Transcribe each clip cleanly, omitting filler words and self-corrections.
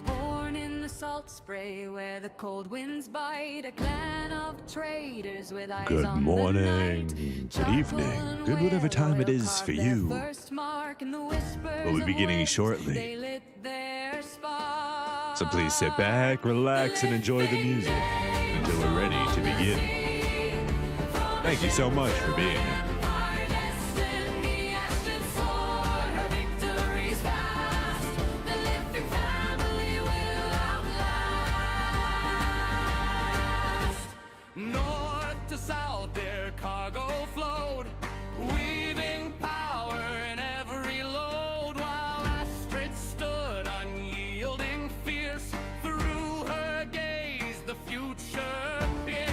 Born in the salt spray where the cold winds bite, a clan of traders with eyes Good on morning, the night. good evening, good whatever time it is for you. We'll be beginning shortly. So please sit back, relax, and enjoy the music until we're ready to begin. Thank you so much for being here. North to south, their cargo flowed, weaving power in every load, while Astrid stood unyielding, fierce. Through her gaze, the future pierced.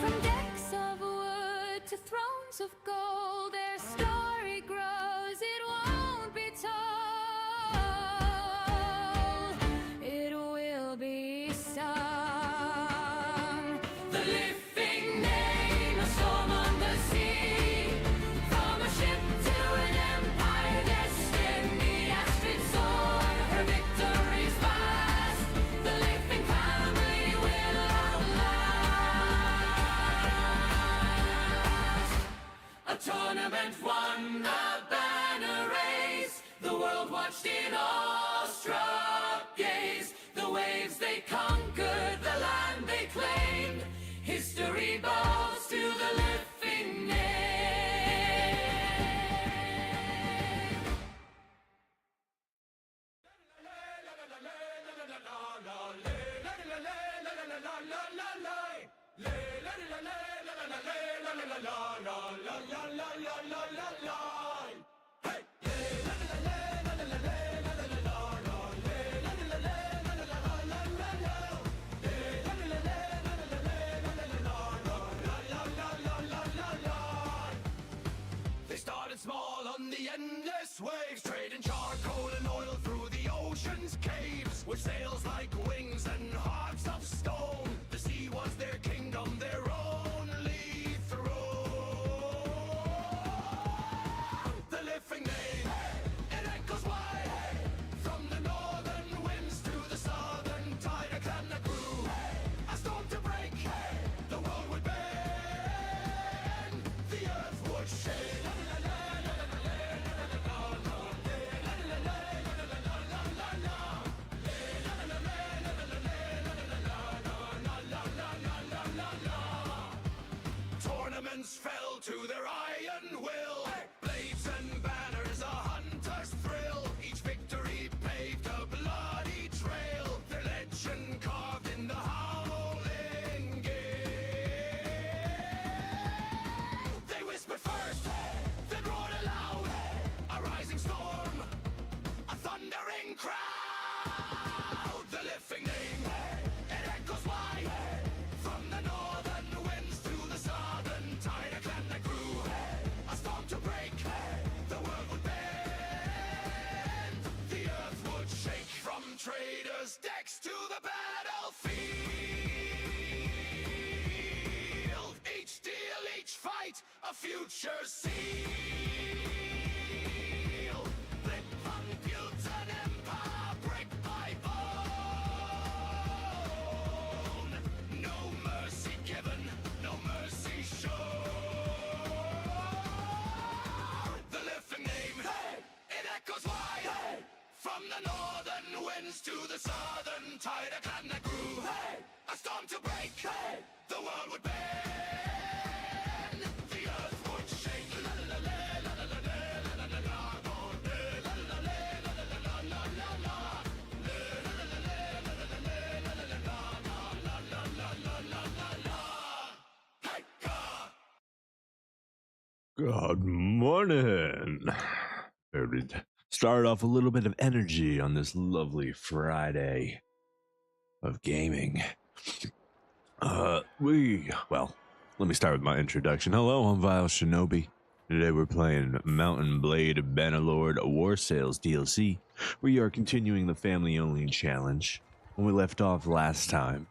From decks of wood to thrones of gold, their story grows. It won't be told. It will be sung. Tournament won, a banner raised. The world watched in awestruck gaze. The waves they conquered, the land they claimed. History bows to the living name. They started small on the endless waves, trading charcoal and oil through the ocean's caves. With sails like wings and hearts of stone, the sea was their kingdom, their only throne. The living name, it echoes wide, from the northern winds to the southern tide. A clan that grew, a storm to break, the world would bend, the earth would shake. Tournaments fell to their iron will, blades and banners, a hunter's thrill. Each victory paved a bloody trail, their legend carved in the howling gale. They whispered first, then roared aloud, a rising storm, a thundering crowd. The living name, it echoes wide, from the northern winds to the southern tide. A clan that grew, a storm to break, the world would bend, the earth would shake. From traders' decks to the battlefield, each deal, each fight, a future seal. Blip on guilt and empire, brick by bone. No mercy given, no mercy shown. The living name, it echoes wide, from the northern winds to the southern tide. A clan that grew, a storm to break, the world would bend, the earth would shake. La la la la la la la la la la. Good morning. Start off a little bit of energy on this lovely Friday of gaming. Well, let me start with my introduction. Hello, I'm Vile Shinobi. Today we're playing Mountain Blade Bannerlord Warsails DLC. We are continuing the family-only challenge. When we left off last time,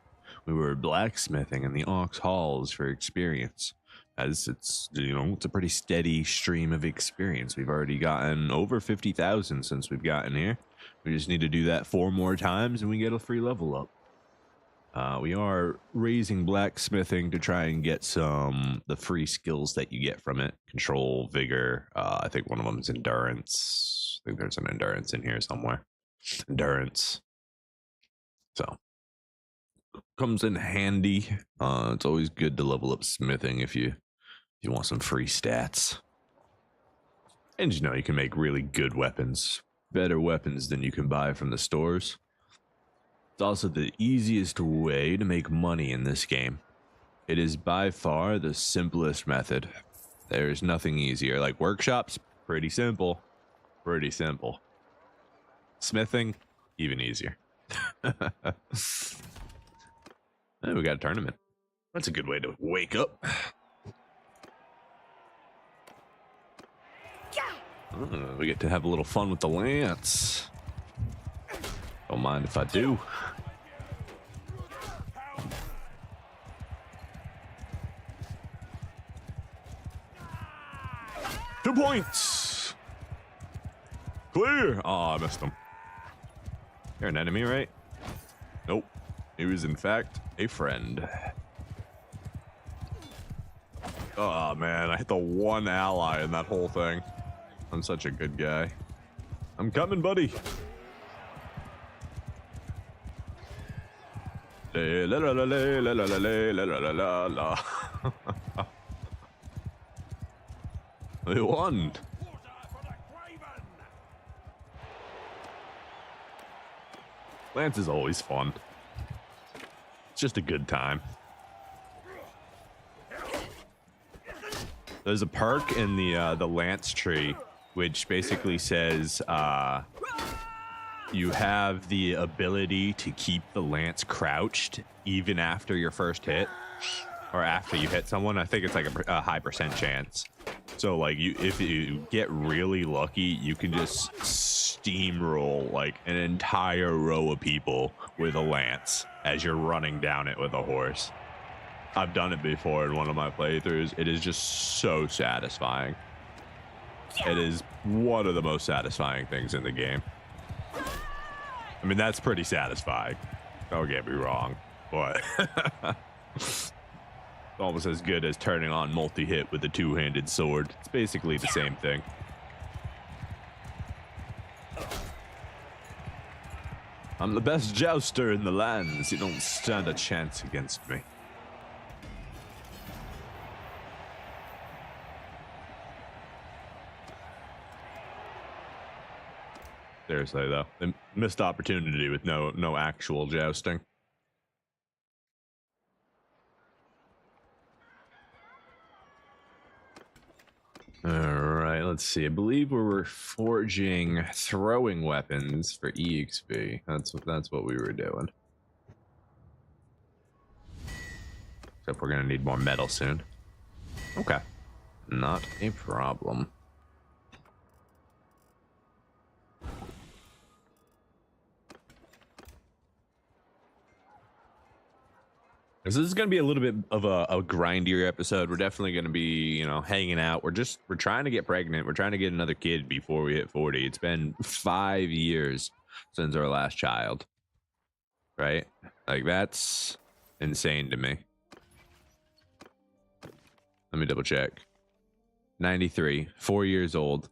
We were blacksmithing in the Ox Halls for experience, as it's, you know, it's a pretty steady stream of experience. We've already gotten over 50,000 since we've gotten here. We just need to do that 4 more times and we get a free level up. We are raising blacksmithing to try and get the free skills that you get from it. Control, vigor. I think one of them is endurance. I think there's an endurance in here somewhere. Endurance. So comes in handy. It's always good to level up smithing if you want some free stats. And you know, you can make really good weapons, better weapons than you can buy from the stores. It's also the easiest way to make money in this game. It is by far the simplest method. There's nothing easier. Like workshops, pretty simple. Pretty simple. Smithing, even easier. Hey, we got a tournament. That's a good way to wake up. We get to have a little fun with the lance. Don't mind if I do. Two points. Clear. Oh, I missed him. You're an enemy, right? Nope. He was, in fact, a friend. Oh, man. I hit the one ally in that whole thing. I'm such a good guy. I'm coming, buddy. La la la la la la la la la la la. We won. Lance is always fun. It's just a good time. There's a perk in the Lance tree, which basically says you have the ability to keep the Lance crouched even after your first hit, or after you hit someone. I think it's like a high % chance. So like if you get really lucky, you can just steamroll like an entire row of people with a lance as you're running down it with a horse. I've done it before in one of my playthroughs. It is just so satisfying. It is one of the most satisfying things in the game. I mean, that's pretty satisfying. Don't get me wrong, but it's almost as good as turning on multi-hit with a two-handed sword. It's basically the same thing. I'm the best jouster in the lands. You don't stand a chance against me. Seriously though, a missed opportunity with no actual jousting. All right, let's see. I believe we're forging throwing weapons for EXP. That's what we were doing. Except we're gonna need more metal soon. Okay, not a problem. This is going to be a little bit of a grindier episode. We're definitely going to be, hanging out. We're trying to get pregnant. We're trying to get another kid before we hit 40. It's been 5 years since our last child. Right? Like, that's insane to me. Let me double check. 93, 4 years old.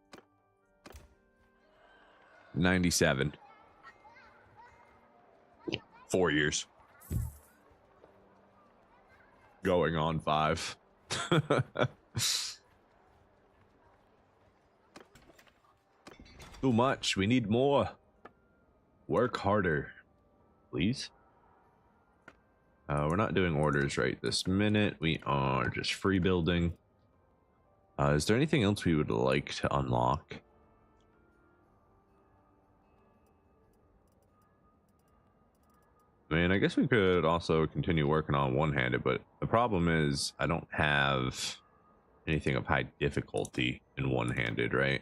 97. 4 years. Going on 5. Too much. We need more. Work harder, please. We're not doing orders right this minute. We are just free building. Is there anything else we would like to unlock? I mean, I guess we could also continue working on one-handed, but the problem is I don't have anything of high difficulty in one-handed, right?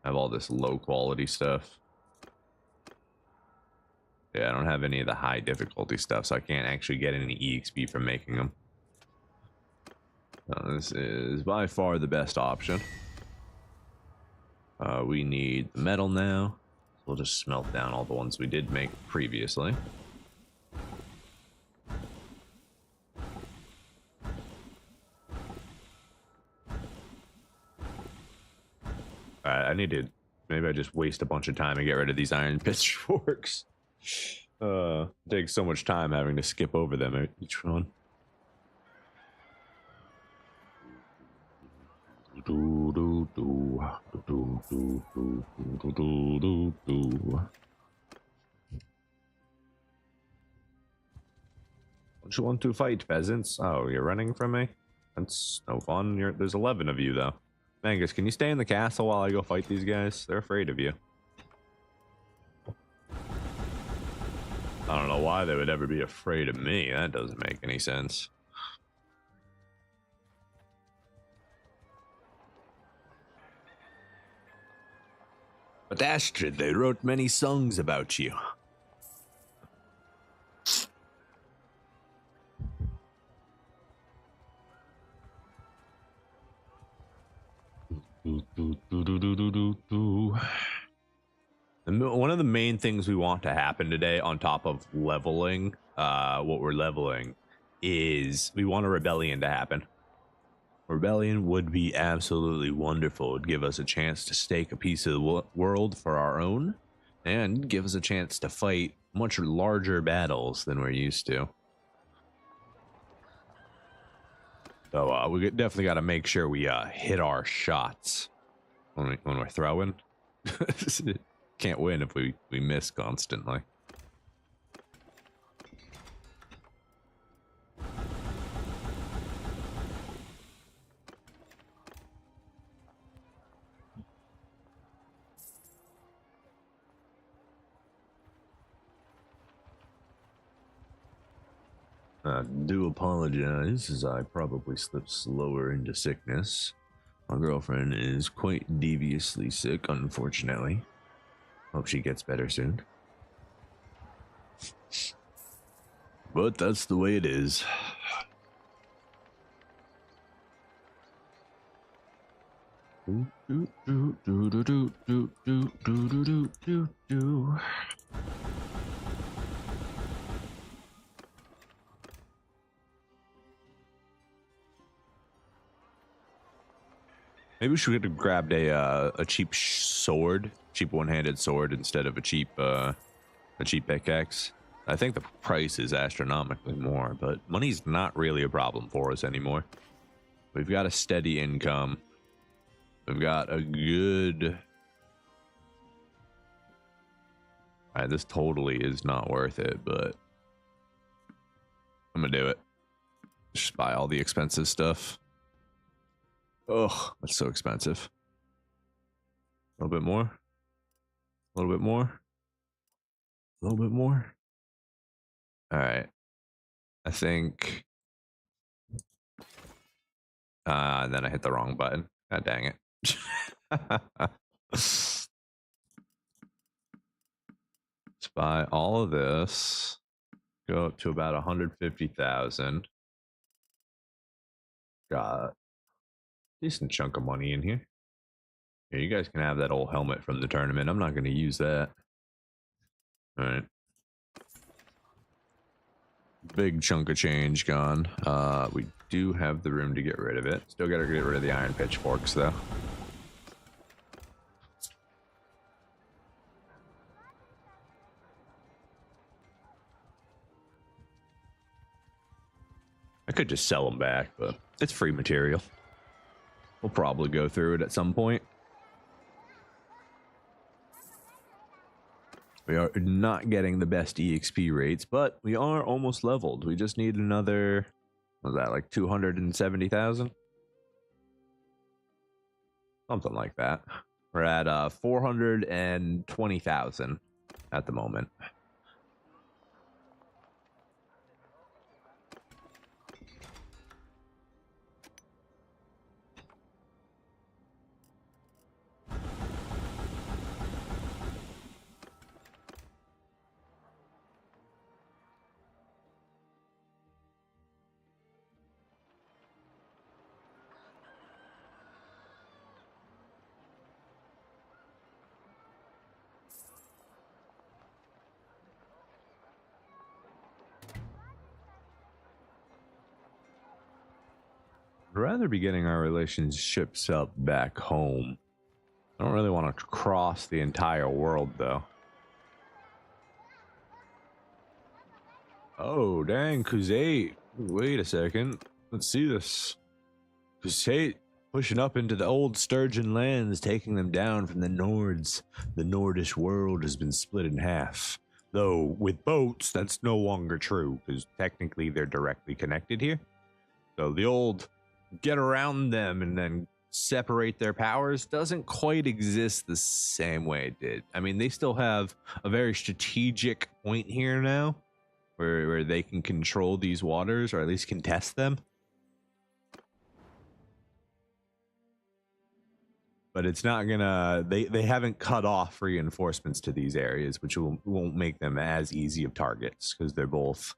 I have all this low quality stuff. Yeah, I don't have any of the high difficulty stuff, so I can't actually get any EXP from making them. This is by far the best option. We need the metal now. We'll just smelt down all the ones we did make previously. Alright, I need to... Maybe I just waste a bunch of time and get rid of these iron pitchforks. It takes so much time having to skip over them each one. Don't you want to fight, peasants? Oh, you're running from me? That's no fun. There's 11 of you, though. Mangus, can you stay in the castle while I go fight these guys? They're afraid of you. I don't know why they would ever be afraid of me. That doesn't make any sense. But Astrid, they wrote many songs about you. One of the main things we want to happen today, on top of leveling, what we're leveling, is we want a rebellion to happen. Rebellion would be absolutely wonderful. It would give us a chance to stake a piece of the world for our own, and give us a chance to fight much larger battles than we're used to. So we definitely got to make sure we hit our shots when we're throwing. Can't win if we miss constantly. Do apologize, as I probably slipped slower into sickness. My girlfriend is quite deviously sick, unfortunately. Hope she gets better soon. But that's the way it is. Maybe we should have grabbed a cheap sword, cheap one-handed sword, instead of a cheap pickaxe. I think the price is astronomically more, but money's not really a problem for us anymore. We've got a steady income. We've got a good... Alright, this totally is not worth it, but I'm gonna do it. Just buy all the expensive stuff. Ugh, that's so expensive. A little bit more. A little bit more. A little bit more. All right. I think. And then I hit the wrong button. God dang it. Let's buy all of this. Go up to about 150,000. Got a decent chunk of money in here. Yeah, you guys can have that old helmet from the tournament. I'm not going to use that. All right. Big chunk of change gone. We do have the room to get rid of it. Still got to get rid of the iron pitchforks, though. I could just sell them back, but it's free material. We'll probably go through it at some point. We are not getting the best EXP rates, but we are almost leveled. We just need another, what was that, like 270,000? Something like that. We're at 420,000 at the moment. I'd rather be getting our relationships up back home. I don't really want to cross the entire world, though. Oh, dang, Kuzate. Wait a second. Let's see this. Kuzate pushing up into the old Sturgeon lands, taking them down from the Nords. The Nordish world has been split in half. Though, with boats, that's no longer true, because technically they're directly connected here. So the old get around them and then separate their powers doesn't quite exist the same way it did. I mean, they still have a very strategic point here now where they can control these waters, or at least contest them. But it's not gonna, they haven't cut off reinforcements to these areas, which won't make them as easy of targets, because they're both,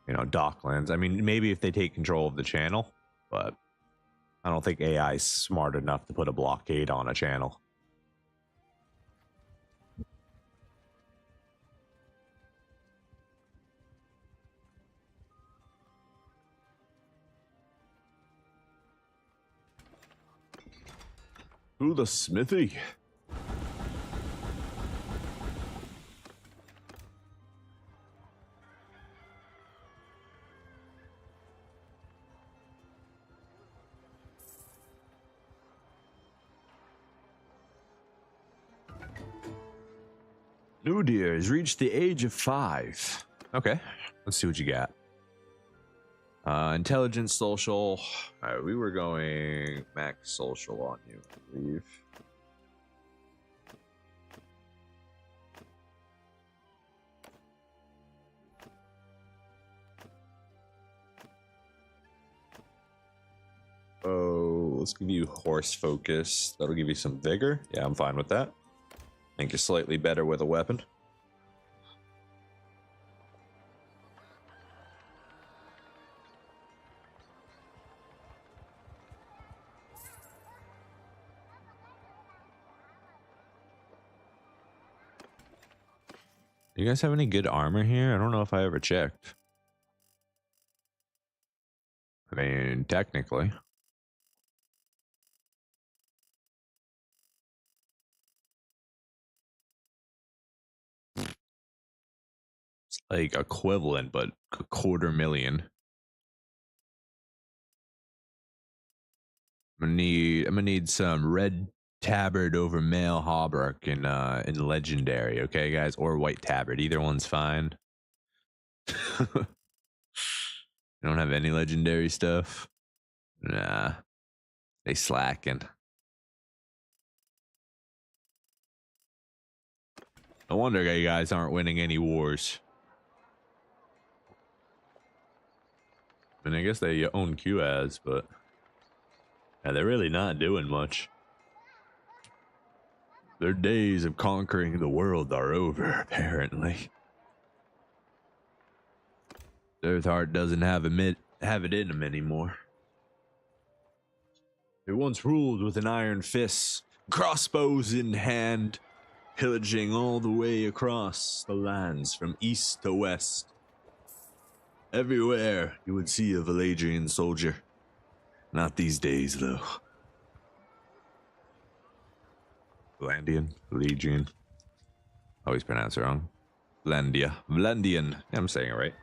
you know, docklands. I mean, maybe if they take control of the channel, but I don't think AI is smart enough to put a blockade on a channel. Ooh, the smithy. New deer has reached the age of 5. Okay, let's see what you got. Intelligence, social. All right, we were going max social on you, I believe. Oh, let's give you horse focus. That'll give you some vigor. Yeah, I'm fine with that. I think you're slightly better with a weapon. Do you guys have any good armor here? I don't know if I ever checked. I mean, technically. It's like equivalent, but a 250,000. I'm gonna need some red tabard over male hauberk in legendary, okay guys, or white tabard. Either one's fine. You don't have any legendary stuff? Nah. They slacking. No wonder you guys aren't winning any wars. I mean, I guess they own QAS, but yeah, they're really not doing much. Their days of conquering the world are over, apparently. Earthheart doesn't have it in him anymore. They once ruled with an iron fist, crossbows in hand, pillaging all the way across the lands from east to west. Everywhere you would see a Valadrian soldier. Not these days, though. Valadrian. Always pronounce it wrong. Valandian. Yeah, I'm saying it right.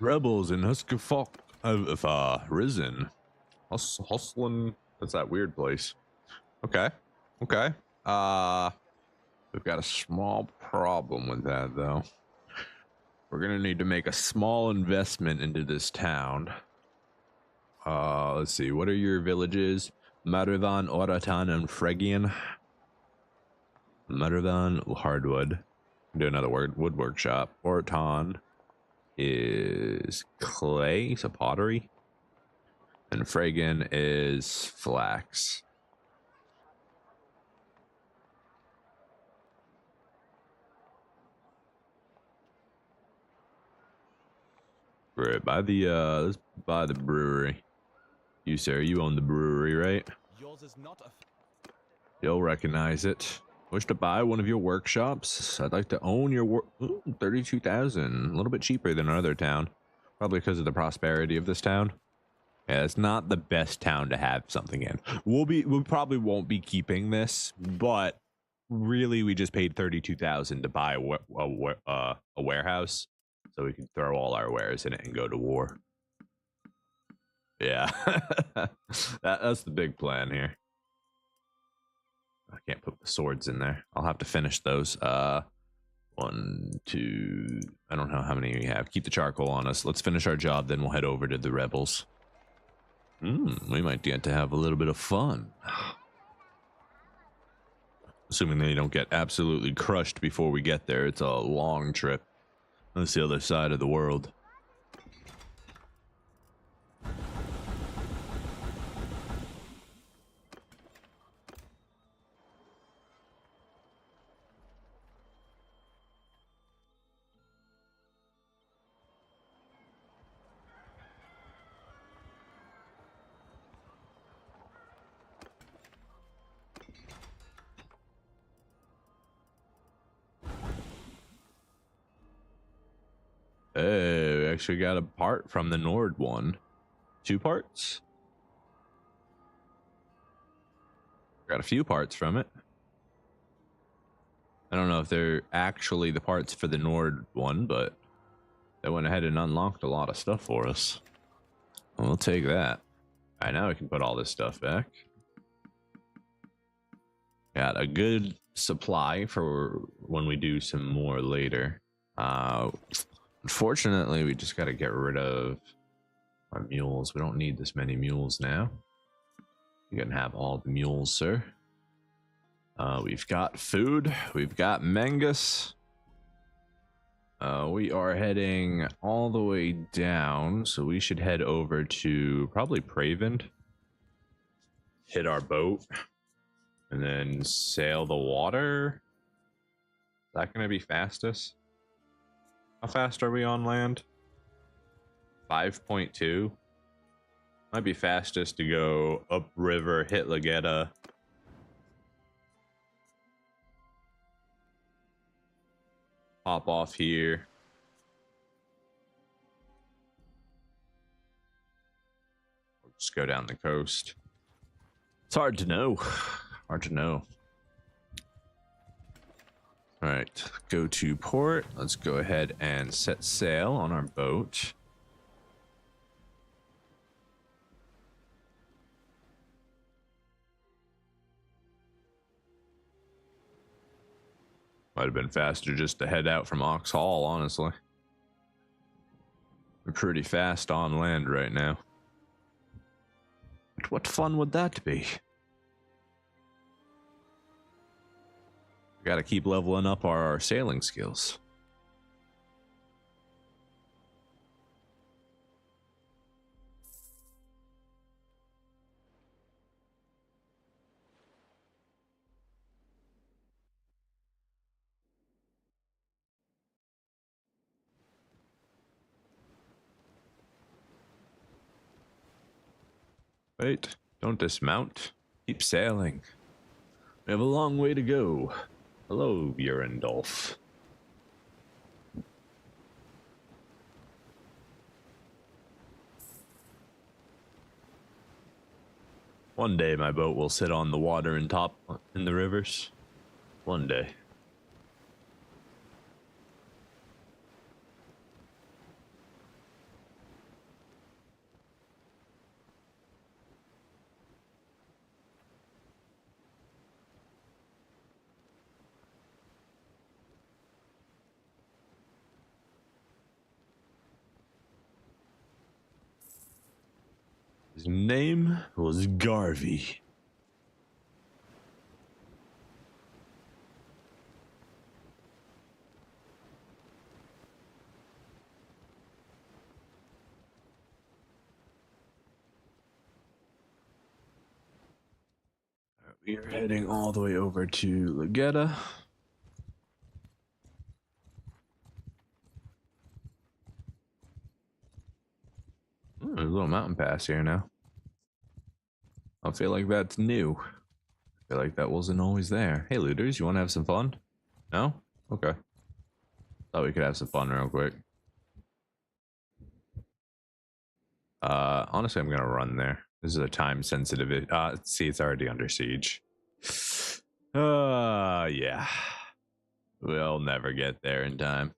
Rebels in Huskafok have risen. Hustling. That's that weird place. Okay. Okay. We've got a small problem with that though. We're gonna need to make a small investment into this town. Let's see. What are your villages? Marivan, Oratan, and Phrygian. Marivan, hardwood. Do another wood workshop. Oratan is clay, so pottery. And Phrygian is flax. Right, by the let's buy the brewery. You sir, you own the brewery, right? Yours is not a. You'll recognize it. Wish to buy one of your workshops? I'd like to own your work. 32,000, a little bit cheaper than another town, probably because of the prosperity of this town. Yeah, it's not the best town to have something in. We probably won't be keeping this, but really, we just paid 32,000 to buy a warehouse, so we can throw all our wares in it and go to war. Yeah, that's the big plan here. I can't put the swords in there. I'll have to finish those. 1, 2. I don't know how many we have. Keep the charcoal on us. Let's finish our job, then we'll head over to the rebels. We might get to have a little bit of fun. Assuming they don't get absolutely crushed before we get there. It's a long trip. That's the other side of the world. Hey, we actually got a part from the Nord one. 2 parts? Got a few parts from it. I don't know if they're actually the parts for the Nord one, but they went ahead and unlocked a lot of stuff for us. We'll take that. All right, now we can put all this stuff back. Got a good supply for when we do some more later. Unfortunately, we just got to get rid of our mules. We don't need this many mules now. You can have all the mules, sir. We've got food. We've got Mengus. We are heading all the way down, so we should head over to probably Pravend. Hit our boat. And then sail the water. Is that going to be fastest? How fast are we on land? 5.2. Might be fastest to go upriver, hit Legetta. Hop off here. We'll just go down the coast. It's hard to know. Hard to know. All right, go to port. Let's go ahead and set sail on our boat. Might have been faster just to head out from Ox Hall, honestly. We're pretty fast on land right now. But what fun would that be? We gotta keep leveling up our sailing skills. Wait, don't dismount. Keep sailing. We have a long way to go. Hello, Björndolf. One day my boat will sit on the water and top in the rivers. One day. His name was Garvey. We are heading all the way over to Legetta. There's a little mountain pass here now. I feel like that's new. I feel like that wasn't always there. Hey, looters, you want to have some fun? No? Okay. Thought we could have some fun real quick. Honestly, I'm gonna run there. This is a time sensitive. See, it's already under siege. Yeah. We'll never get there in time.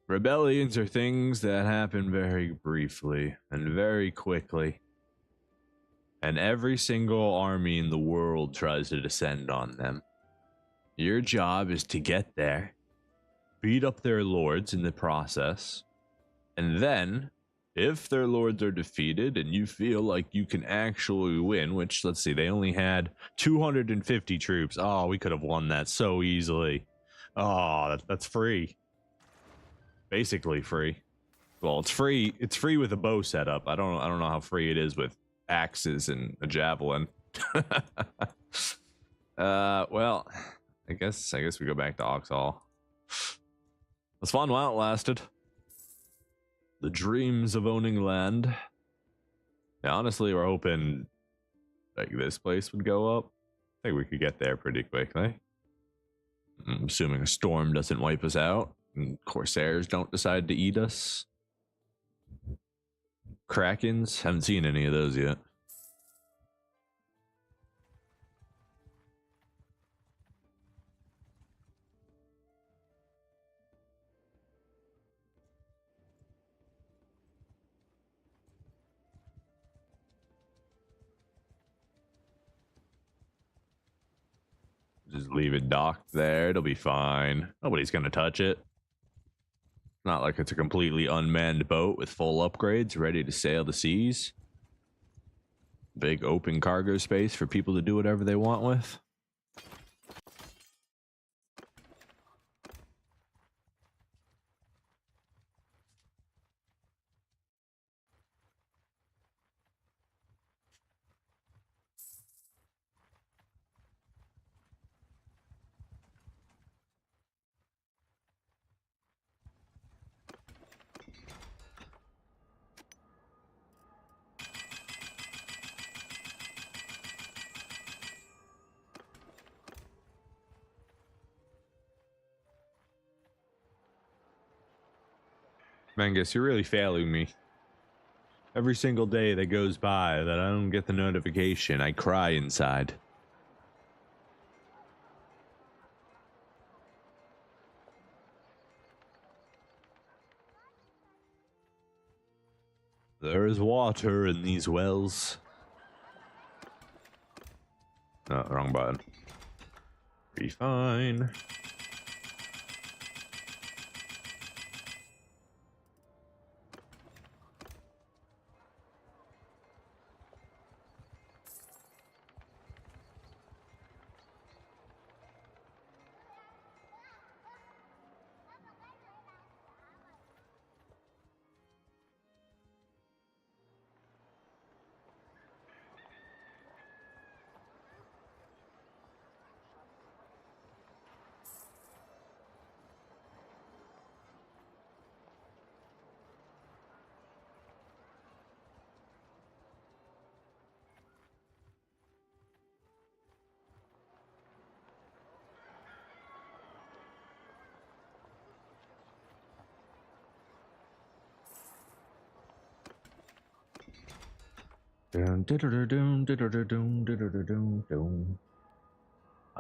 Rebellions are things that happen very briefly and very quickly. And every single army in the world tries to descend on them. Your job is to get there, beat up their lords in the process, and then, if their lords are defeated and you feel like you can actually win, which, let's see, they only had 250 troops. Oh, we could have won that so easily. Oh, that's free. Basically free. Well, it's free. It's free with a bow setup. I don't know how free it is with axes and a javelin. Well, I guess we go back to Oxhall. It was fun while it lasted. The dreams of owning land. Yeah, honestly, we're hoping like this place would go up. I think we could get there pretty quickly. I'm assuming a storm doesn't wipe us out and Corsairs don't decide to eat us. Krakens? Haven't seen any of those yet. Just leave it docked there. It'll be fine. Nobody's gonna touch it. Not like it's a completely unmanned boat with full upgrades ready to sail the seas. Big open cargo space for people to do whatever they want with. Mangus, you're really failing me. Every single day that goes by that I don't get the notification, I cry inside. There is water in these wells. Oh, wrong button. Be fine.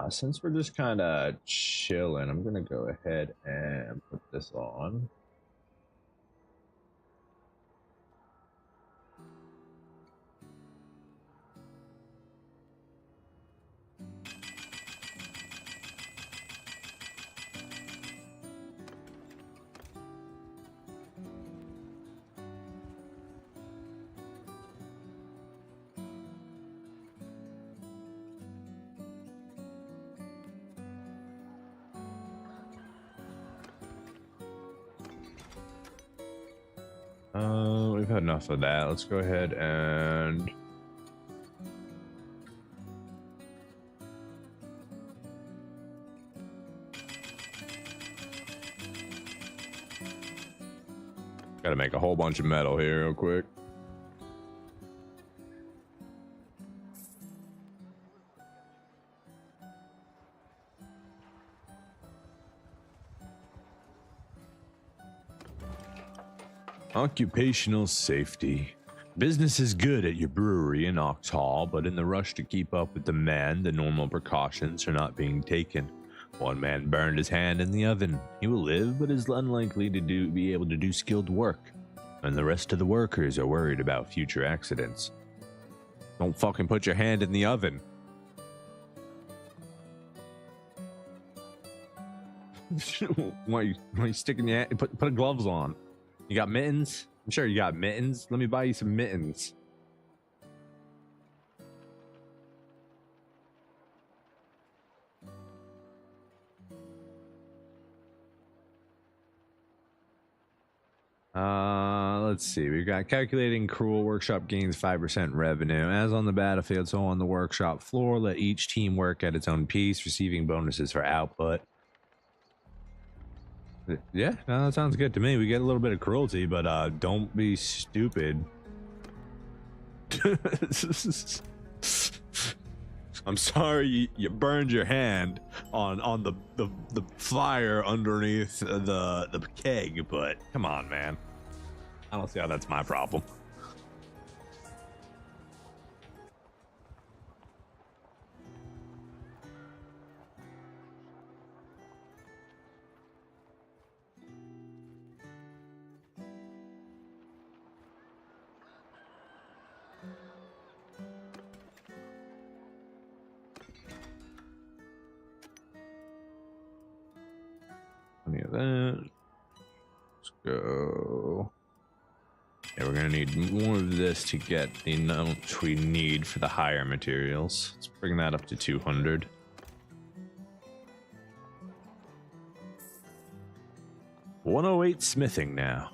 Since we're just kind of chilling, I'm gonna go ahead and put this on. We've had enough of that. Let's go ahead and gotta make a whole bunch of metal here real quick. Occupational safety. Business is good at your brewery in Ox Hall, but in the rush to keep up with demand, the normal precautions are not being taken. One man burned his hand in the oven. He will live, but is unlikely to be able to do skilled work. And the rest of the workers are worried about future accidents. Don't fucking put your hand in the oven. Why are you sticking your hand? Put gloves on. You got mittens? I'm sure you got mittens. Let me buy you some mittens. Let's see. We've got calculating cruel workshop gains 5% revenue. As on the battlefield, so on the workshop floor. Let each team work at its own pace, receiving bonuses for output. Yeah, no, that sounds good to me. We get a little bit of cruelty, but don't be stupid. I'm sorry you burned your hand on the fire underneath the keg, but come on, man. I don't see how that's my problem. Any of that. Let's go. Yeah, we're gonna need more of this to get the amount we need for the higher materials. Let's bring that up to 200. $108 smithing now.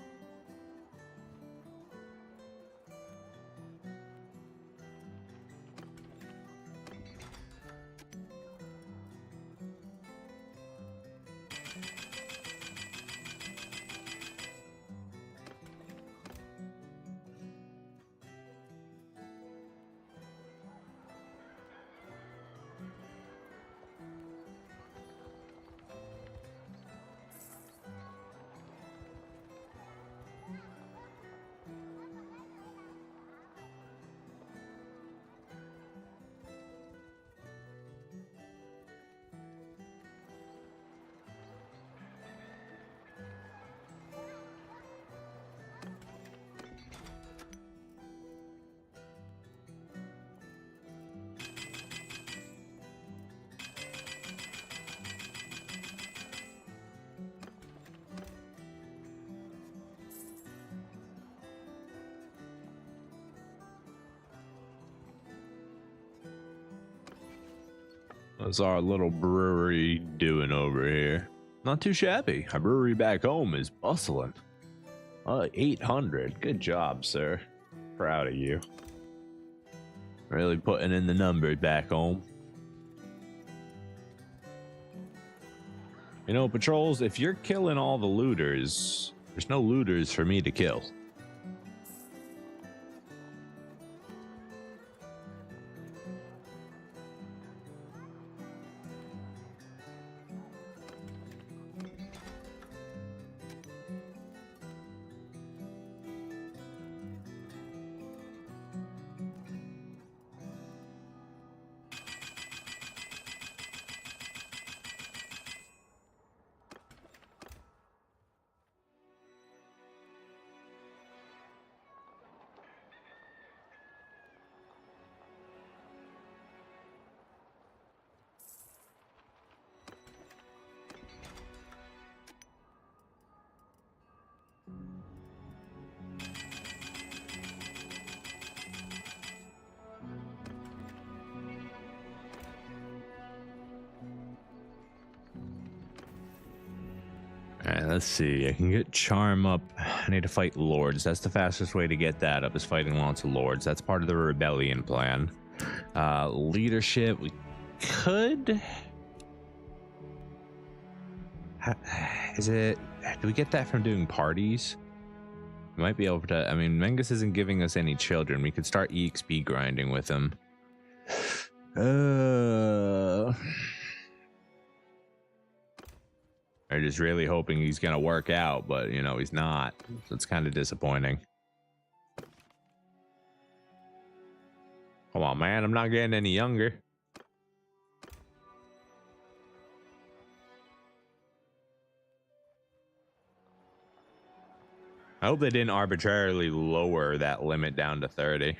What's our little brewery doing over here? Not too shabby. Our brewery back home is bustling. 800. Good job, sir. Proud of you. Really putting in the numbers back home. You know, patrols, if you're killing all the looters, there's no looters for me to kill. Alright, let's see. I can get charm up. I need to fight lords. That's the fastest way to get that up, is fighting lots of lords. That's part of the rebellion plan. Leadership, we could. Is it? Do we get that from doing parties? We might be able to. I mean, Mengus isn't giving us any children. We could start EXP grinding with him. I'm just really hoping he's gonna work out, but you know he's not. So it's kind of disappointing. Come on, man! I'm not getting any younger. I hope they didn't arbitrarily lower that limit down to 30.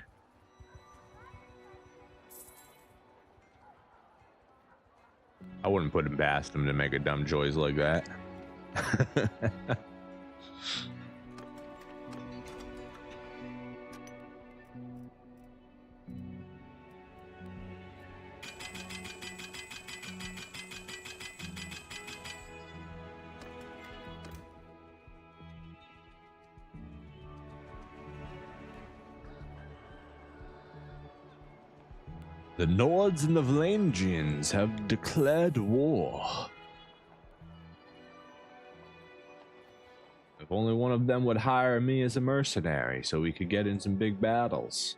I wouldn't put him past him to make a dumb choice like that. The Nords and the Valangians have declared war. If only one of them would hire me as a mercenary so we could get in some big battles.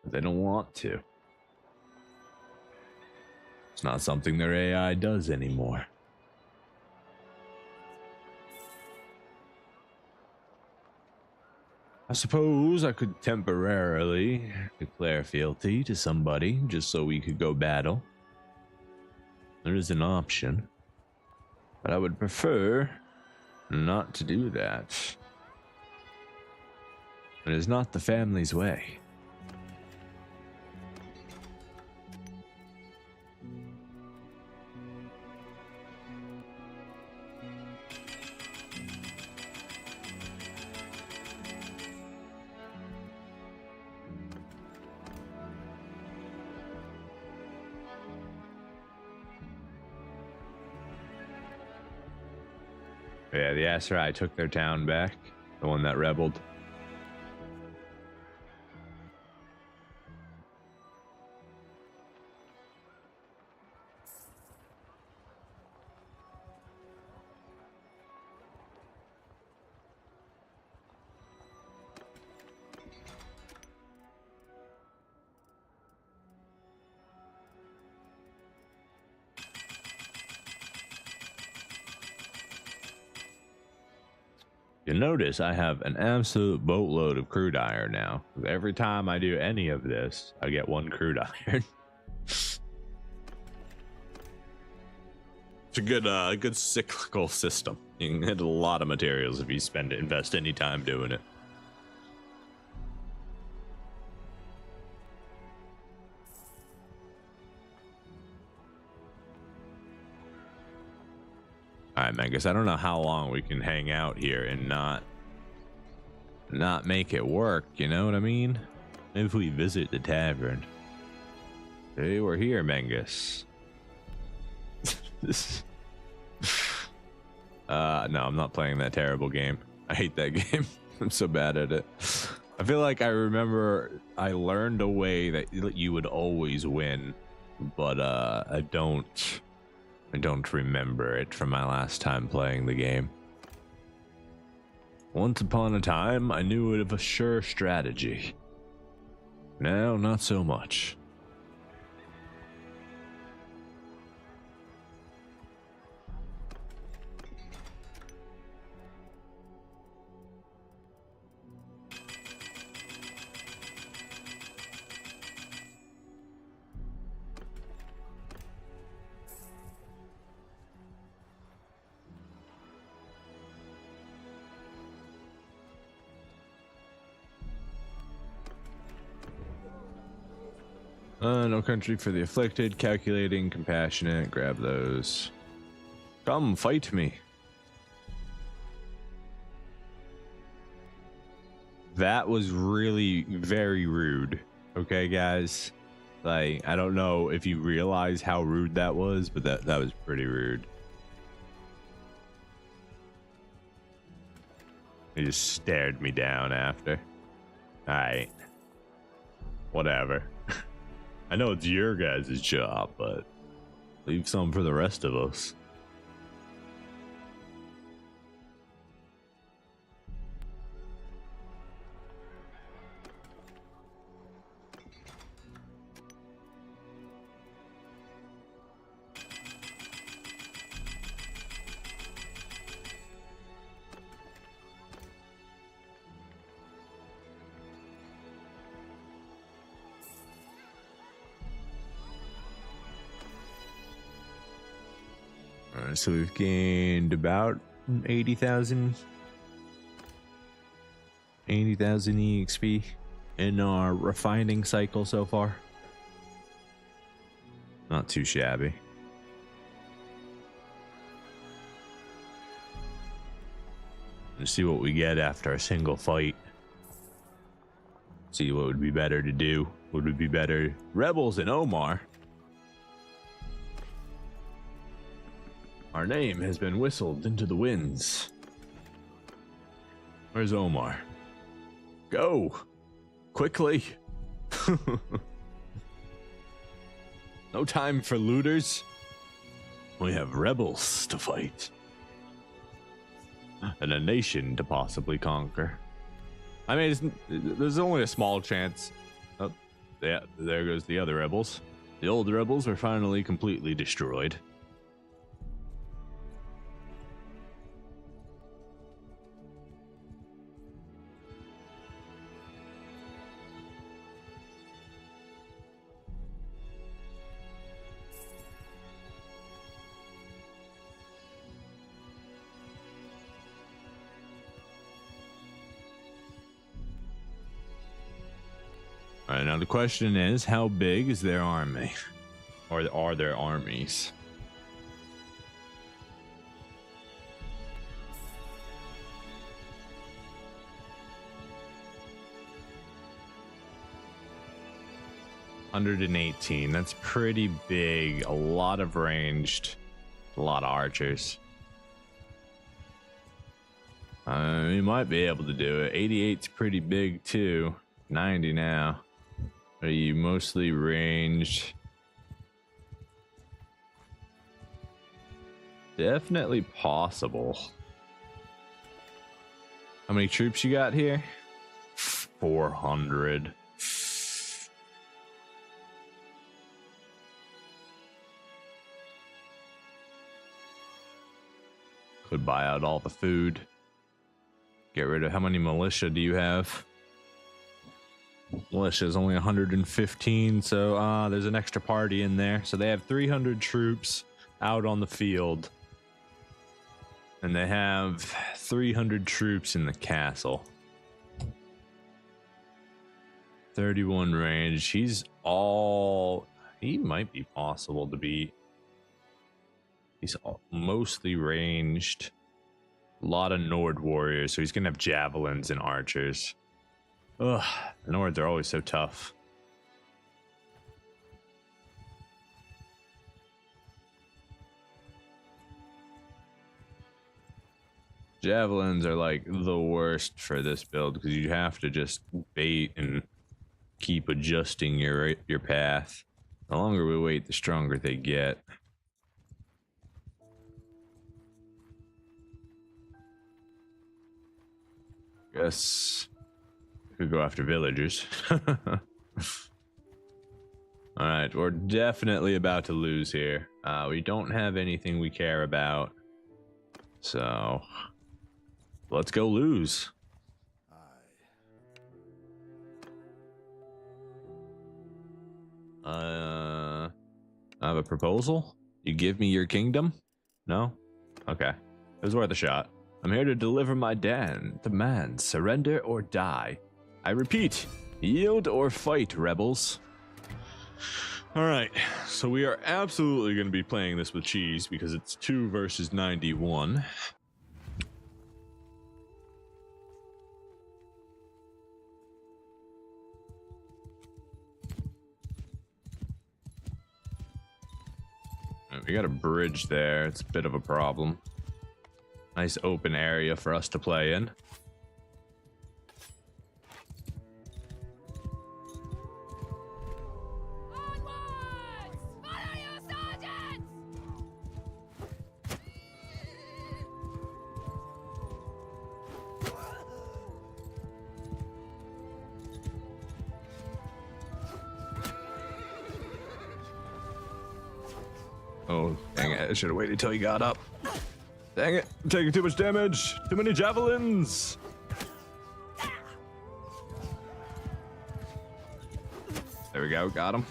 But they don't want to. It's not something their AI does anymore. I suppose I could temporarily declare fealty to somebody just so we could go battle. There is an option. But I would prefer not to do that. It is not the family's way. Yeah, the Aserai took their town back, the one that rebelled. You'll notice I have an absolute boatload of crude iron now. Every time I do any of this, I get one crude iron. It's a good cyclical system. You can get a lot of materials if you invest any time doing it. All right, Megas, I don't know how long we can hang out here and not make it work, you know what I mean? Maybe if we visit the tavern. Hey, we're here, Mengus. No, I'm not playing that terrible game. I hate that game. I'm so bad at it. I feel like I remember I learned a way that you would always win, but I don't remember it from my last time playing the game. Once upon a time, I knew it of a sure strategy. Now, not so much. No country for the afflicted, calculating, compassionate, grab those. Come, fight me. That was really very rude. Okay, guys? Like, I don't know if you realize how rude that was, but that was pretty rude. He just stared me down after. Alright. Whatever. I know it's your guys' job, but leave some for the rest of us. So we've gained about 80,000 EXP in our refining cycle so far. Not too shabby. Let's see what we get after a single fight. See what would be better to do. Would it be better Rebels and Omar? Our name has been whistled into the winds. Where's Omar? Go! Quickly! No time for looters. We have rebels to fight. And a nation to possibly conquer. I mean, there's only a small chance. Oh, yeah, there goes the other rebels. The old rebels were finally completely destroyed. All right, now the question is, how big is their army? Or are there armies? $118. That's pretty big. A lot of ranged, a lot of archers. We might be able to do it. 88's pretty big too. 90 now. Are you mostly ranged? Definitely possible. How many troops you got here? 400. Could buy out all the food. Get rid of, how many militia do you have? Militia is only 115, so there's an extra party in there. So they have 300 troops out on the field. And they have 300 troops in the castle. 31 range. He might be possible to be. He's mostly ranged. A lot of Nord warriors, so he's gonna have javelins and archers. Ugh, the Nords are always so tough. Javelins are like the worst for this build because you have to just bait and keep adjusting your path. The longer we wait, the stronger they get. Guess we could go after villagers. Alright, we're definitely about to lose here. We don't have anything we care about. So let's go lose. I have a proposal. You give me your kingdom? No? Okay. It was worth a shot. I'm here to deliver my demands. Surrender or die. I repeat, yield or fight, rebels. Alright, so we are absolutely going to be playing this with cheese because it's 2 versus 91. We got a bridge there. It's a bit of a problem. Nice open area for us to play in. Oh, dang it. I should have waited till he got up. Dang it. I'm taking too much damage. Too many javelins. There we go. Got him.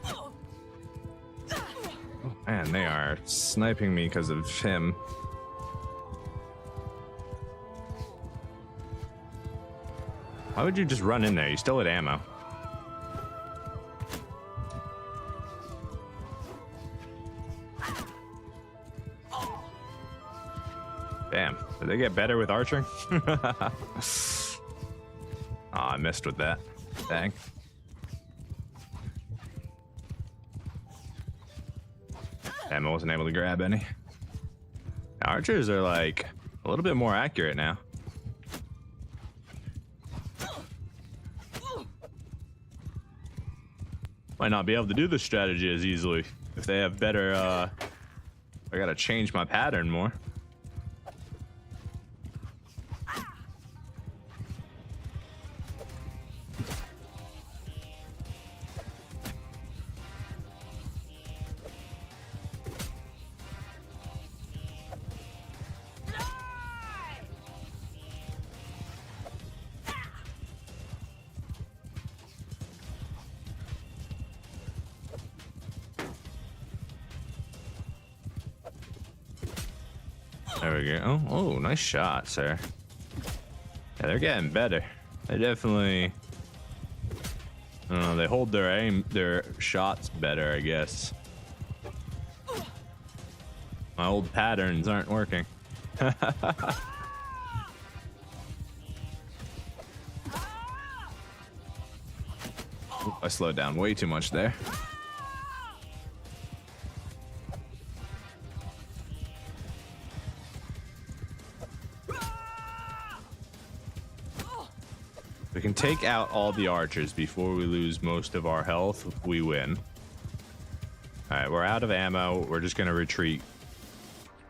Oh, man, they are sniping me because of him. Why would you just run in there? You still had ammo. Damn, did they get better with archering? Oh, I missed with that. Dang. Damn, I wasn't able to grab any. Archers are like a little bit more accurate now. Might not be able to do this strategy as easily if they have better. I gotta change my pattern more. There we go. Oh, nice shot, sir. Yeah, they're getting better. They definitely, I don't know, they hold their aim, their shots better, I guess. My old patterns aren't working. Oop, I slowed down way too much there. We can take out all the archers before we lose most of our health. We win. All right, we're out of ammo. We're just gonna retreat.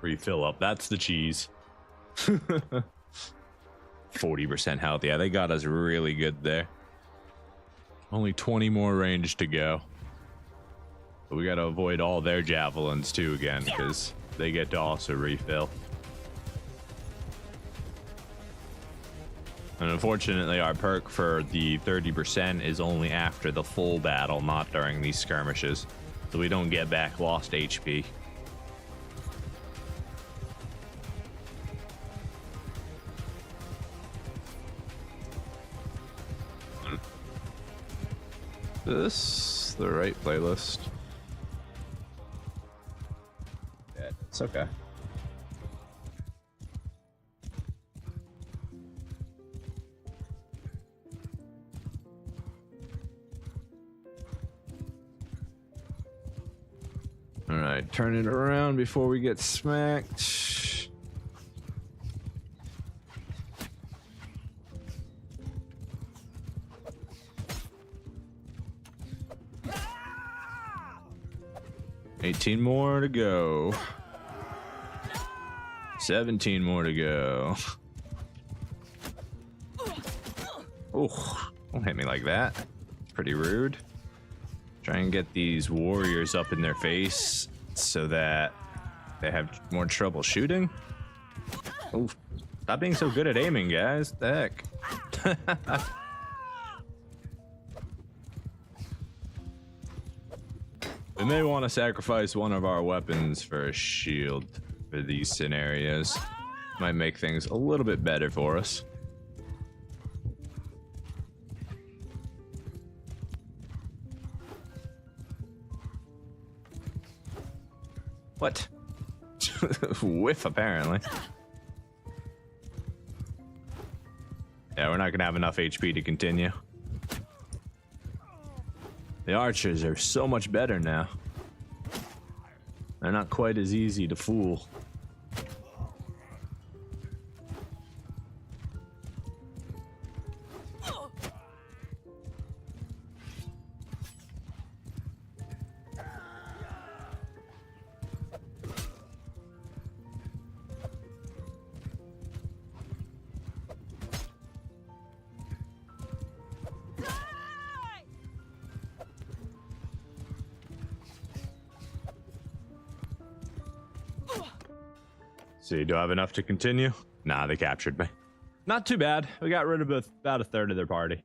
Refill up. That's the cheese. 40% health. Yeah, they got us really good there. Only 20 more range to go. But we gotta avoid all their javelins too again, because they get to also refill. And unfortunately, our perk for the 30% is only after the full battle, not during these skirmishes. So we don't get back lost HP. This the right playlist? Yeah, it's okay. All right, turn it around before we get smacked. Ah! 18 more to go. 17 more to go. Oh, don't hit me like that. Pretty rude. Try and get these warriors up in their face so that they have more trouble shooting. Oh, stop being so good at aiming, guys. The heck. We may want to sacrifice one of our weapons for a shield for these scenarios. Might make things a little bit better for us. What? Whiff, apparently. Yeah, we're not gonna have enough HP to continue. The archers are so much better now. They're not quite as easy to fool. see, do I have enough to continue? Nah, they captured me. Not too bad. We got rid of about a third of their party.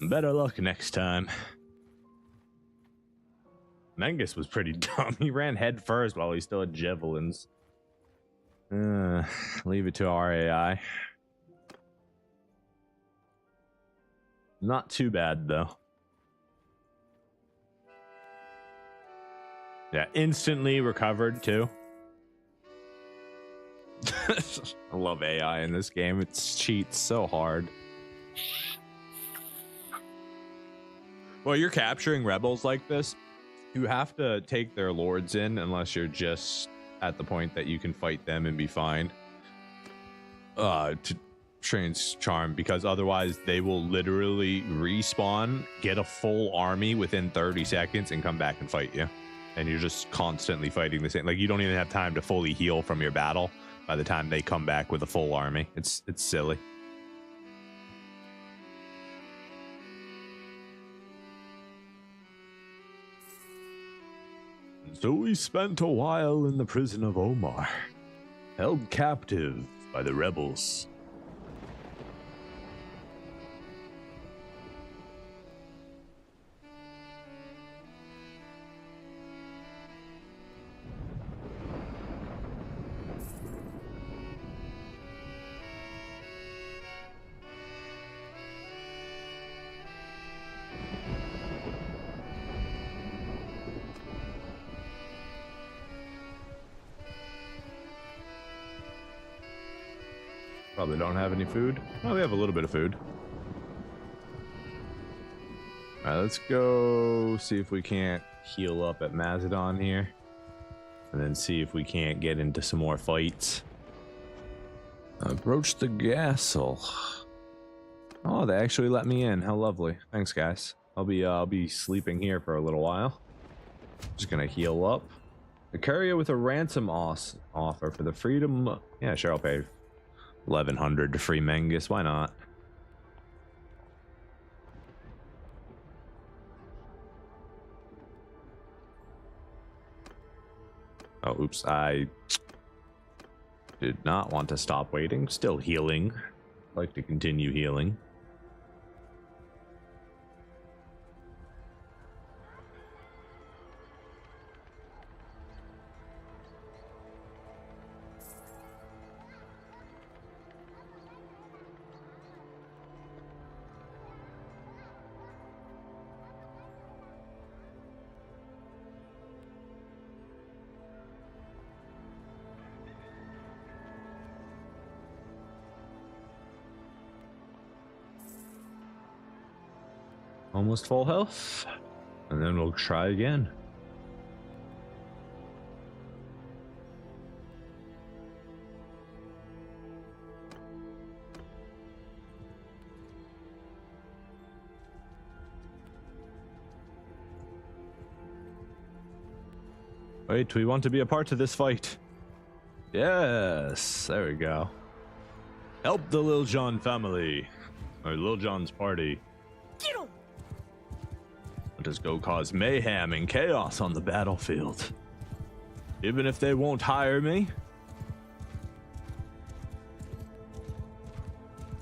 Better luck next time. Mengus was pretty dumb. He ran head first while he still had javelins. Leave it to our AI. Not too bad, though. Yeah, instantly recovered, too. I love AI in this game. It cheats so hard. Well, you're capturing rebels like this. You have to take their lords in unless you're just at the point that you can fight them and be fine. To train's charm, because otherwise they will literally respawn, get a full army within 30 seconds and come back and fight you. And you're just constantly fighting the same. Like, you don't even have time to fully heal from your battle by the time they come back with a full army. It's silly. So we spent a while in the prison of Omar, held captive by the rebels. Probably don't have any food. Oh, we have a little bit of food. All right, let's go see if we can't heal up at Mazadon here. And then see if we can't get into some more fights. Broach the Gasel. Oh, they actually let me in. How lovely. Thanks, guys. I'll be sleeping here for a little while. Just gonna heal up. A courier with a ransom offer for the freedom. Yeah, sure, I'll pay 1100 to free Mengus. Why not? Oh, oops. I did not want to stop waiting. Still healing. I'd like to continue healing. Almost full health, and then we'll try again. Wait, we want to be a part of this fight. Yes, there we go. Help the Lil Jon family, or Lil Jon's party. Get him! Let us go cause mayhem and chaos on the battlefield. Even if they won't hire me,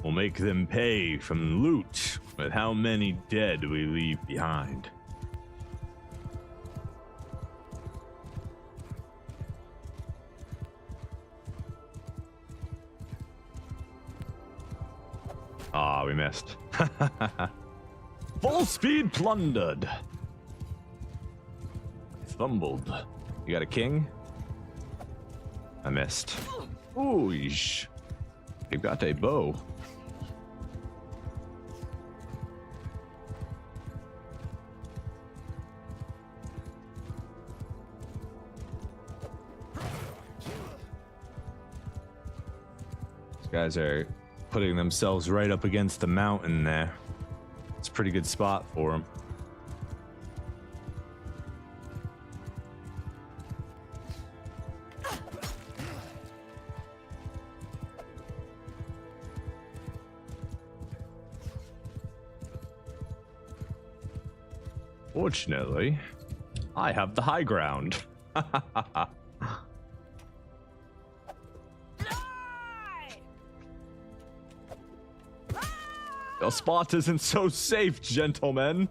we'll make them pay from loot with how many dead we leave behind. Ah, we missed. Full speed plundered. Fumbled. You got a king? I missed. Ooh, yeesh. You got a bow. These guys are putting themselves right up against the mountain there. It's a pretty good spot for them. Fortunately, I have the high ground. Your spot isn't so safe, gentlemen.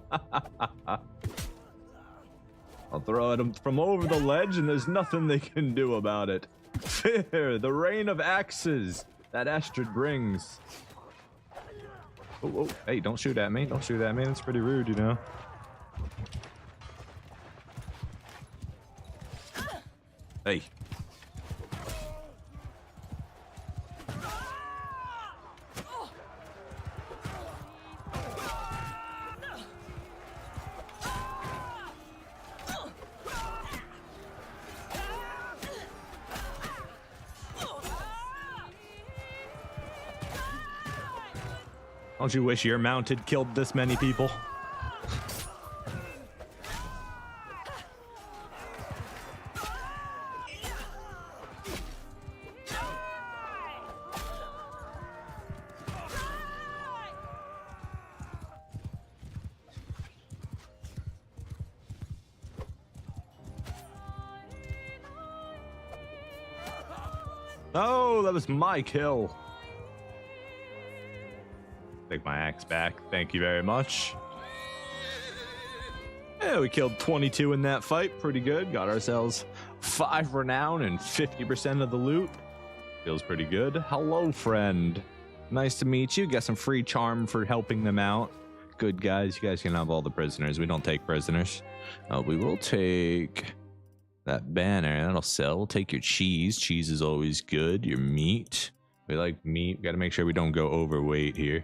I'll throw at him from over the ledge, and there's nothing they can do about it. Fear, the rain of axes that Astrid brings. Oh, oh, hey, don't shoot at me. Don't shoot at me. That's pretty rude, you know. Hey. Don't you wish your mount had killed this many people? Oh, that was my kill. Take my axe back. Thank you very much. Yeah, we killed 22 in that fight. Pretty good. Got ourselves 5 renown and 50% of the loot. Feels pretty good. Hello, friend. Nice to meet you. Got some free charm for helping them out. Good guys. You guys can have all the prisoners. We don't take prisoners. We will take that banner. That'll sell. We'll take your cheese. Cheese is always good. Your meat. We like meat. We got to make sure we don't go overweight here.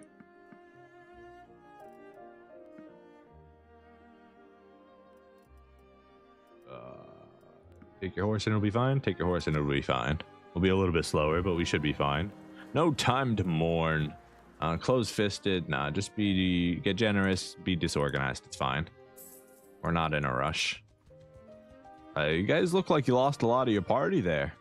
Take your horse and it'll be fine. Take your horse and it'll be fine. We'll be a little bit slower, but we should be fine. No time to mourn. Close-fisted. Nah, just get generous. Be disorganized. It's fine. We're not in a rush. You guys look like you lost a lot of your party there.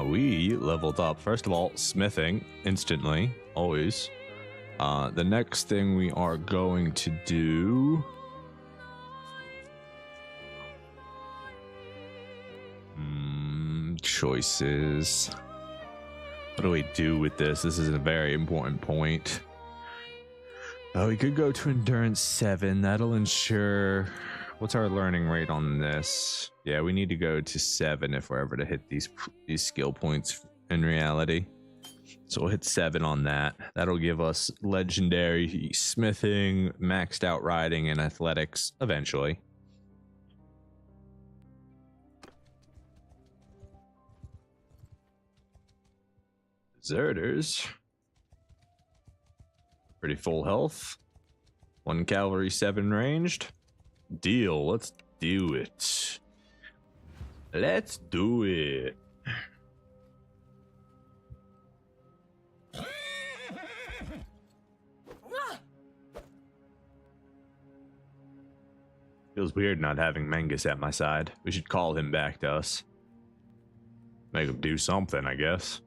We leveled up. First of all, smithing instantly, always. The next thing we are going to do... choices. What do we do with this? This is a very important point. We could go to endurance 7. That'll ensure... What's our learning rate on this? Yeah, we need to go to 7 if we're ever to hit these skill points in reality. So we'll hit 7 on that. That'll give us legendary smithing, maxed out riding, and athletics eventually. Deserters. Pretty full health. 1 cavalry, 7 ranged. Deal. Let's do it. Let's do it. Feels weird not having Mengus at my side. We should call him back to us. Make him do something, I guess.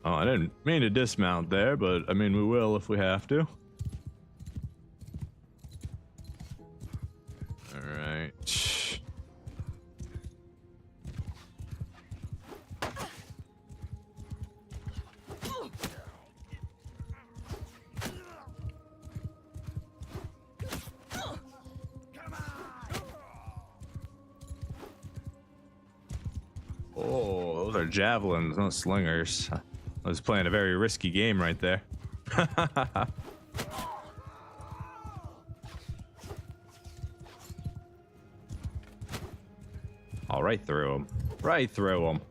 Oh, I didn't mean to dismount there, but I mean, we will if we have to. All right. Oh, those are javelins, not slingers. I was playing a very risky game right there. Oh, right through him. Right through him.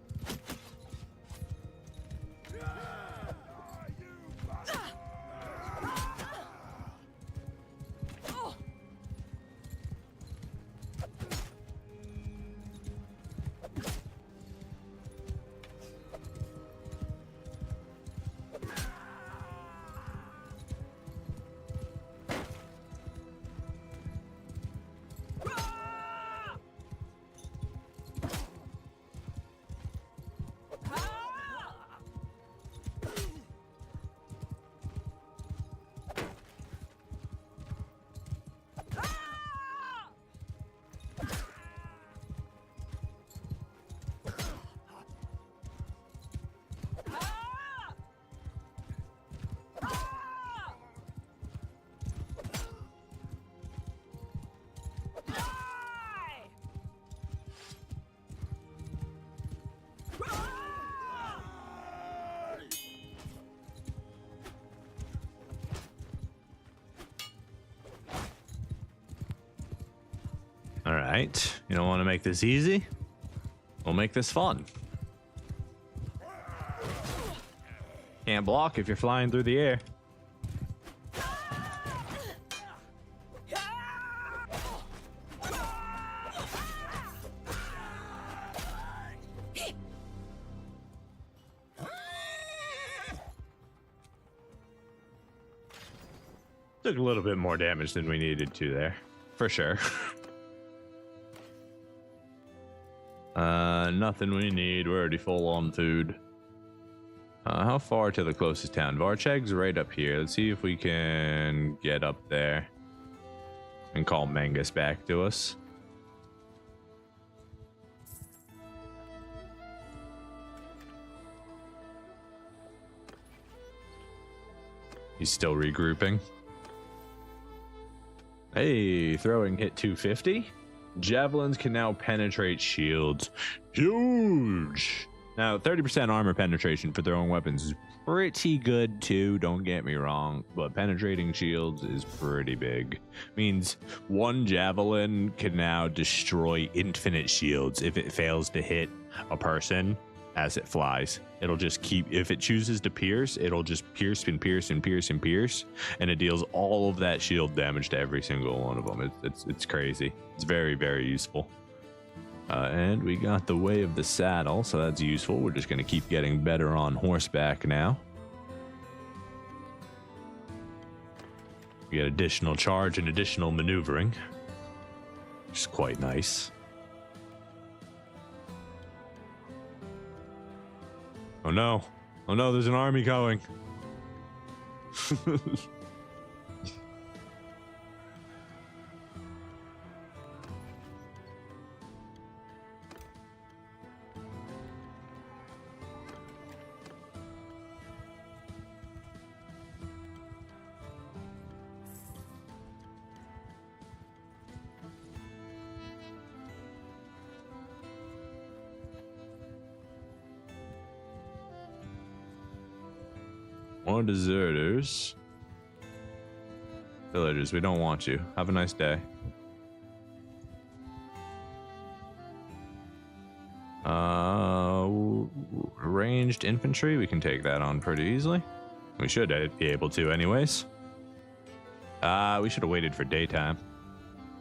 All right. You don't want to make this easy? We'll make this fun. Can't block if you're flying through the air. Took a little bit more damage than we needed to there, for sure. Nothing we need. We're already full on food. How far to the closest town? Varcheg's right up here. Let's see if we can get up there and call Mangus back to us. He's still regrouping. Hey, throwing hit 250. Javelins can now penetrate shields. Huge. Now, 30% armor penetration for throwing weapons is pretty good too, don't get me wrong, but penetrating shields is pretty big. Means one javelin can now destroy infinite shields if it fails to hit a person as it flies. It'll just keep, if it chooses to pierce, it'll just pierce and pierce and pierce and pierce, and it deals all of that shield damage to every single one of them. It's crazy. It's very, very useful. And we got the way of the saddle, so that's useful. We're just going to keep getting better on horseback now. We get additional charge and additional maneuvering, which is quite nice. Oh no. Oh no, there's an army going. More deserters. Villagers, we don't want you. Have a nice day. Ranged infantry, we can take that on pretty easily. We should be able to anyways. We should have waited for daytime.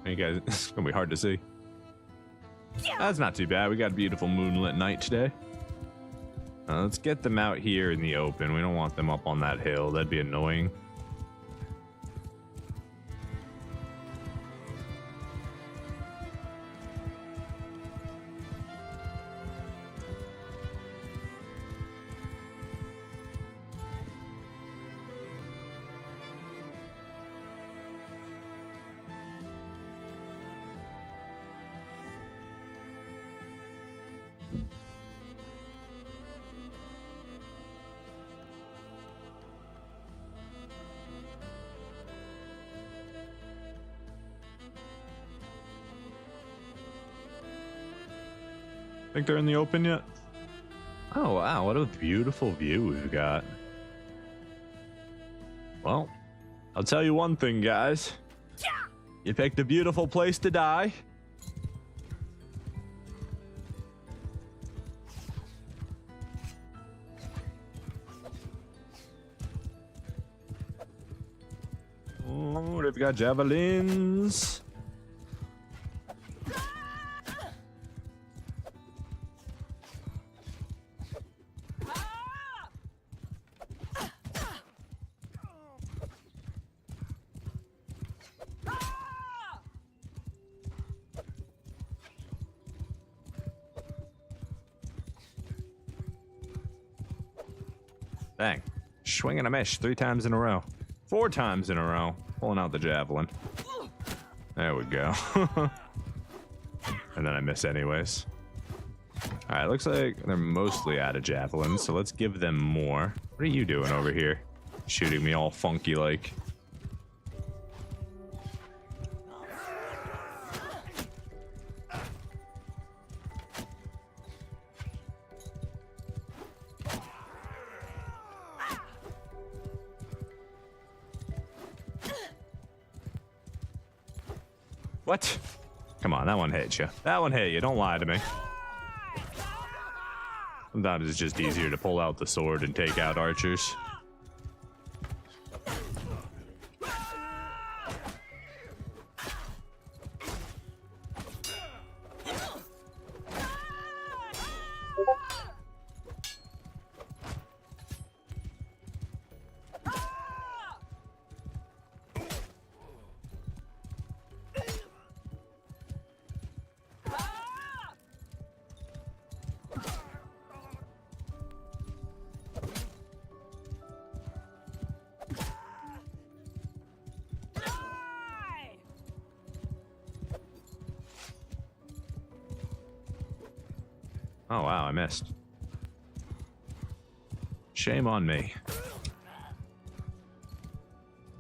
You guys, it's gonna be hard to see. That's not too bad. We got a beautiful moonlit night today. Let's get them out here in the open. We don't want them up on that hill. That'd be annoying. Think they're in the open yet? Oh wow, what a beautiful view we've got. Well, I'll tell you one thing, guys. You picked a beautiful place to die. Oh, they've got javelins. Dang. Swinging a miss 3 times in a row. 4 times in a row. Pulling out the javelin. There we go. And then I miss anyways. Alright, looks like they're mostly out of javelins, so let's give them more. What are you doing over here? Shooting me all funky like. What? Come on, that one hit you. That one hit you. Don't lie to me. Sometimes it's just easier to pull out the sword and take out archers. Oh wow, I missed. Shame on me.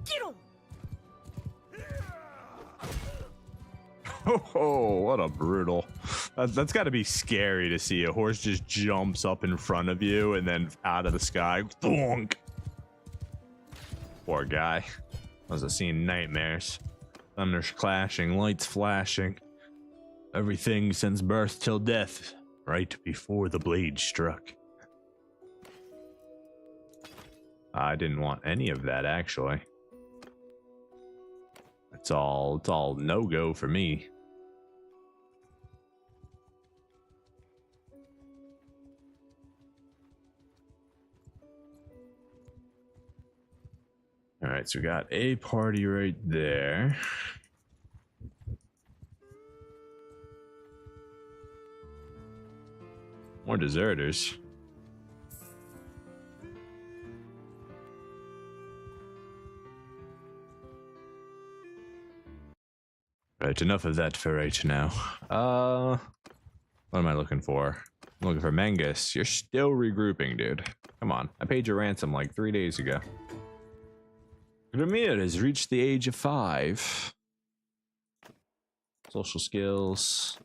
Get him! Oh, what a brutal. That's got to be scary to see. A horse just jumps up in front of you and then out of the sky. Thunk. Poor guy. Must have seen nightmares. Thunders clashing, lights flashing. Everything since birth till death, right before the blade struck. I didn't want any of that, actually. It's all no-go for me. All right, so we got a party right there. More deserters. Right, enough of that for right now. What am I looking for? I'm looking for Mangus. You're still regrouping, dude. Come on. I paid your ransom like 3 days ago. Gramir has reached the age of 5. Social skills.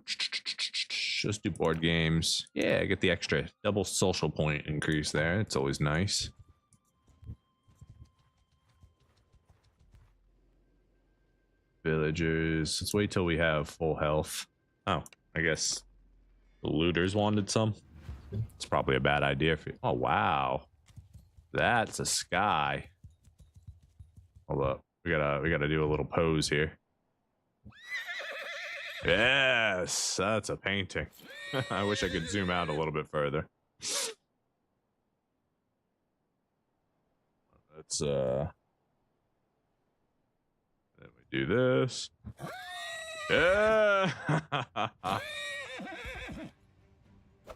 Just do board games. Yeah, get the extra double social point increase there. It's always nice. Villagers. Let's wait till we have full health. Oh, I guess the looters wanted some. It's probably a bad idea for you. Oh, wow. That's a sky. Hold up. We gotta do a little pose here. Yes, that's a painting. I wish I could zoom out a little bit further. Let's then we do this. Yeah.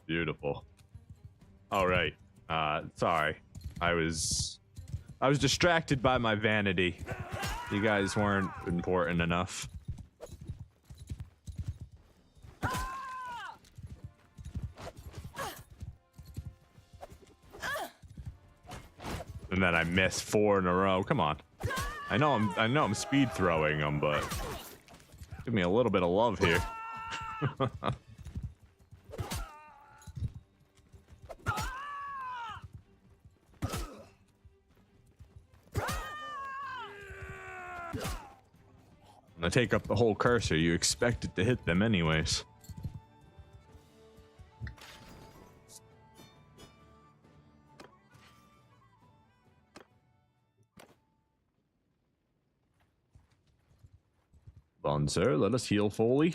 Beautiful. All right. Sorry. I was distracted by my vanity. You guys weren't important enough. And then I missed 4 in a row. Come on. I know I'm speed throwing them, but give me a little bit of love here. When I take up the whole cursor, you expect it to hit them anyways. Hold on, sir. Let us heal fully.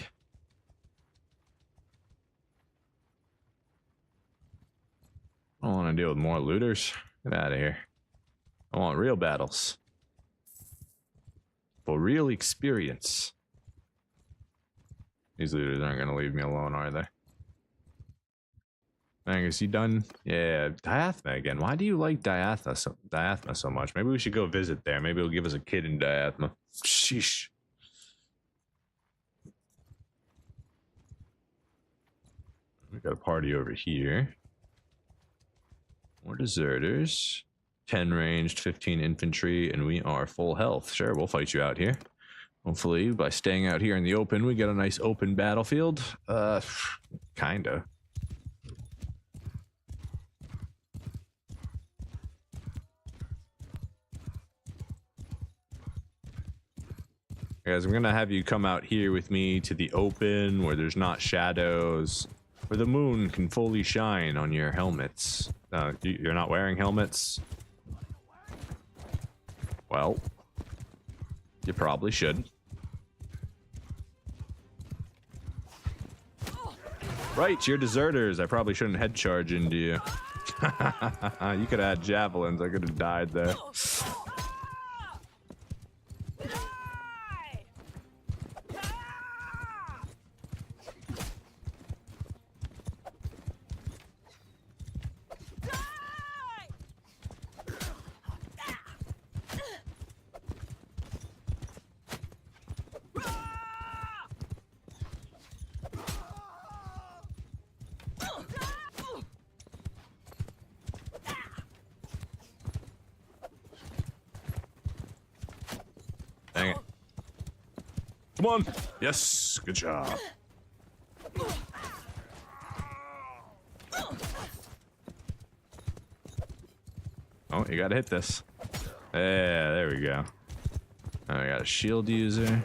I don't want to deal with more looters. Get out of here. I want real battles. For real experience. These looters aren't going to leave me alone, are they? Angus, you done? Yeah, Diathma again. Why do you like Diathma so much? Maybe we should go visit there. Maybe it'll give us a kid in Diathma. Sheesh. We got a party over here. More deserters. 10 ranged, 15 infantry, and we are full health. Sure, we'll fight you out here. Hopefully, by staying out here in the open, we get a nice open battlefield. Kinda. Guys, I'm gonna have you come out here with me to the open where there's not shadows, where the moon can fully shine on your helmets. You're not wearing helmets? Well, you probably should. Right, you're deserters. I probably shouldn't head charge into you. You could have had javelins. I could have died there. Dang it. Come on. Yes, good job. Oh, you gotta hit this. Yeah, there we go. Oh, I got a shield user.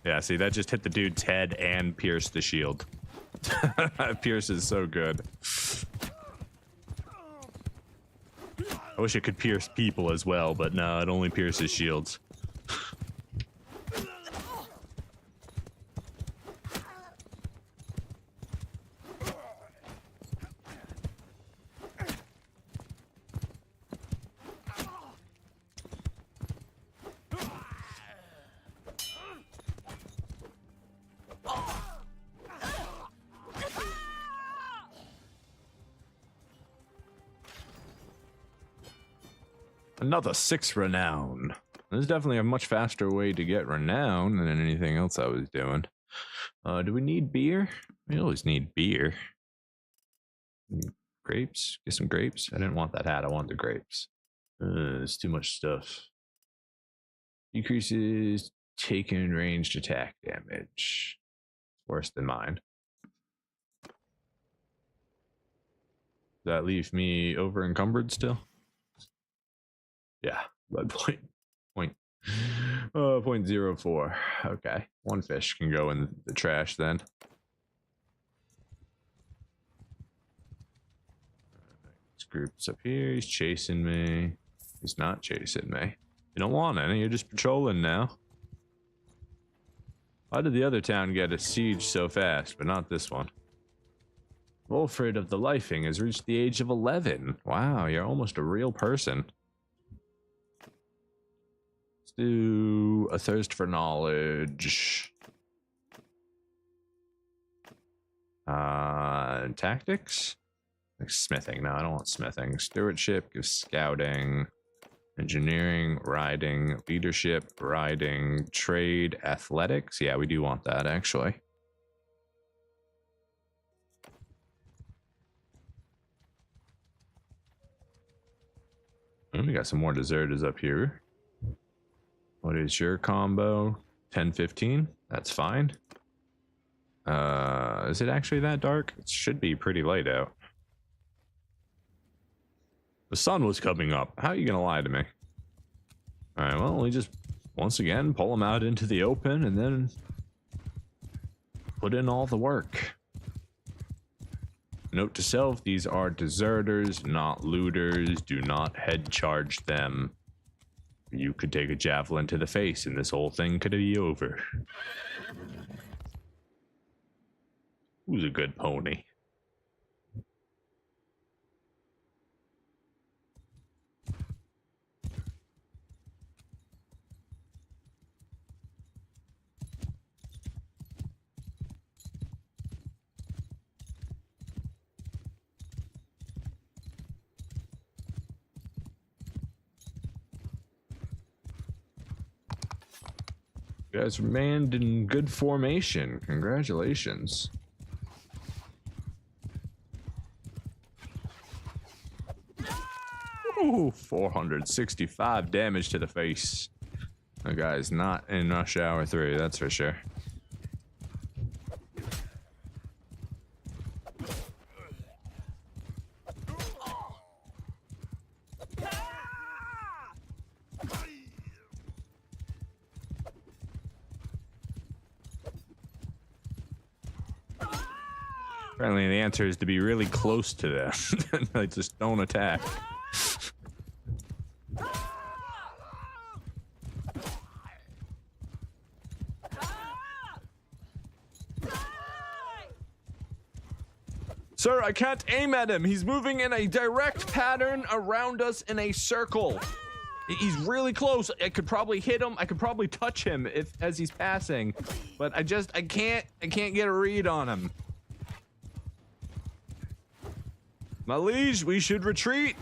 Yeah, see, that just hit the dude's head and pierced the shield. Pierce is so good. I wish it could pierce people as well, but no, it only pierces shields. Another 6 renown. This is definitely a much faster way to get renown than anything else I was doing. Do we need beer? We always need beer. Grapes? Get some grapes? I didn't want that hat. I want the grapes. There's too much stuff. Decreases taken ranged attack damage. Worse than mine. Does that leave me over encumbered still? Yeah, lead point. 0.04. Okay, one fish can go in the trash then. This group's up here. He's chasing me. He's not chasing me. You don't want any. You're just patrolling now. Why did the other town get a siege so fast, but not this one? Wolfred of the Lifing has reached the age of 11. Wow, you're almost a real person. Do a thirst for knowledge. Tactics? Like smithing. No, I don't want smithing. Stewardship gives scouting. Engineering, riding, leadership, riding, trade, athletics. Yeah, we do want that actually. We got some more deserters up here. What is your combo? 10-15? That's fine. Is it actually that dark? It should be pretty light out. The sun was coming up. How are you gonna lie to me? Alright, well, we just, once again, pull them out into the open and then put in all the work. Note to self, these are deserters, not looters. Do not head charge them. You could take a javelin to the face and this whole thing could be over. Who's a good pony? You guys remained in good formation. Congratulations. Ooh, 465 damage to the face. That guy's not in Rush Hour 3, that's for sure. Apparently the answer is to be really close to them. Like, just don't attack. Sir, I can't aim at him. He's moving in a direct pattern around us in a circle. He's really close. I could probably hit him. I could probably touch him as he's passing, but I can't get a read on him. My liege, we should retreat.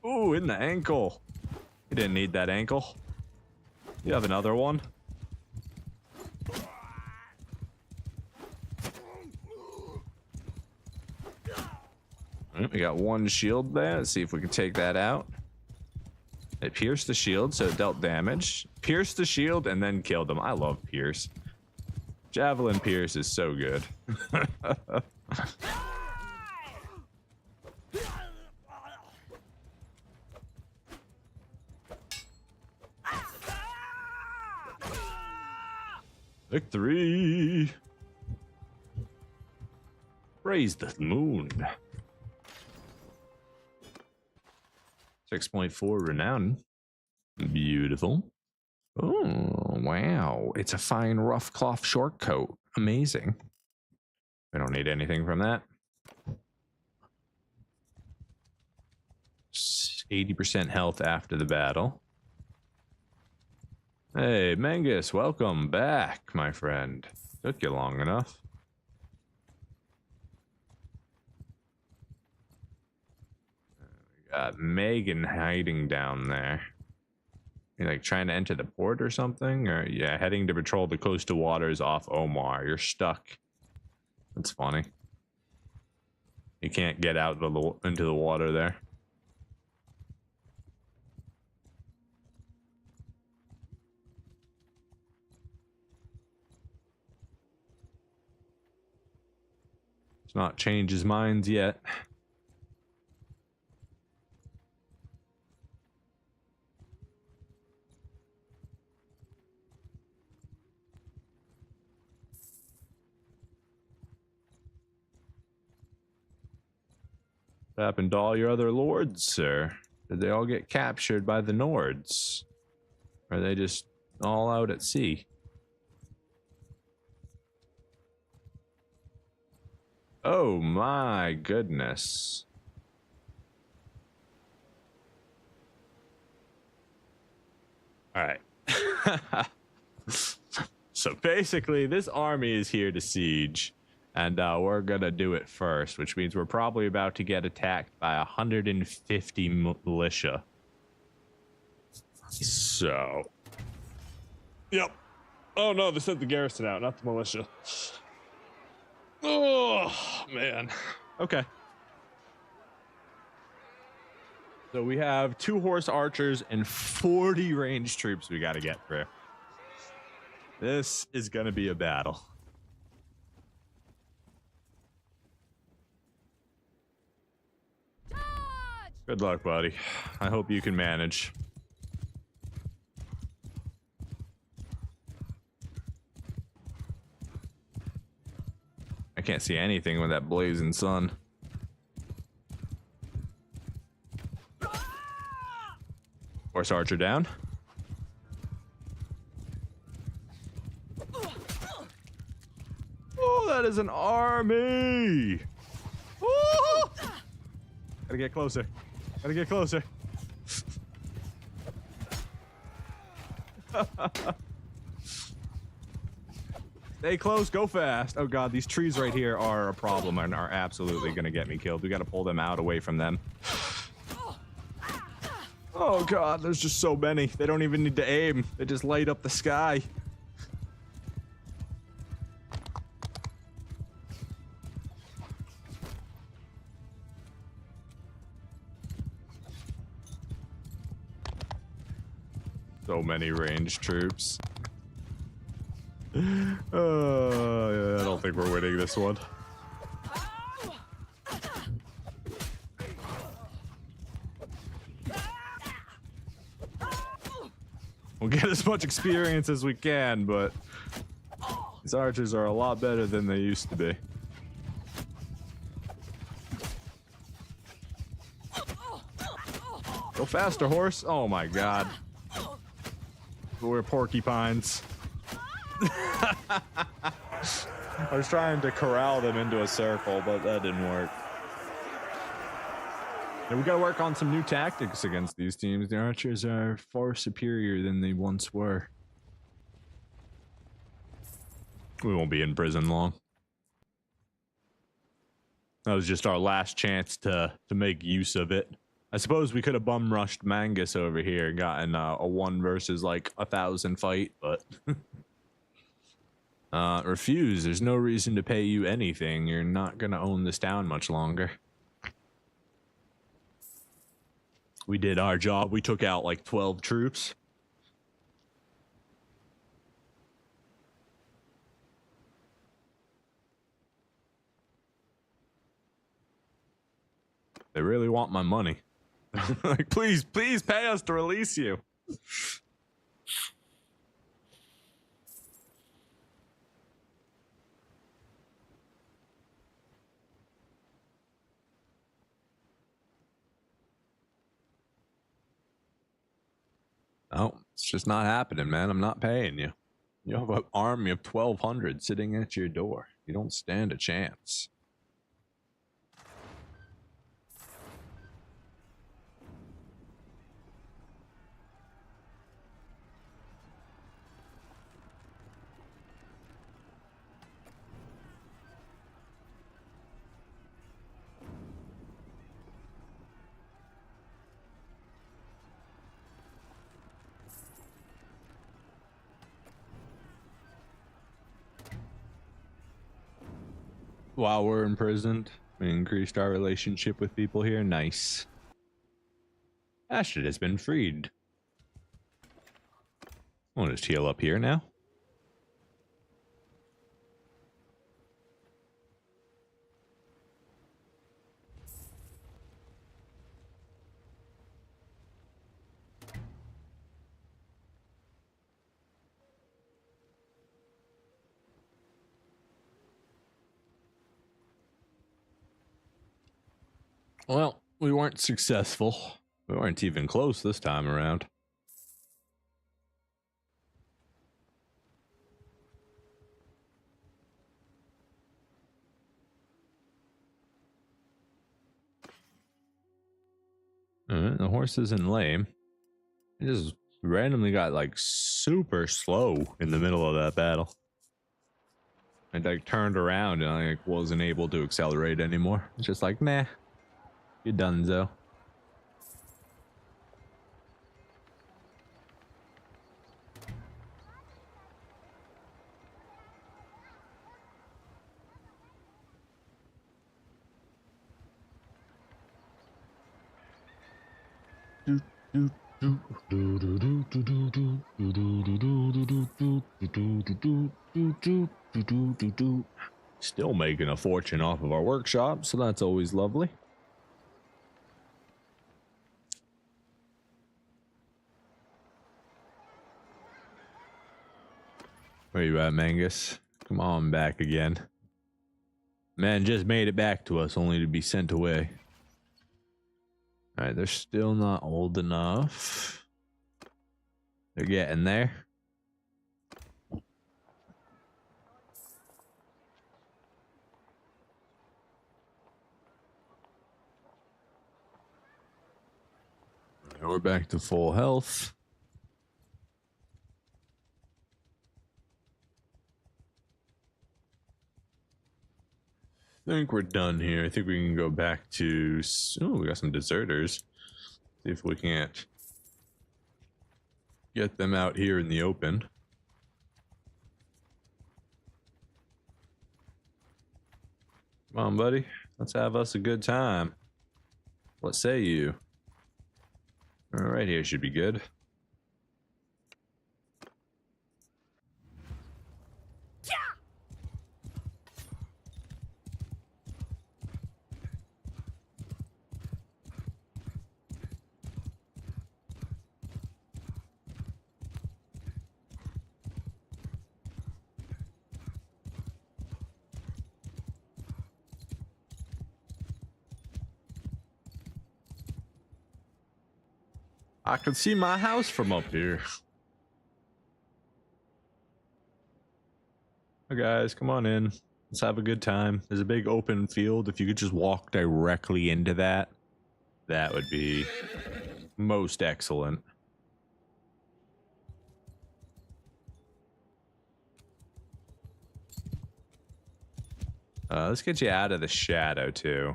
Ooh, in the ankle. You didn't need that ankle. You have another one. We got one shield there. Let's see if we can take that out. It pierced the shield, so it dealt damage. Pierced the shield and then killed him. I love Pierce. Javelin Pierce is so good. Victory! Praise the moon. 6.4 renown. Beautiful. Oh, wow. It's a fine rough cloth short coat. Amazing. We don't need anything from that. 80% health after the battle. Hey, Mangus, welcome back, my friend. Took you long enough. Megan hiding down there. You're like trying to enter the port or something? Or yeah, heading to patrol the coastal waters off Omar. You're stuck. That's funny. You can't get out into the water there. It's not changed his minds yet. What happened to all your other lords, sir? Did they all get captured by the Nords? Or are they just all out at sea? Oh my goodness. Alright. So basically, this army is here to siege. And we're gonna do it first, which means we're probably about to get attacked by 150 militia. So, yep. Oh no, they sent the garrison out, not the militia. Oh man. Okay. So we have 2 horse archers and 40 ranged troops we gotta get through. This is gonna be a battle. Good luck, buddy. I hope you can manage. I can't see anything with that blazing sun. Horse archer down. Oh, that is an army! Oh! Gotta get closer. Gotta get closer. Stay close, go fast. Oh god, these trees right here are a problem and are absolutely gonna get me killed. We gotta pull them out away from them. Oh god, there's just so many. They don't even need to aim. They just light up the sky. So many ranged troops. Yeah, I don't think we're winning this one. We'll get as much experience as we can, but These archers are a lot better than they used to be. Go faster, horse. Oh my god. We're porcupines. I was trying to corral them into a circle, but that didn't work. And we gotta work on some new tactics against these teams. The archers are far superior than they once were. We won't be in prison long. That was just our last chance to make use of it. I suppose we could have bum rushed Mangus over here and gotten a 1 versus like 1,000 fight, but refuse. There's no reason to pay you anything. You're not gonna own this town much longer. We did our job. We took out like 12 troops. They really want my money. Like, please pay us to release you. No, it's just not happening, man. I'm not paying you. You have an army of 1,200 sitting at your door. You don't stand a chance. While we're imprisoned, we increased our relationship with people here. Nice. Ashton has been freed. I'll just heal up here now. Well, we weren't successful. We weren't even close this time around. Alright, the horse isn't lame. It just randomly got like super slow in the middle of that battle. I like turned around and I like wasn't able to accelerate anymore. It's just like, nah. You're donezo. Still making a fortune off of our workshop, so that's always lovely. Where you at, Mangus? Come on back again. Man just made it back to us only to be sent away. Alright, they're still not old enough. They're getting there. We're back to full health. I think we're done here. I think we can go back to... Oh, we got some deserters. See if we can't get them out here in the open. Come on, buddy. Let's have us a good time. What say you? All right, here should be good. I can see my house from up here. Hi guys, come on in. Let's have a good time. There's a big open field. If you could just walk directly into that, that would be most excellent. Let's get you out of the shadow too.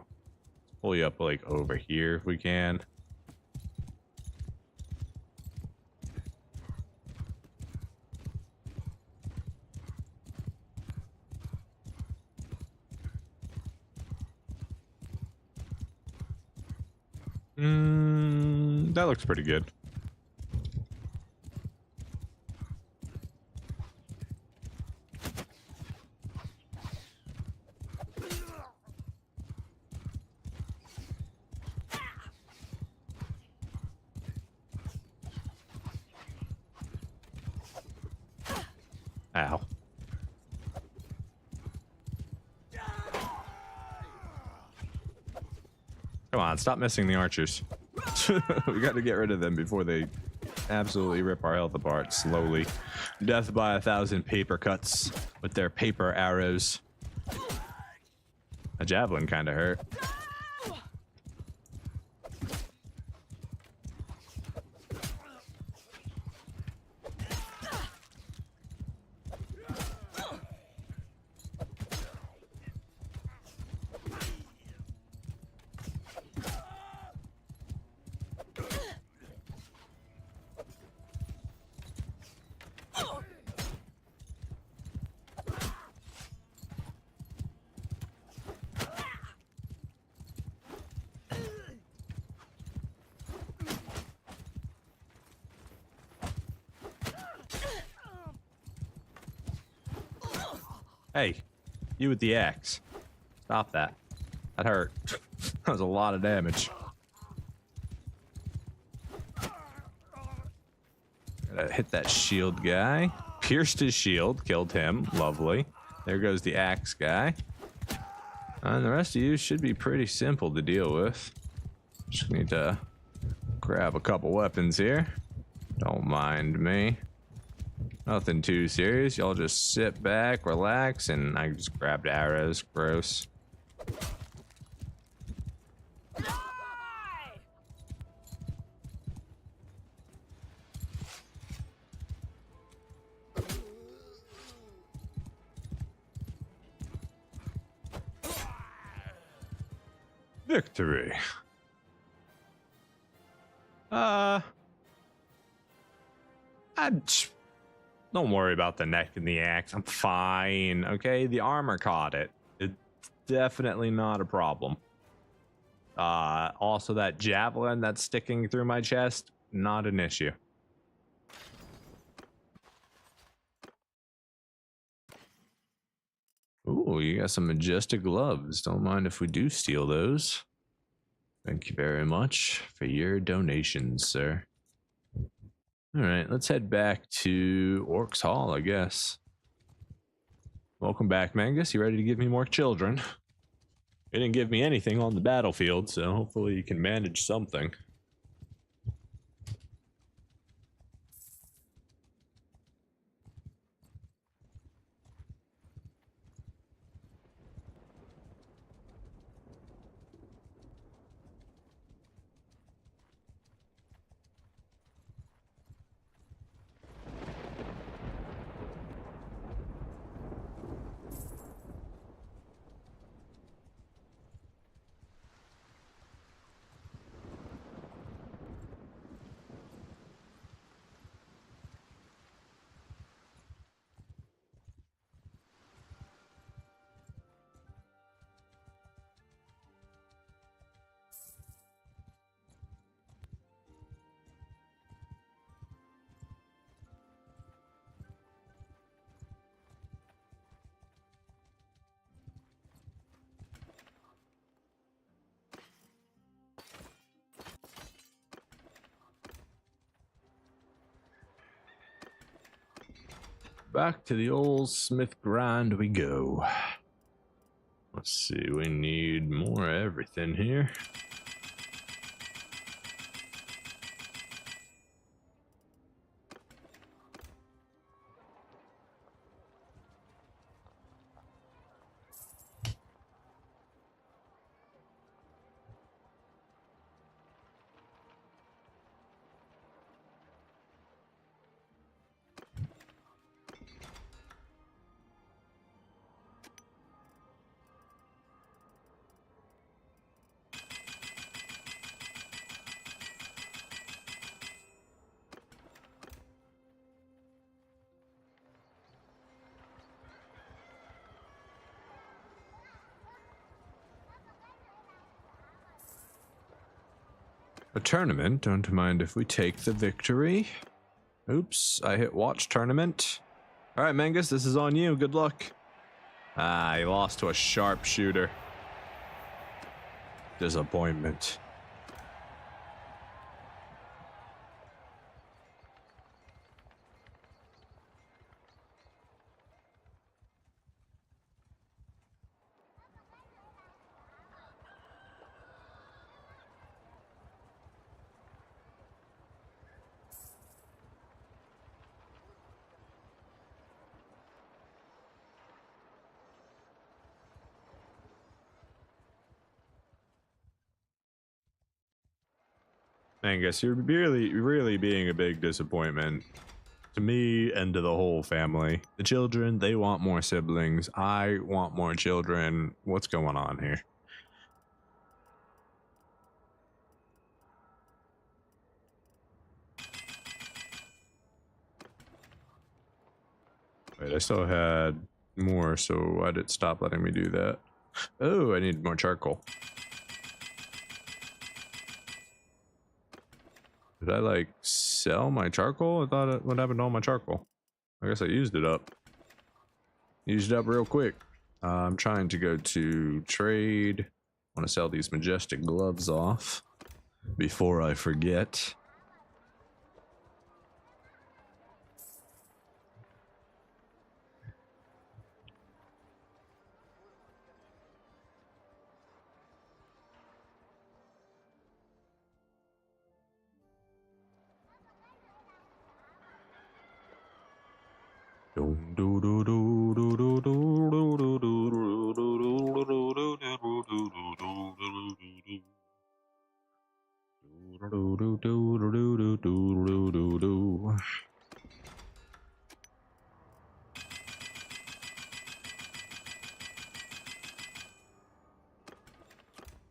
Pull you up like over here if we can. That looks pretty good. Ow. Come on, stop missing the archers. We got to get rid of them before they absolutely rip our health apart slowly. Death by 1,000 paper cuts with their paper arrows. A javelin kind of hurt. Hey, you with the axe. Stop that. That hurt. That was a lot of damage. Gotta hit that shield guy. Pierced his shield, killed him. Lovely. There goes the axe guy. And the rest of you should be pretty simple to deal with. Just need to grab a couple weapons here. Don't mind me. Nothing too serious. Y'all just sit back, relax, and I just grabbed arrows. Gross. Victory. Don't worry about the neck and the axe. I'm fine. Okay, the armor caught it. It's definitely not a problem. Also that javelin that's sticking through my chest, not an issue. Ooh, you got some majestic gloves. Don't mind if we do steal those. Thank you very much for your donations, sir. All right, let's head back to Orcs Hall, I guess. Welcome back, Mangus. You ready to give me more children? You didn't give me anything on the battlefield, so hopefully you can manage something. Back to the old smith grind we go. Let's see, we need more everything here. a tournament. Don't mind if we take the victory. Oops, I hit watch tournament. All right, Mangus, this is on you. Good luck. Ah, he lost to a sharpshooter. Disappointment. Angus, you're really being a big disappointment to me and to the whole family. The children, they want more siblings. I want more children. What's going on here? Wait, I still had more, so why did it stop letting me do that? Oh, I need more charcoal. Did I like sell my charcoal? I thought what happened to all my charcoal? I guess I used it up. Used it up real quick. I'm trying to go to trade. I want to sell these majestic gloves off before I forget.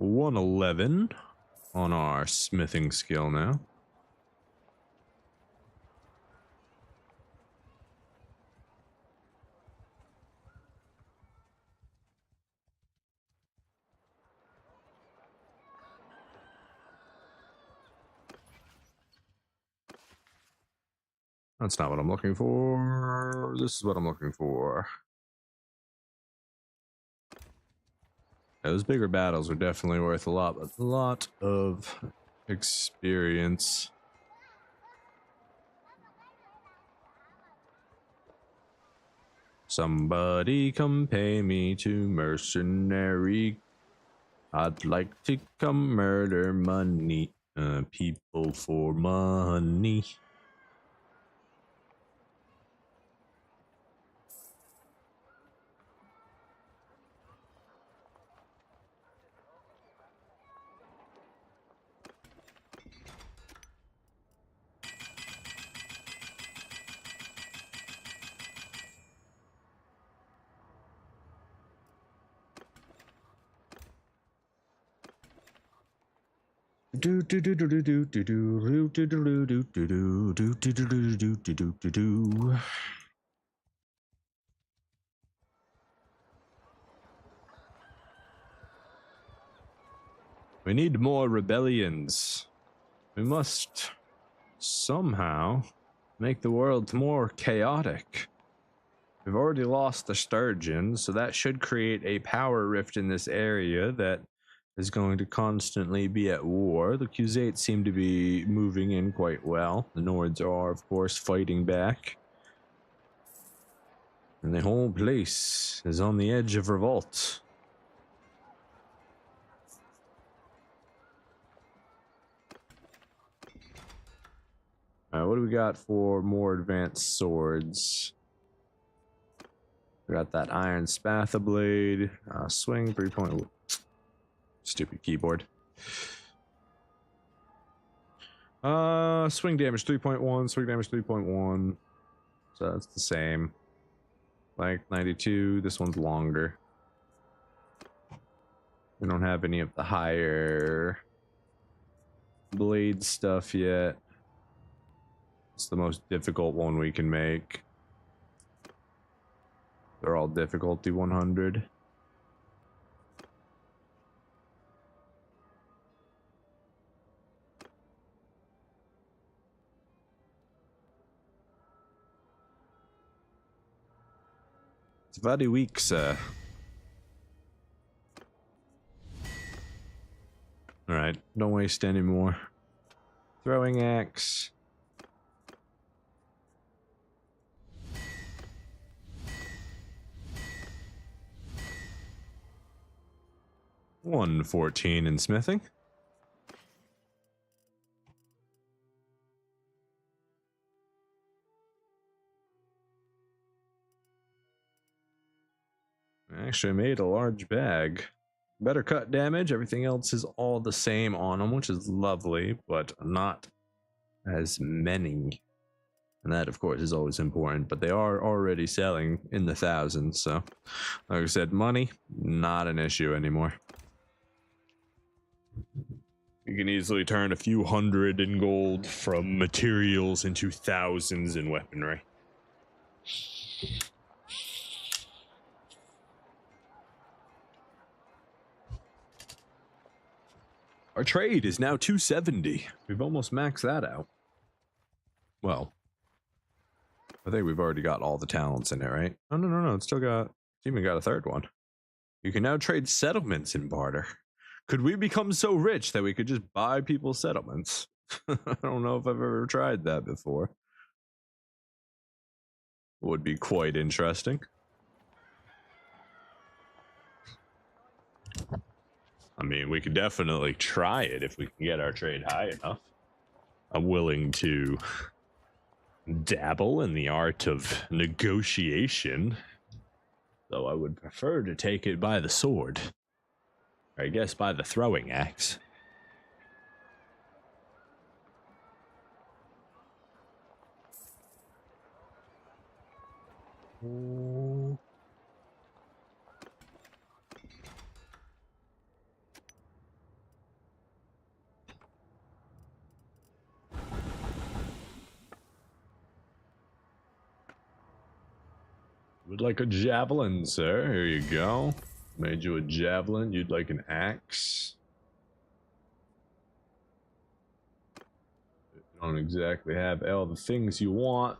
$111 on our smithing skill now. That's not what I'm looking for. This is what I'm looking for. Those bigger battles are definitely worth a lot of experience. Somebody come pay me to mercenary. I'd like to come murder money, people for money. We need more rebellions. We must somehow make the world more chaotic. We've already lost the Sturgeon, so that should create a power rift in this area that is going to constantly be at war. The Khuzaits seem to be moving in quite well. The Nords are, of course, fighting back. And the whole place is on the edge of revolt. What do we got for more advanced swords? We got that iron spatha blade, swing 3.1. Stupid keyboard. Swing damage 3.1, swing damage 3.1. So that's the same. Like 92. This one's longer. We don't have any of the higher blade stuff yet. It's the most difficult one we can make. They're all difficulty 100. It's very weak, sir. Alright, don't waste any more. Throwing axe. $114 in smithing. Actually made a large bag. Better cut damage. Everything else is all the same on them, which is lovely, but not as many. And that, of course, is always important. But they are already selling in the thousands. So, like I said, money, not an issue anymore. You can easily turn a few hundred in gold from materials into thousands in weaponry. Our trade is now 270. We've almost maxed that out. Well, I think we've already got all the talents in it, right? No. It's even got a third one. You can now trade settlements in barter. Could we become so rich that we could just buy people's settlements? I don't know if I've ever tried that before. Would be quite interesting. I mean, we could definitely try it if we can get our trade high enough. I'm willing to dabble in the art of negotiation, though I would prefer to take it by the sword. Or I guess by the throwing axe. Would like a javelin, sir. Here you go. Made you a javelin. You'd like an axe. You don't exactly have all the things you want.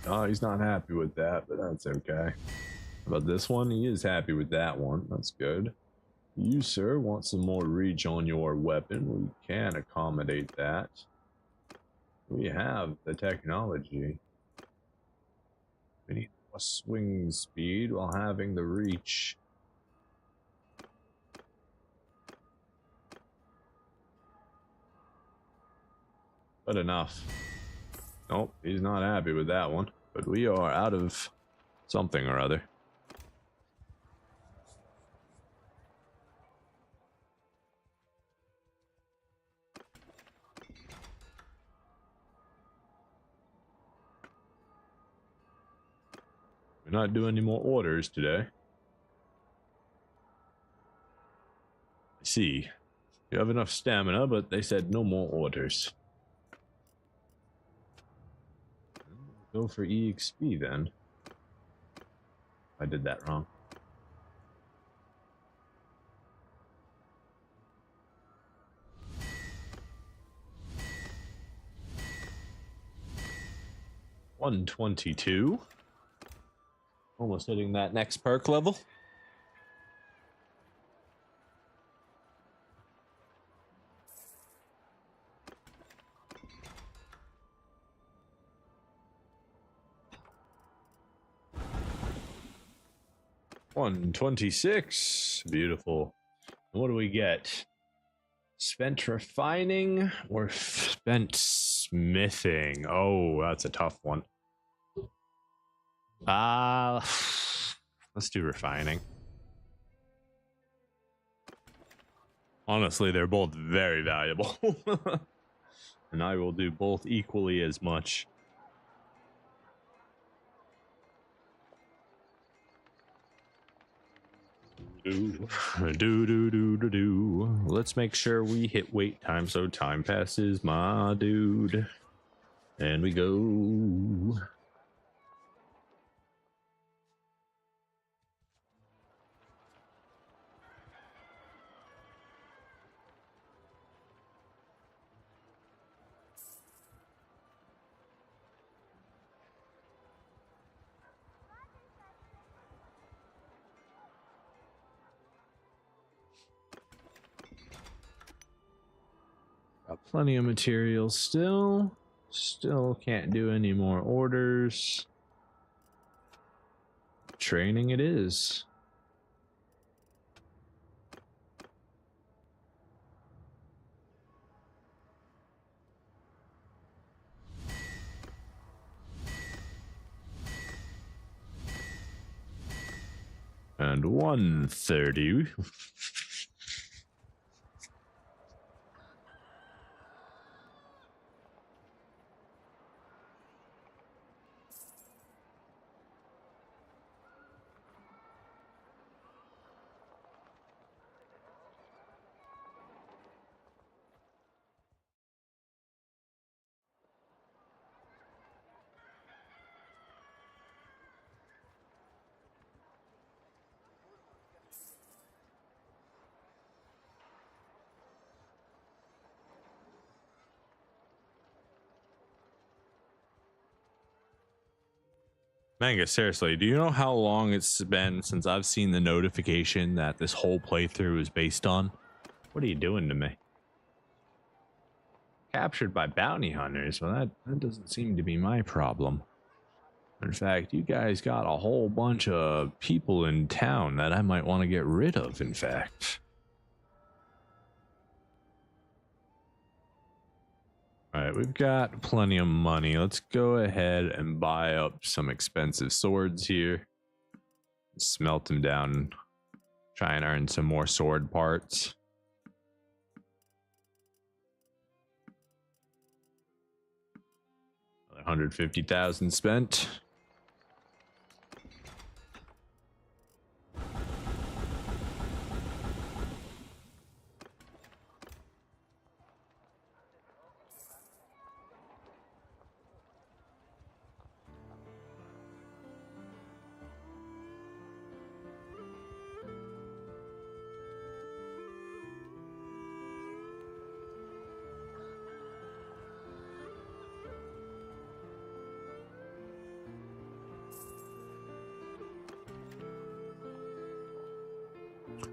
Oh, he's not happy with that, but that's okay. How about this one? He is happy with that one. That's good. You, sir, want some more reach on your weapon. We can accommodate that. We have the technology. We need more swing speed while having the reach. But enough. Nope, he's not happy with that one. But we are out of something or other. We're not doing any more orders today. I see. You have enough stamina, but they said no more orders. Go for EXP then. I did that wrong. $122. Almost hitting that next perk level. $126. Beautiful. What do we get? Spent refining or spent smithing? Oh, that's a tough one. Let's do refining. Honestly, they're both very valuable. And I will do both equally as much. Let's make sure we hit wait time so time passes, my dude. And we go. Got plenty of materials still. Still can't do any more orders. Training it is. And 130. Manga, seriously, do you know how long it's been since I've seen the notification that this whole playthrough is based on? What are you doing to me? Captured by bounty hunters? Well, that doesn't seem to be my problem. In fact, you guys got a whole bunch of people in town that I might want to get rid of, in fact. Alright, we've got plenty of money. Let's go ahead and buy up some expensive swords here. Smelt them down. Try and earn some more sword parts. Another 150,000 spent.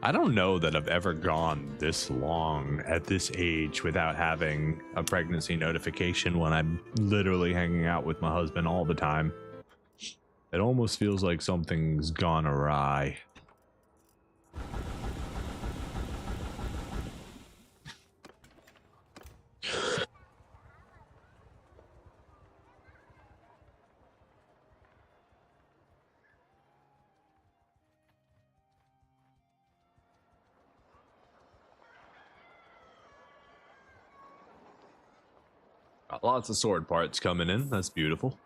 I don't know that I've ever gone this long at this age without having a pregnancy notification when I'm literally hanging out with my husband all the time. It almost feels like something's gone awry. Got lots of sword parts coming in. That's beautiful.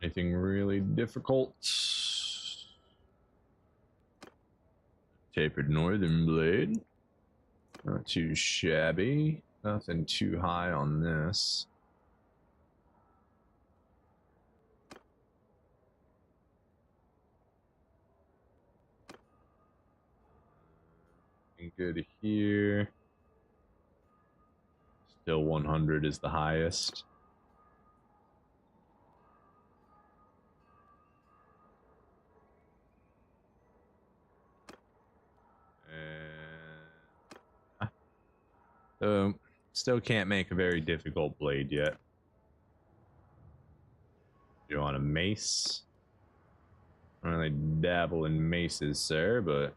Anything really difficult? Tapered northern blade. Not too shabby. Nothing too high on this. Good here. Still 100 is the highest. And still can't make a very difficult blade yet. You want a mace? I don't really dabble in maces, sir, but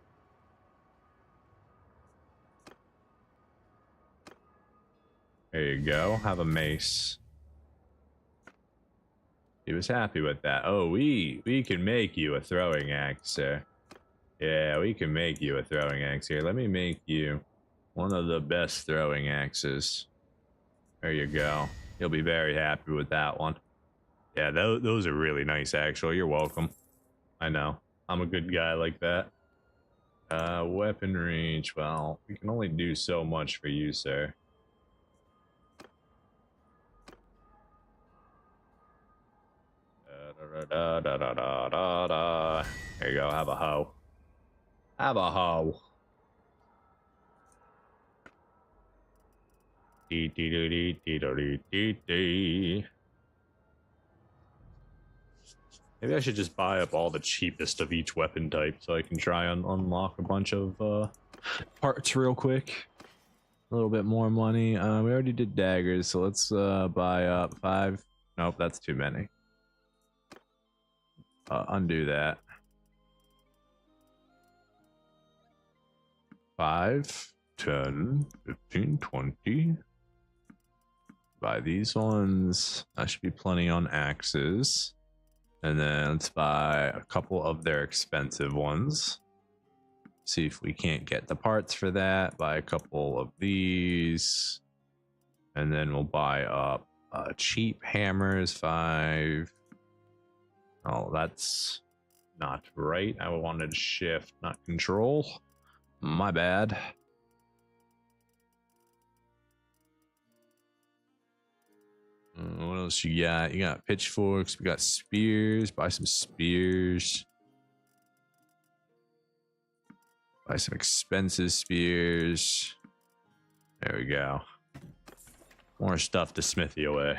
there you go. Have a mace. He was happy with that. Oh, we can make you a throwing axe, sir. Yeah, we can make you a throwing axe here. Let me make you one of the best throwing axes. There you go. You'll be very happy with that one. Yeah, those are really nice, actually. You're welcome. I know. I'm a good guy like that. Weapon range. Well, we can only do so much for you, sir. There you go. Have a hoe. Have a hoe. Hey, Maybe I should just buy up all the cheapest of each weapon type so I can try and unlock a bunch of parts real quick. A little bit more money. We already did daggers, so let's buy up 5. Nope, that's too many. Undo that. 5, 10, 15, 20. Buy these ones. That should be plenty on axes. And then let's buy a couple of their expensive ones. See if we can't get the parts for that. Buy a couple of these. And then we'll buy up cheap hammers, 5. Oh, that's not right. I wanted shift, not control. My bad. What else you got? You got pitchforks. We got spears. Buy some spears. Buy some expensive spears. There we go. More stuff to smithy away.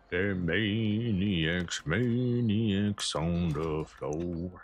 They're maniacs, maniacs on the floor.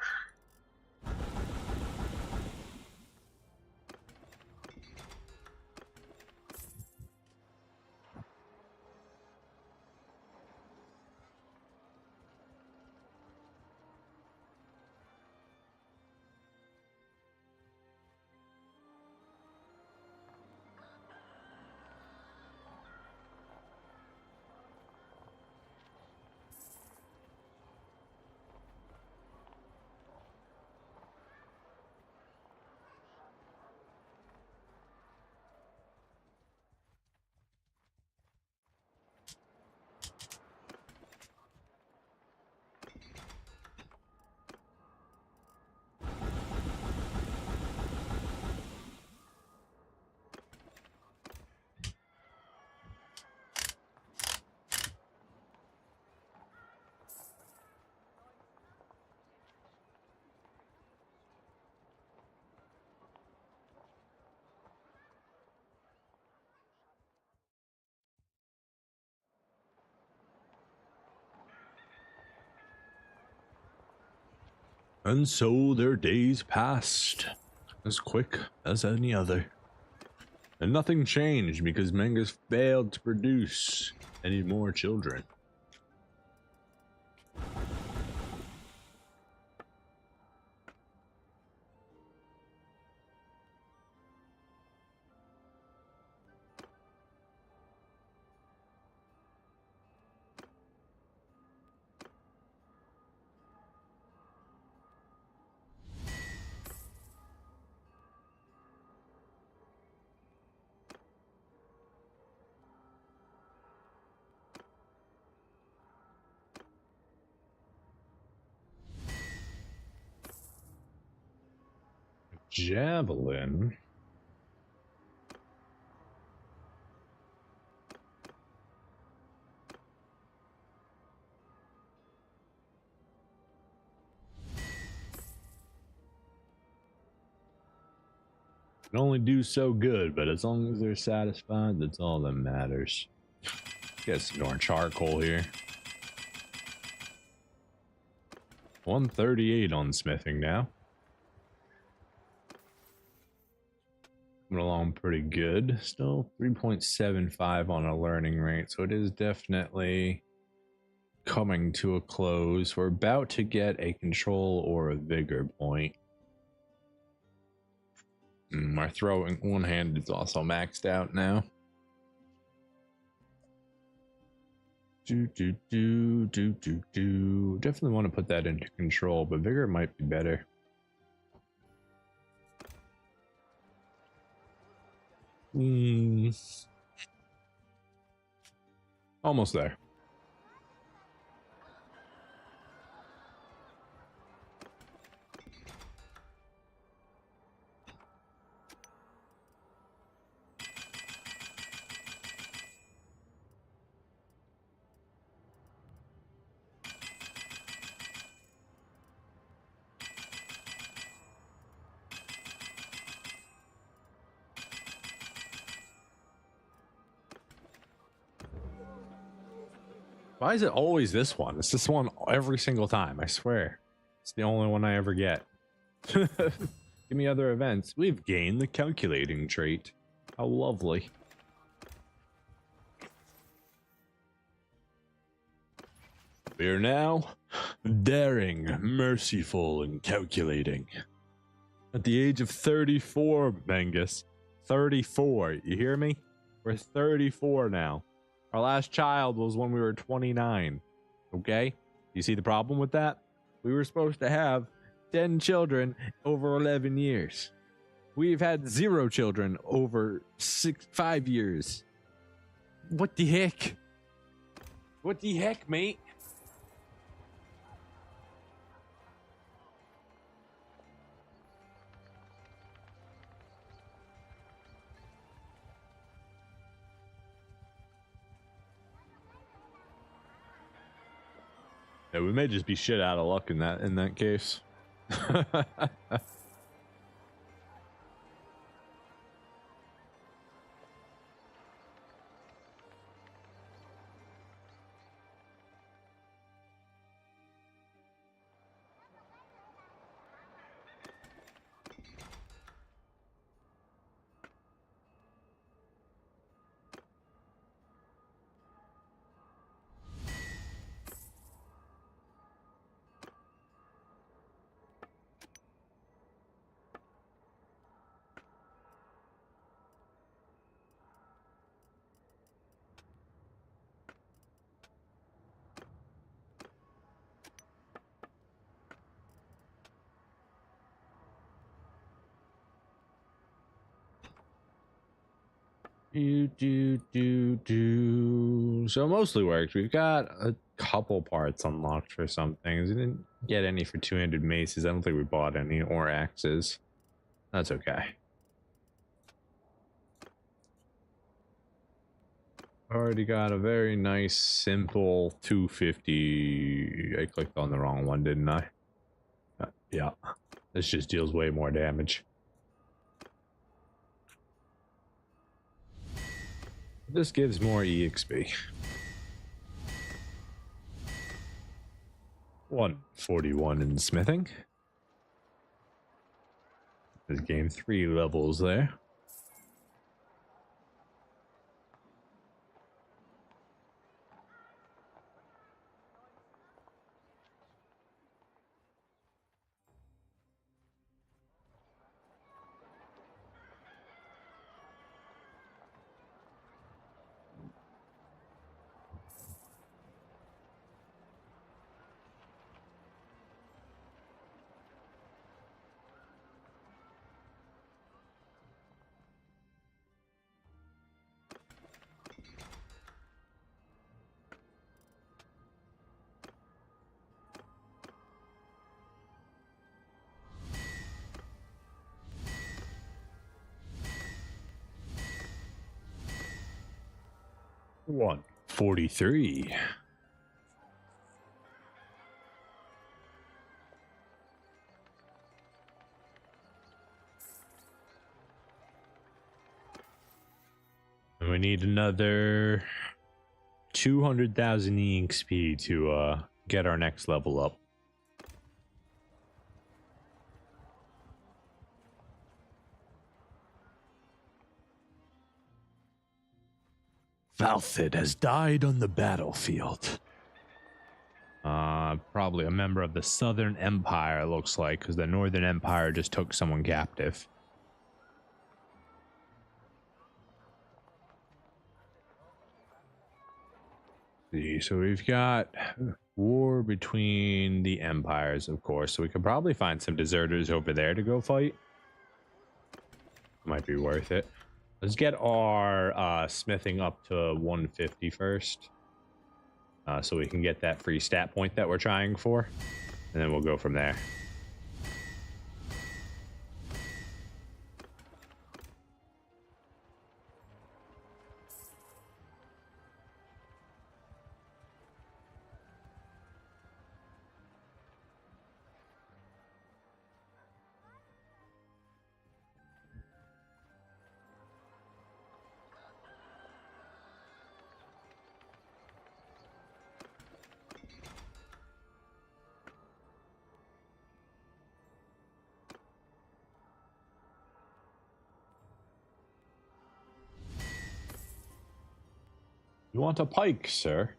And so their days passed, as quick as any other. And nothing changed because Mangus failed to produce any more children. Javelin. Can only do so good, but as long as they're satisfied, that's all that matters. Get some more charcoal here. 138 on smithing now. Coming along pretty good. Still 3.75 on a learning rate, so it is definitely coming to a close. We're about to get a control or a vigor point. Our throwing one hand is also maxed out now. Definitely want to put that into control, but vigor might be better. Almost there. Why is it always this one? It's this one every single time, I swear. It's the only one I ever get. Give me other events. We've gained the calculating trait. How lovely. We are now daring, merciful, and calculating. At the age of 34, Bengus. 34, you hear me? We're 34 now. Our last child was when we were 29. Okay? You see the problem with that? We were supposed to have 10 children over 11 years. We've had 0 children over 5 years. What the heck? What the heck, mate? Yeah, we may just be shit out of luck in that case. So it mostly worked. We've got a couple parts unlocked for some things. We didn't get any for 200 maces. I don't think we bought any, or axes. That's okay. Already got a very nice, simple 250. I clicked on the wrong one, didn't I? Yeah. This just deals way more damage. This gives more EXP. 141 in smithing. This game 3 levels there. One 43. And we need another 200,000 EXP to get our next level up. Falfid has died on the battlefield. Probably a member of the Southern Empire, looks like, because the Northern Empire just took someone captive. so we've got war between the empires, of course, so we could probably find some deserters over there to go fight. Might be worth it. Let's get our smithing up to 150 first, so we can get that free stat point that we're trying for, and then we'll go from there. You want a pike, sir?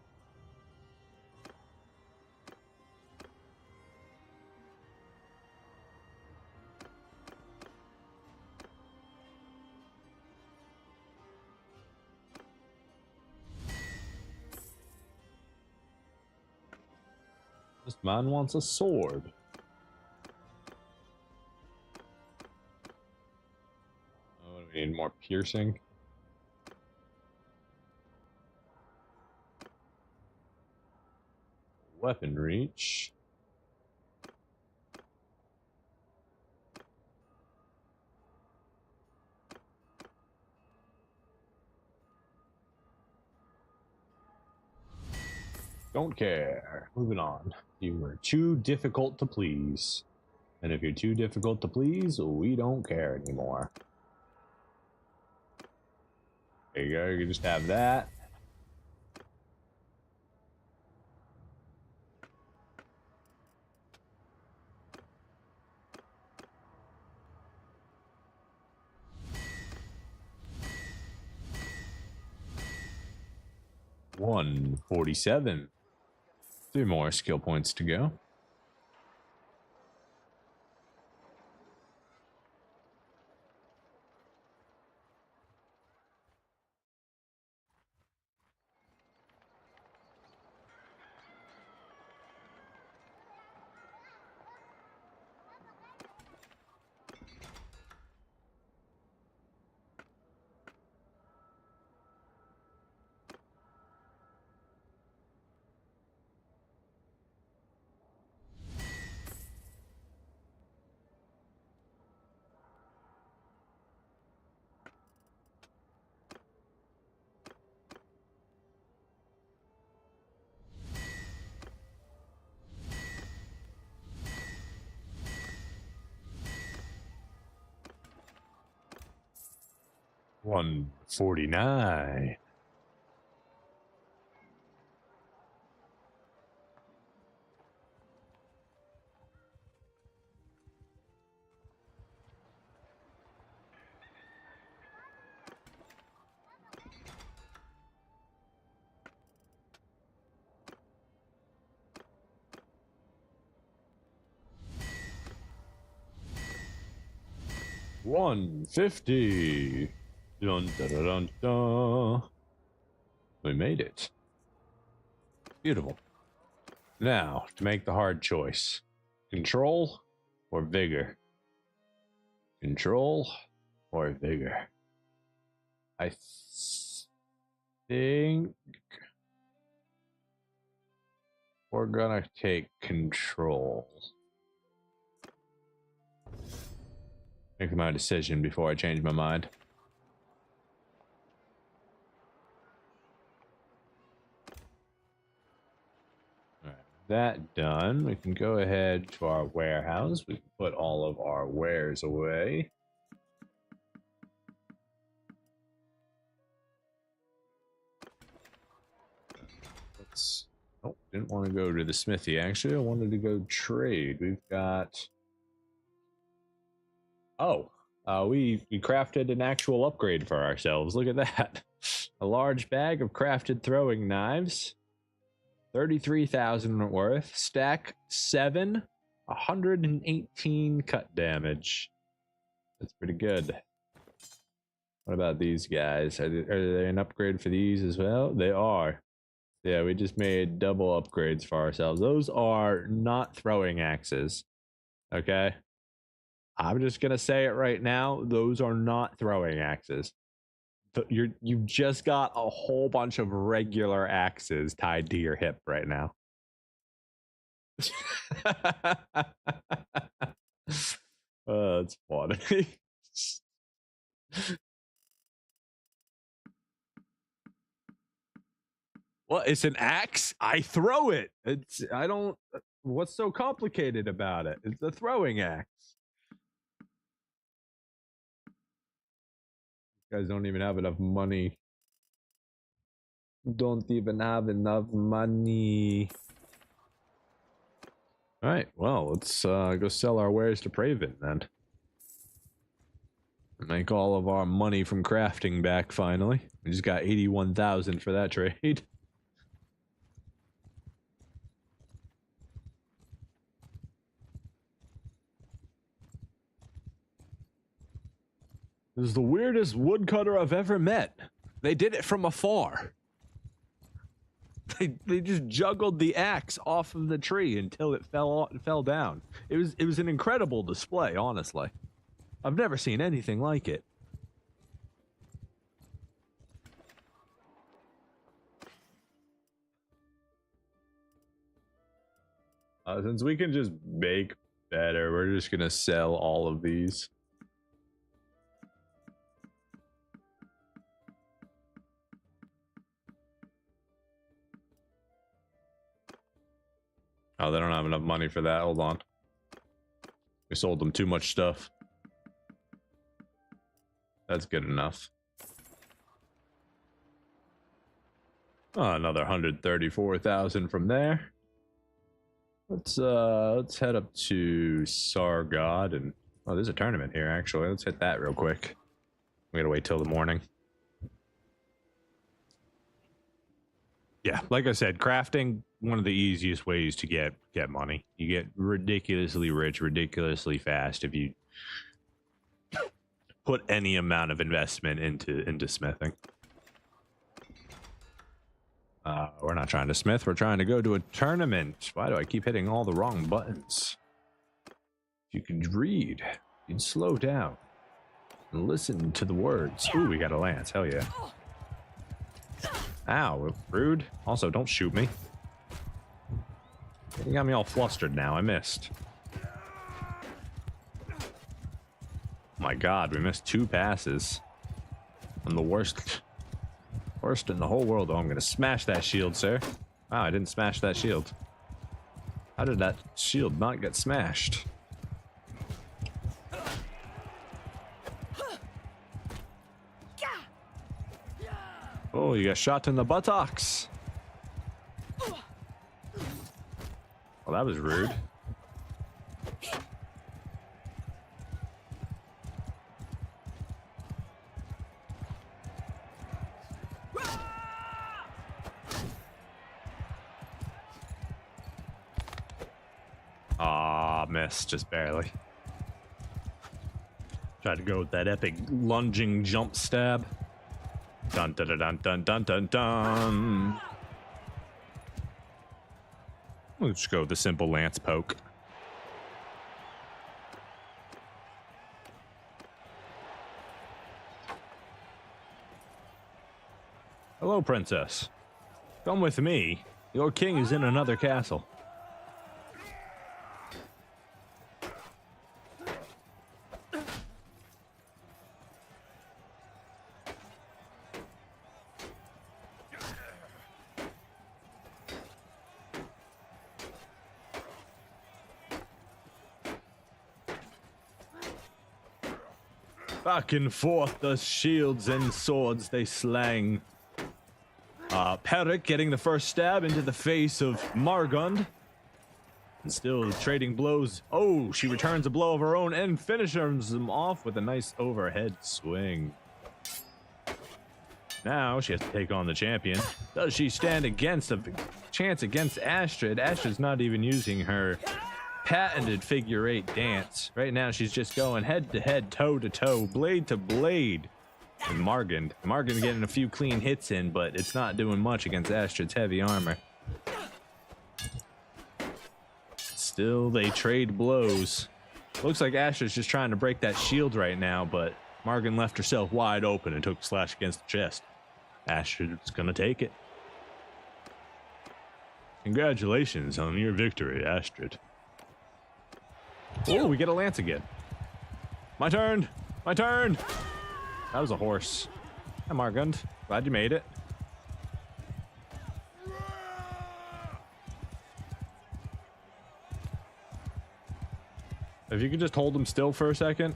This man wants a sword. Oh, we need more piercing. Weapon reach. Don't care. Moving on. You were too difficult to please. And if you're too difficult to please, we don't care anymore. There you go. You can just have that. $147. 3 more skill points to go. $149. $150. Dun, dun, dun, dun, dun. We made it. Beautiful. Now, to make the hard choice. Control or vigor? Control or vigor? I think we're gonna take control. Make my decision before I change my mind. Alright, that done. We can go ahead to our warehouse. We can put all of our wares away. Let's. Oh, didn't want to go to the smithy. Actually, I wanted to go trade. We've got. Oh, we crafted an actual upgrade for ourselves. Look at that. A large bag of crafted throwing knives. 33,000 worth. Stack 7. 118 cut damage. That's pretty good. What about these guys? Are they an upgrade for these as well? They are. Yeah, we just made double upgrades for ourselves. Those are not throwing axes. Okay? I'm just gonna say it right now. Those are not throwing axes. You've just got a whole bunch of regular axes tied to your hip right now. Oh, that's funny. Well, it's an axe. I throw it. I don't. What's so complicated about it? It's a throwing axe. You guys don't even have enough money. Don't even have enough money. All right. Well, let's go sell our wares to Praven then. Make all of our money from crafting back finally. We just got 81,000 for that trade. This is the weirdest woodcutter I've ever met. They did it from afar. They just juggled the axe off of the tree until it fell down. It was an incredible display, honestly. I've never seen anything like it. Since we can just make better, we're just gonna sell all of these. Oh, they don't have enough money for that. Hold on. We sold them too much stuff. That's good enough. Oh, another 134,000 from there. Let's head up to Sargod and oh, there's a tournament here actually. Let's hit that real quick. We gotta wait till the morning. Yeah, like I said, crafting one of the easiest ways to get money. You get ridiculously rich, ridiculously fast if you put any amount of investment into smithing. We're not trying to smith. We're trying to go to a tournament. Why do I keep hitting all the wrong buttons? If you could read, you'd slow down and listen to the words. Ooh, we got a lance. Hell yeah. Ow, rude. Also, don't shoot me. You got me all flustered now. I missed. Oh my god, we missed 2 passes. I'm the worst in the whole world. Oh, I'm gonna smash that shield, sir. Wow, I didn't smash that shield. How did that shield not get smashed? Oh, you got shot in the buttocks. Well, that was rude. Ah, missed just barely. Tried to go with that epic lunging jump stab. Dun dun dun dun dun dun dun. Let's go with the simple lance poke. Hello, princess. Come with me. Your king is in another castle. Back and forth the shields and swords they slang. Peric getting the first stab into the face of Margund. And still trading blows. Oh, she returns a blow of her own and finishes him off with a nice overhead swing. Now she has to take on the champion. Does she stand against a chance against Astrid? Astrid's not even using her patented figure 8 dance. Right now she's just going head to head, toe to toe, blade to blade. And Margan getting a few clean hits in, but it's not doing much against Astrid's heavy armor. Still, they trade blows. Looks like Astrid's just trying to break that shield right now, but Margan left herself wide open and took a slash against the chest. Astrid's gonna take it. Congratulations on your victory, Astrid. Oh, we get a lance again. My turn! My turn! That was a horse. Hi, Margund. Glad you made it. If you could just hold him still for a second.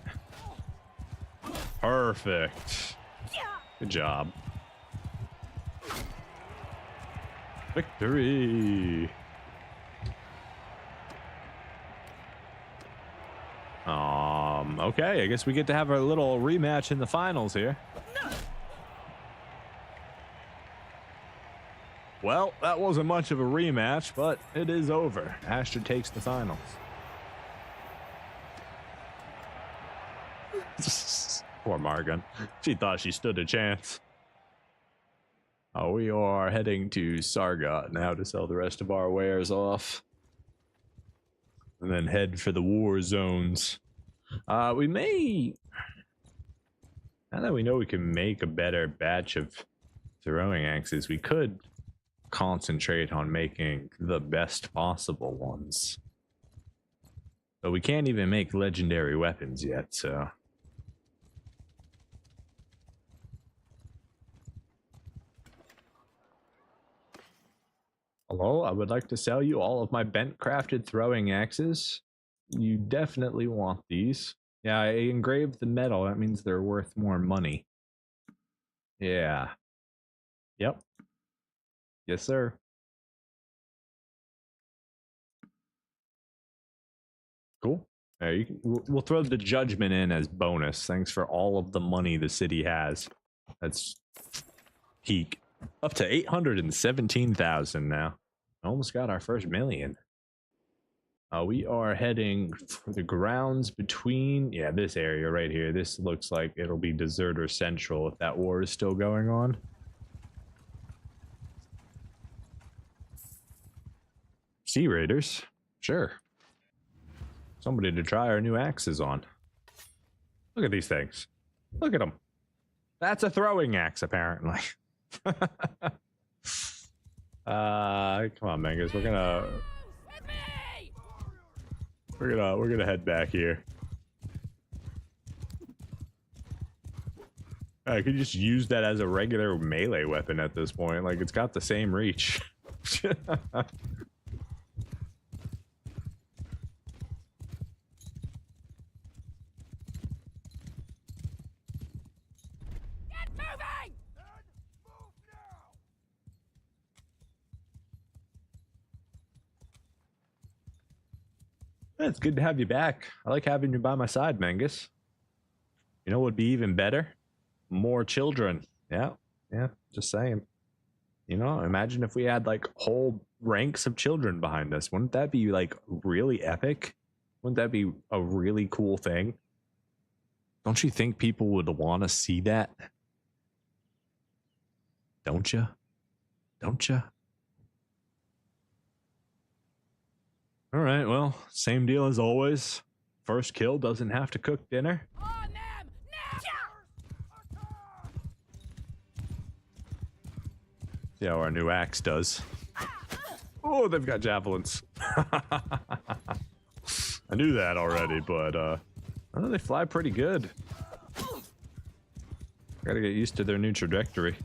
Perfect. Good job. Victory. Okay, I guess we get to have a little rematch in the finals here. Well, that wasn't much of a rematch, but it is over. Astrid takes the finals. Poor Margan. She thought she stood a chance. We are heading to Sargot now to sell the rest of our wares off. And then head for the war zones. We may... Now that we know we can make a better batch of throwing axes, we could concentrate on making the best possible ones. But we can't even make legendary weapons yet, so... Hello, I would like to sell you all of my bent crafted throwing axes. You definitely want these. Yeah, I engraved the metal. That means they're worth more money. Yeah. Yep. Yes, sir. Cool. We'll throw the judgment in as bonus. Thanks for all of the money the city has. That's peak. Up to 817,000 now. Almost got our first million. We are heading for the grounds between... Yeah, this area right here. This looks like it'll be Deserter Central if that war is still going on. Sea Raiders? Sure. Somebody to try our new axes on. Look at these things. Look at them. That's a throwing axe, apparently. Come on, Mangus. We're gonna head back here. I could just use that as a regular melee weapon at this point. Like, it's got the same reach. It's good to have you back. I like having you by my side, Mangus. You know what would be even better? More children. Yeah, just saying. You know, imagine if we had like whole ranks of children behind us. Wouldn't that be like really epic? Wouldn't that be a really cool thing? Don't you think people would want to see that? Don't you? Don't you? All right, well, same deal as always. First kill doesn't have to cook dinner. See how our new axe does. Oh, they've got javelins. I knew that already, but they fly pretty good. Gotta get used to their new trajectory.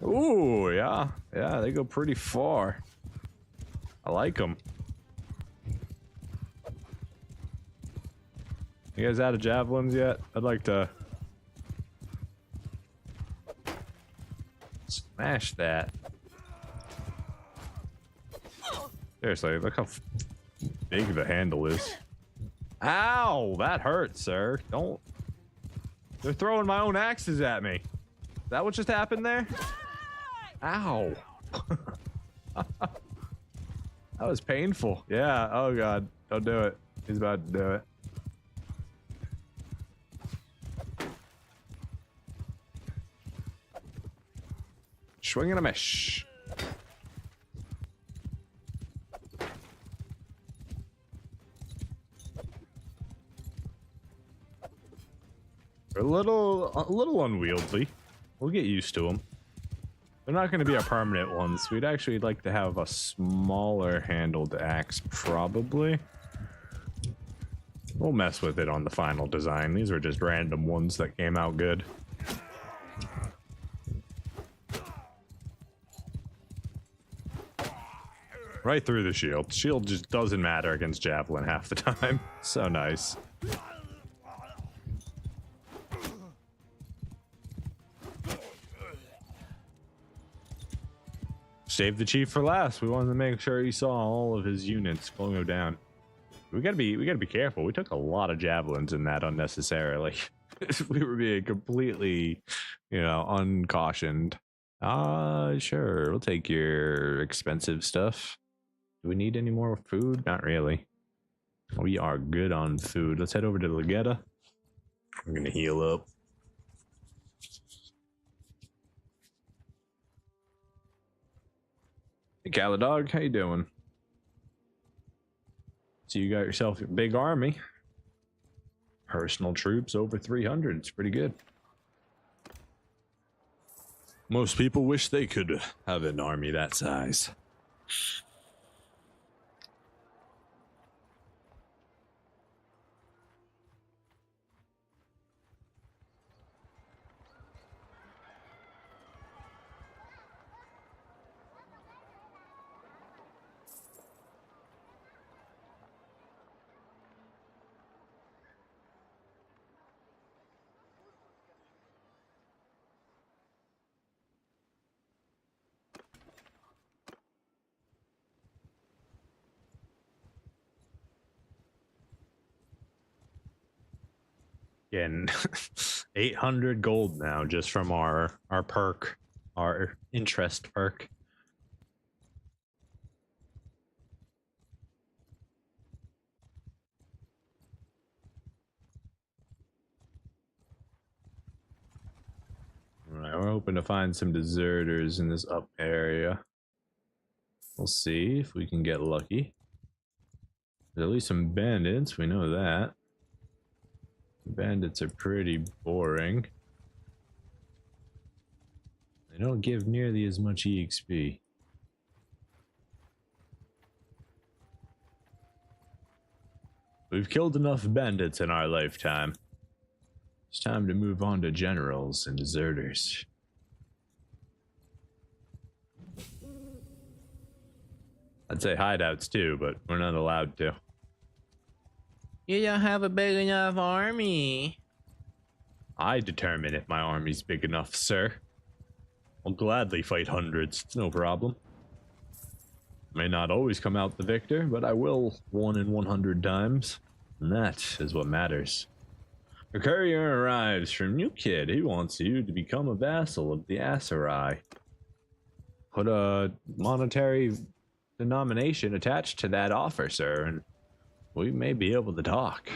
Ooh, yeah, they go pretty far. I like them. You guys out of javelins yet? I'd like to smash that. Seriously, look how big the handle is. Ow! That hurts, sir. Don't. They're throwing my own axes at me. Is that what just happened there? Ow. That was painful. Yeah. Oh, God. Don't do it. He's about to do it. Swing and a miss. They're a little unwieldy. We'll get used to them. They're not going to be our permanent ones. We'd actually like to have a smaller handled axe, probably. We'll mess with it on the final design. These are just random ones that came out good. Right through the shield. Shield just doesn't matter against javelin half the time. So nice. Save the chief for last. We wanted to make sure he saw all of his units go down. We gotta be careful. We took a lot of javelins in that unnecessarily. We were being completely, uncautioned. Sure. We'll take your expensive stuff. Do we need any more food? Not really. We are good on food. Let's head over to Legetta. I'm gonna heal up. Hey, Caladog, how you doing? So you got yourself a big army. Personal troops over 300. It's pretty good. Most people wish they could have an army that size. Again, 800 gold now just from our perk, our interest perk. All right, we're hoping to find some deserters in this up area. We'll see if we can get lucky. There's at least some bandits, we know that. Bandits are pretty boring. They don't give nearly as much EXP. We've killed enough bandits in our lifetime. It's time to move on to generals and deserters. I'd say hideouts too, but we're not allowed to. You don't have a big enough army. I determine if my army's big enough, sir. I'll gladly fight hundreds, it's no problem. May not always come out the victor, but I will 1 in 100 times. And that is what matters. A courier arrives from New Kid. He wants you to become a vassal of the Aserai. Put a monetary denomination attached to that offer, sir, and we may be able to talk.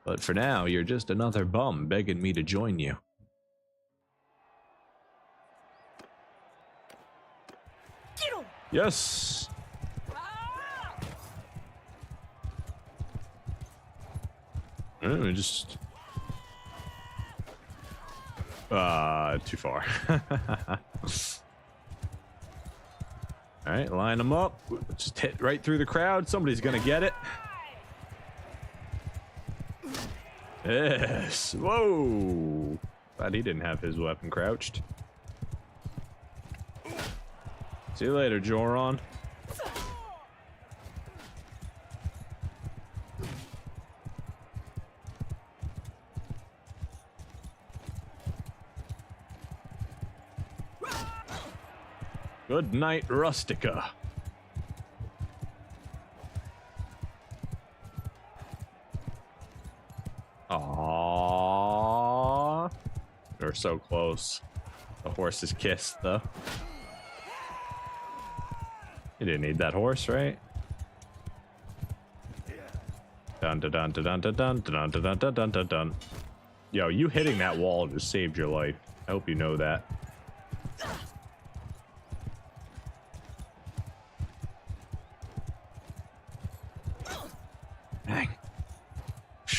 But for now, you're just another bum begging me to join you. Yes! We just... too far. Alright, line them up. Just hit right through the crowd. Somebody's gonna get it. Yes. Whoa. Glad he didn't have his weapon crouched. See you later, Joron. Good night, Rustica. Aww. We're so close. The horse is kissed, though. You didn't need that horse, right? Dun dun dun dun dun dun dun dun dun dun dun dun dun. Yo, you hitting that wall just saved your life. I hope you know that.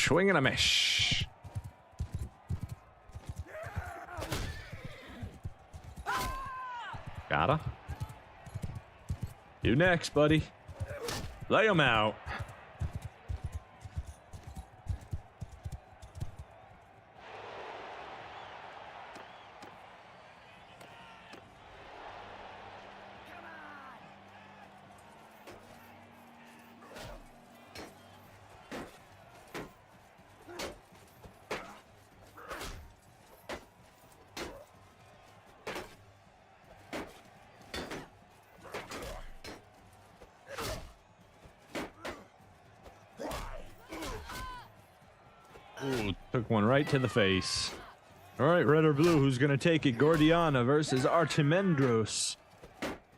Swing and a miss. Gotta. You next, buddy. Lay him out. Ooh, took one right to the face. All right, red or blue, who's gonna take it? Gordiana versus Artemendros.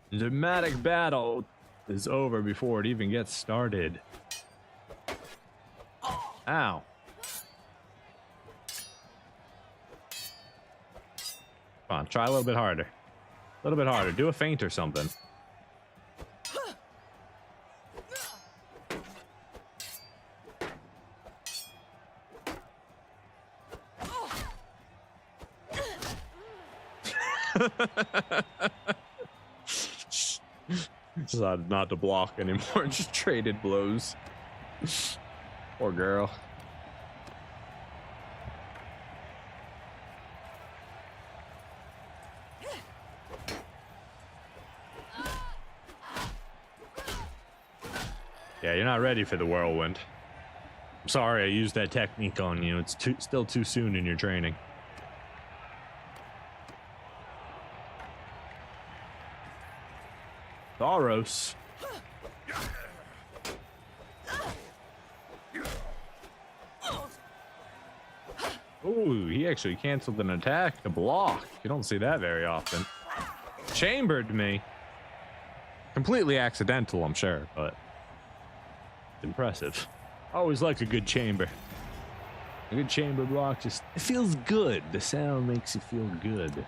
The dramatic battle is over before it even gets started. Ow. Come on, try a little bit harder. A little bit harder. Do a feint or something. Decided not to block anymore. Just traded blows. Poor girl. Yeah, you're not ready for the whirlwind. I'm sorry I used that technique on you. It's still too soon in your training. Tharos. Ooh, he actually canceled an attack to block. You don't see that very often. Chambered me. Completely accidental, I'm sure, but impressive. Always like a good chamber. A good chamber block just, it feels good. The sound makes you feel good.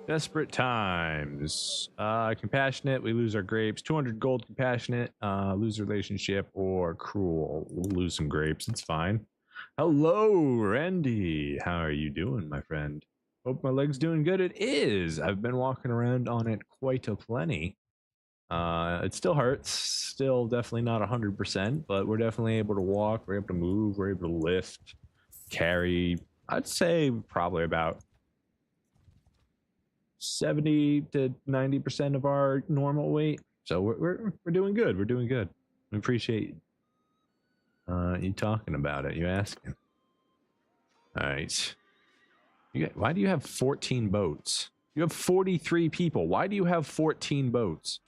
Desperate times. Compassionate, we lose our grapes. 200 gold compassionate, lose relationship, or cruel. We'll lose some grapes, it's fine. Hello, Randy. How are you doing, my friend? Hope my leg's doing good. It is. I've been walking around on it quite a plenty. It still hurts. Still definitely not 100%, but we're definitely able to walk. We're able to move. We're able to lift, carry. I'd say probably about 70 to 90% of our normal weight. So we're doing good. We're doing good. We appreciate you talking about it. You asking. All right. Why do you have 14 boats? You have 43 people. Why do you have 14 boats?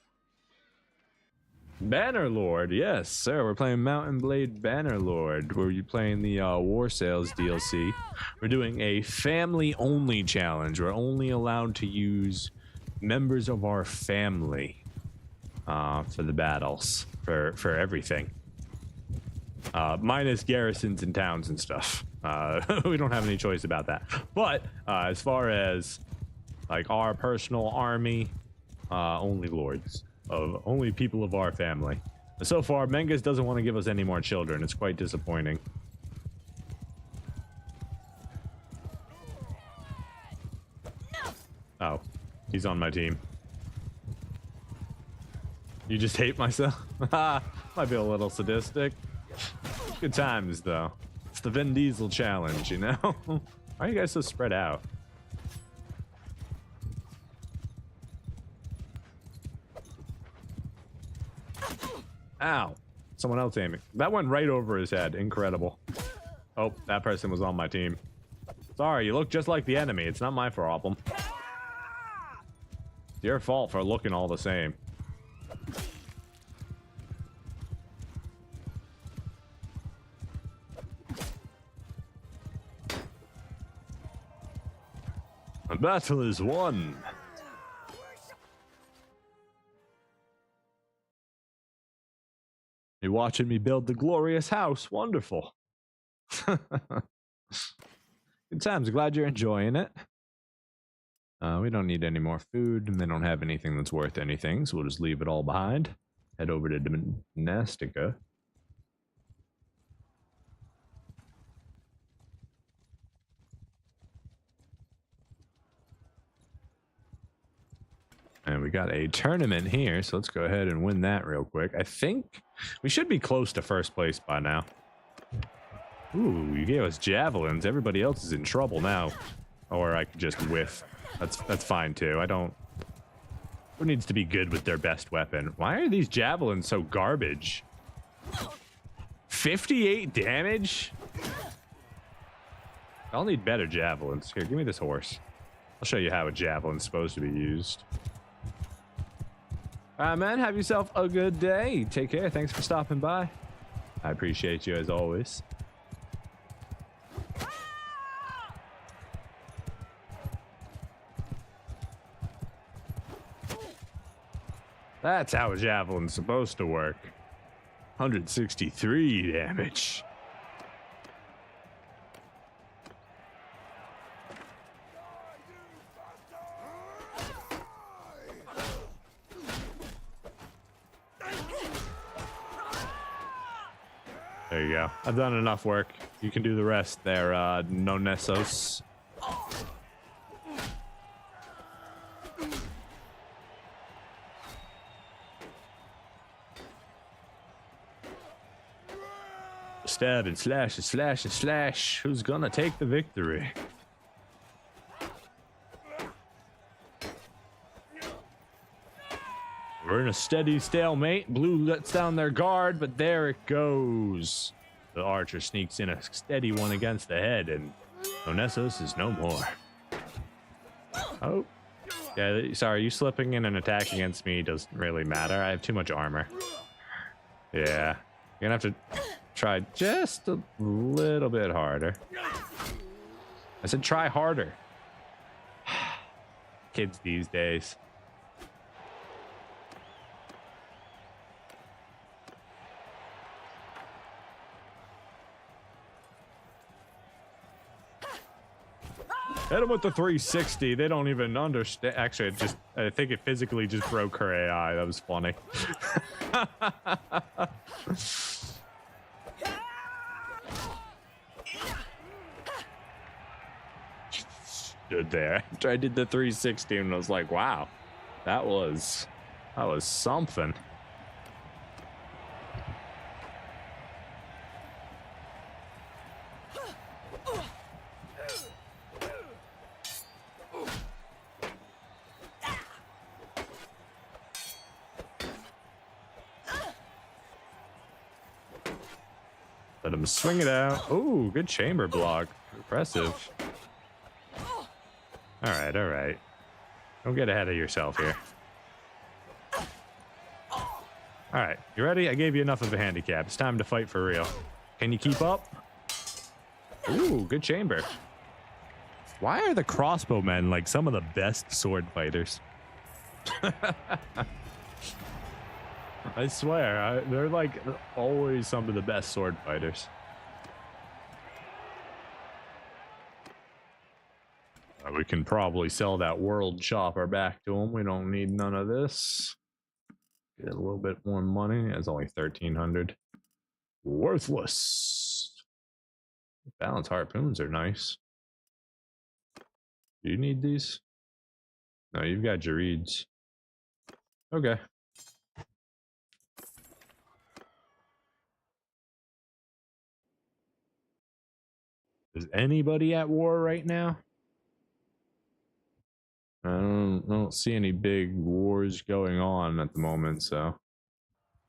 Bannerlord, yes, sir. We're playing Mountain Blade Bannerlord. We're playing the Warsails DLC. We're doing a family-only challenge. We're only allowed to use members of our family for the battles, for everything. Minus garrisons and towns and stuff. We don't have any choice about that. But as far as like our personal army, only lords. Of only people of our family. So far, Menges doesn't want to give us any more children. It's quite disappointing. Oh, he's on my team. You just hate myself? Might be a little sadistic. Good times, though. It's the Vin Diesel challenge, you know? Why are you guys so spread out? Ow. Someone else aiming. That went right over his head. Incredible. Oh, that person was on my team. Sorry, you look just like the enemy. It's not my problem. It's your fault for looking all the same. The battle is won. You're watching me build the glorious house. Wonderful. Good times. Glad you're enjoying it. We don't need any more food, and they don't have anything that's worth anything, so we'll just leave it all behind. Head over to Domestica. And we got a tournament here, so let's go ahead and win that real quick. I think we should be close to first place by now. Ooh, you gave us javelins. Everybody else is in trouble now. Or I could just whiff. That's fine too. I don't... Who needs to be good with their best weapon? Why are these javelins so garbage? 58 damage? I'll need better javelins. Here, give me this horse. I'll show you how a javelin's supposed to be used. Alright, man. Have yourself a good day. Take care. Thanks for stopping by. I appreciate you as always. That's how a javelin's supposed to work. 163 damage. There you go. I've done enough work. You can do the rest there, Nonessos. Stab and slash and slash and slash. Who's gonna take the victory? We're in a steady stalemate. Blue lets down their guard, but there it goes. The archer sneaks in a steady one against the head, and Onessos is no more. Oh. Yeah, sorry, you slipping in an attack against me doesn't really matter. I have too much armor. Yeah. You're gonna have to try just a little bit harder. I said try harder. Kids these days. Hit him with the 360. They don't even understand. Actually, I think it physically just broke her AI. That was funny. Stood there after I did the 360 and was like, wow, that was something. Let him swing it out. Ooh, good chamber block. Impressive. All right. Don't get ahead of yourself here. All right, you ready? I gave you enough of a handicap. It's time to fight for real. Can you keep up? Ooh, good chamber. Why are the crossbowmen like some of the best sword fighters? I swear, they're like always some of the best sword fighters. We can probably sell that world chopper back to them. We don't need none of this. Get a little bit more money. It's only 1,300. Worthless. Balance harpoons are nice. Do you need these? No, you've got your reeds. Okay. Is anybody at war right now? I don't see any big wars going on at the moment, so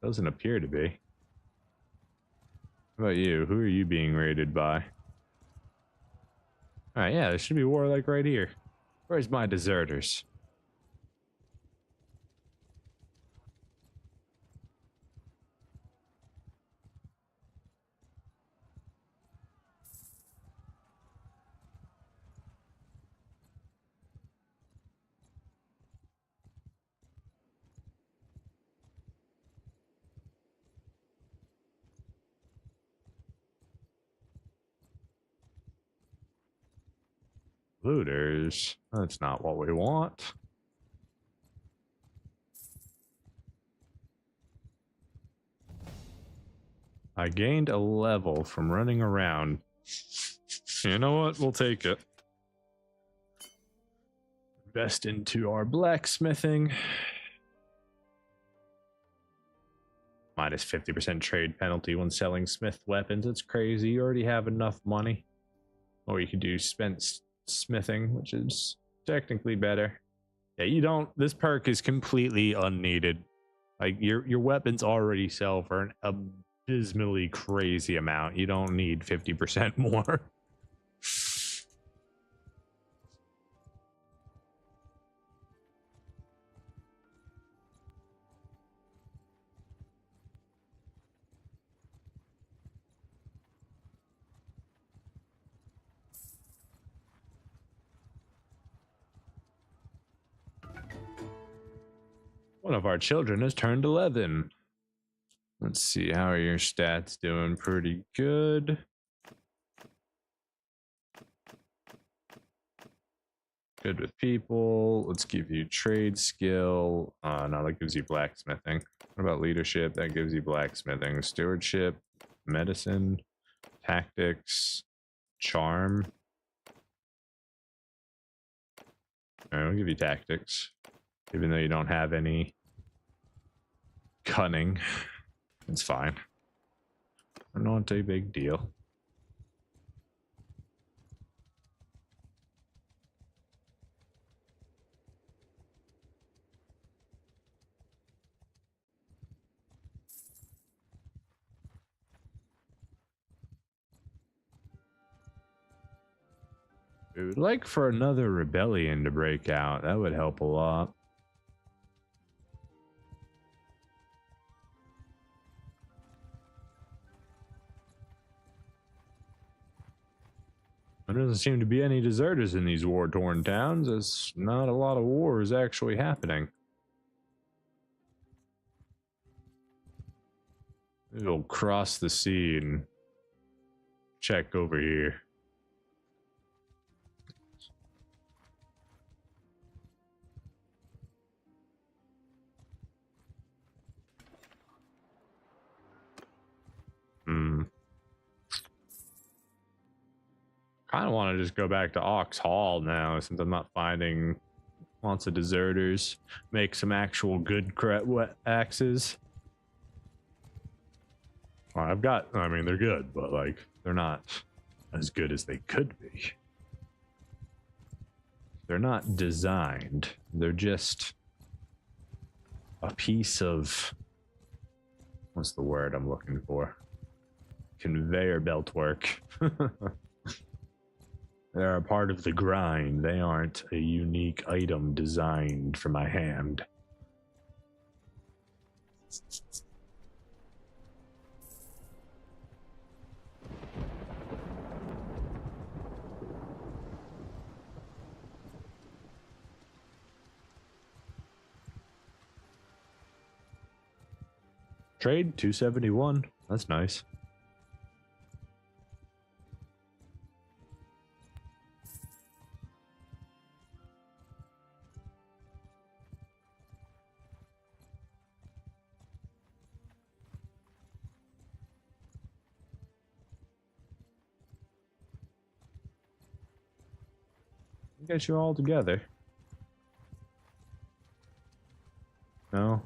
doesn't appear to be. How about you? Who are you being raided by? All right, yeah, there should be war like right here. Where's my deserters? Looters. That's not what we want. I gained a level from running around. You know what? We'll take it. Invest into our blacksmithing. Minus 50% trade penalty when selling smith weapons. It's crazy. You already have enough money. Or you could do spent smithing, which is technically better. Yeah, you don't. This perk is completely unneeded. Like your weapons already sell for an abysmally crazy amount. You don't need 50% more. One of our children has turned 11. Let's see, how are your stats doing? Pretty good. Good with people. Let's give you trade skill. No, that gives you blacksmithing. What about leadership? That gives you blacksmithing. Stewardship, medicine, tactics, charm. All right, we'll give you tactics. Even though you don't have any cunning. It's fine. Not a big deal. We would like for another rebellion to break out. That would help a lot. There doesn't seem to be any deserters in these war-torn towns. There's not a lot of wars actually happening. We'll cross the sea and check over here. Kind of want to just go back to Ox Hall now, since I'm not finding lots of deserters. Make some actual good axes. Well, I mean, they're good, but like, they're not as good as they could be. They're not designed. They're just a piece of, what's the word I'm looking for? Conveyor belt work. They're a part of the grind. They aren't a unique item designed for my hand. Trade 271. That's nice. Get you all together. No.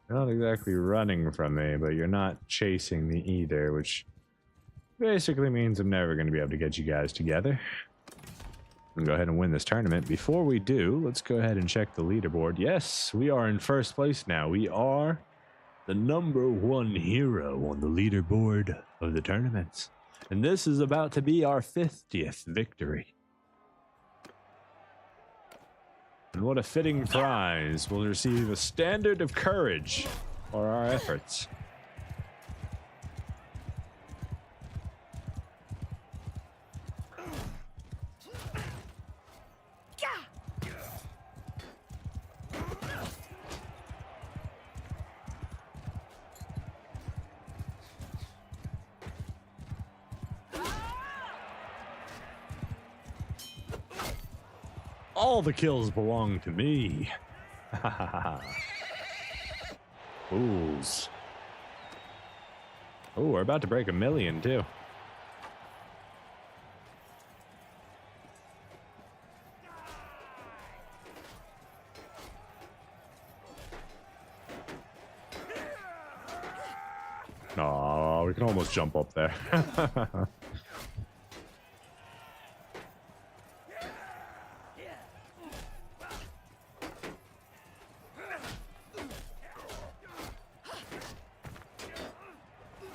You're not exactly running from me, but you're not chasing me either, which basically means I'm never going to be able to get you guys together. I'm going to go ahead and win this tournament. Before we do, let's go ahead and check the leaderboard. Yes, we are in first place now. We are the #1 hero on the leaderboard of the tournaments. And this is about to be our 50th victory. And what a fitting prize. We'll receive a standard of courage for our efforts. All the kills belong to me. Fools. Oh, we're about to break 1 million, too. Oh, we can almost jump up there.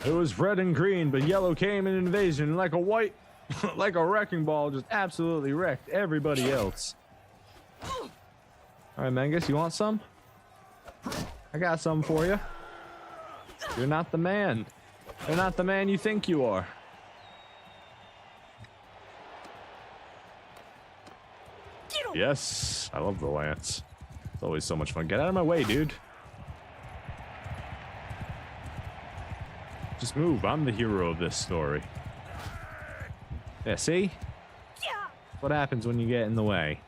It was red and green, but yellow came in invasion like a white, like a wrecking ball, just absolutely wrecked everybody else. All right, Mangus, you want some? I got some for you. You're not the man. You're not the man you think you are. Yes, I love the lance. It's always so much fun. Get out of my way, dude. Just move. I'm the hero of this story. Yeah, see? What happens when you get in the way?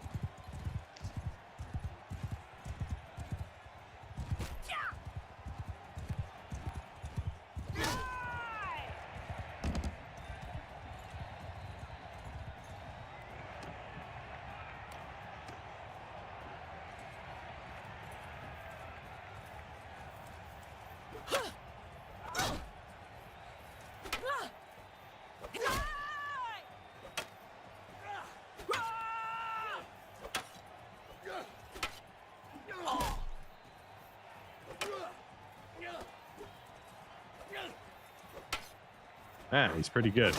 Man, he's pretty good.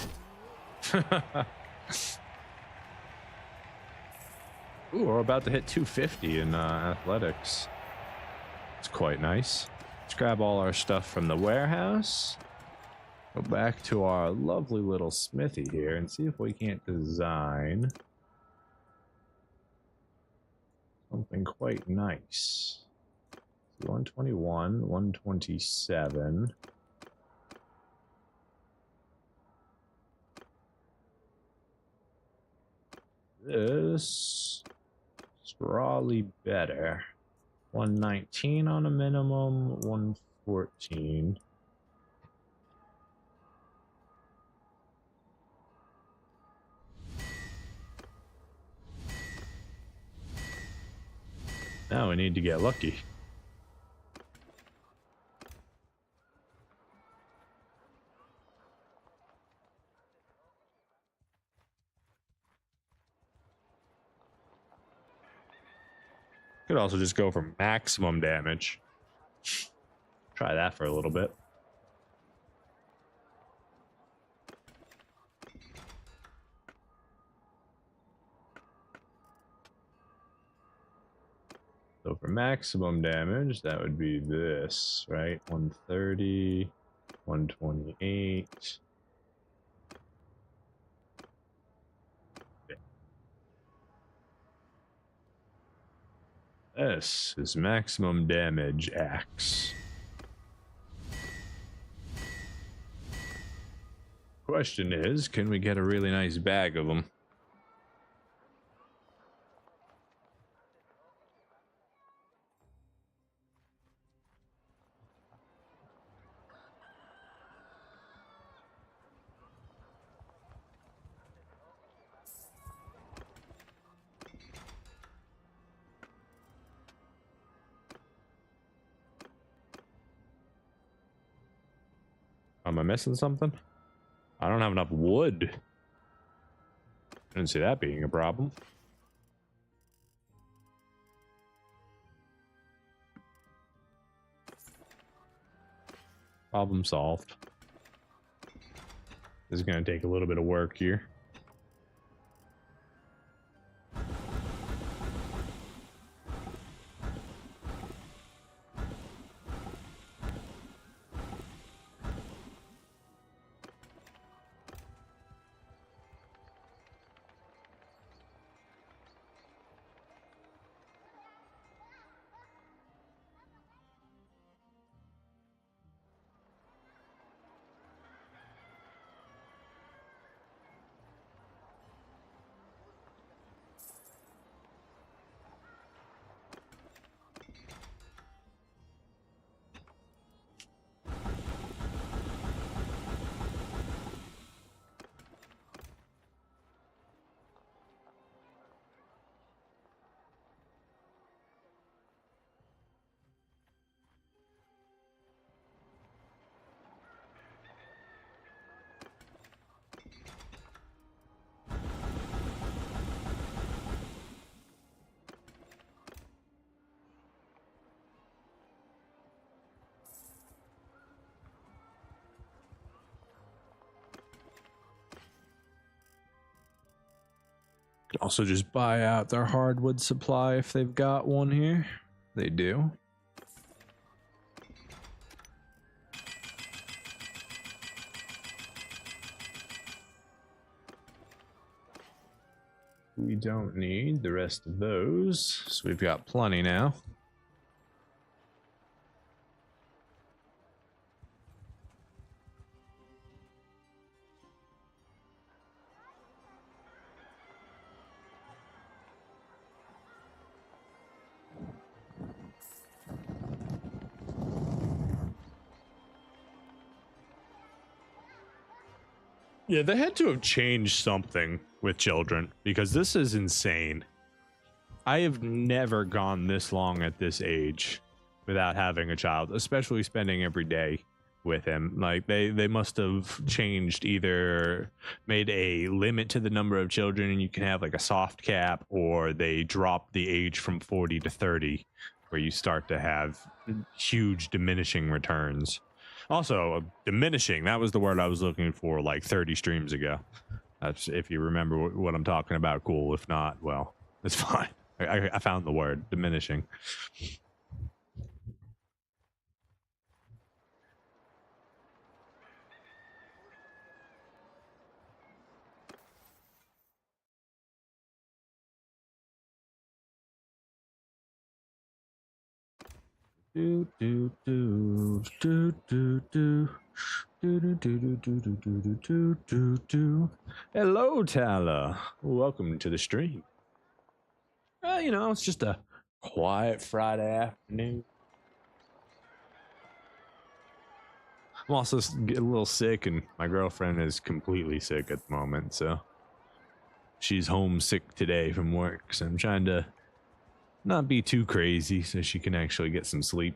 Ooh, we're about to hit 250 in athletics. It's quite nice. Let's grab all our stuff from the warehouse. Go back to our lovely little smithy here and see if we can't design something quite nice. 121, 127. This is rawly better. 119 on a minimum, 114. Now we need to get lucky. Could also just go for maximum damage. Try that for a little bit. So for maximum damage, that would be this, right? 130, 128. This is maximum damage axe. Question is, can we get a really nice bag of them? Am I missing something? I don't have enough wood. I didn't see that being a problem. Problem solved. This is going to take a little bit of work here. Could also just buy out their hardwood supply if they've got one here. They do. We don't need the rest of those, so we've got plenty now. Yeah, they had to have changed something with children because this is insane. I have never gone this long at this age without having a child, especially spending every day with him. Like they must have changed, either made a limit to the number of children and you can have like a soft cap, or they dropped the age from 40 to 30 where you start to have huge diminishing returns. Also, diminishing, that was the word I was looking for like 30 streams ago. That's, if you remember what I'm talking about, cool. If not, well, it's fine. I found the word, diminishing. Do do do do do do. Hello, Tala. Welcome to the stream. You know, it's just a quiet Friday afternoon. I'm also getting a little sick, and my girlfriend is completely sick at the moment, so she's homesick today from work. So I'm trying to not be too crazy so she can actually get some sleep.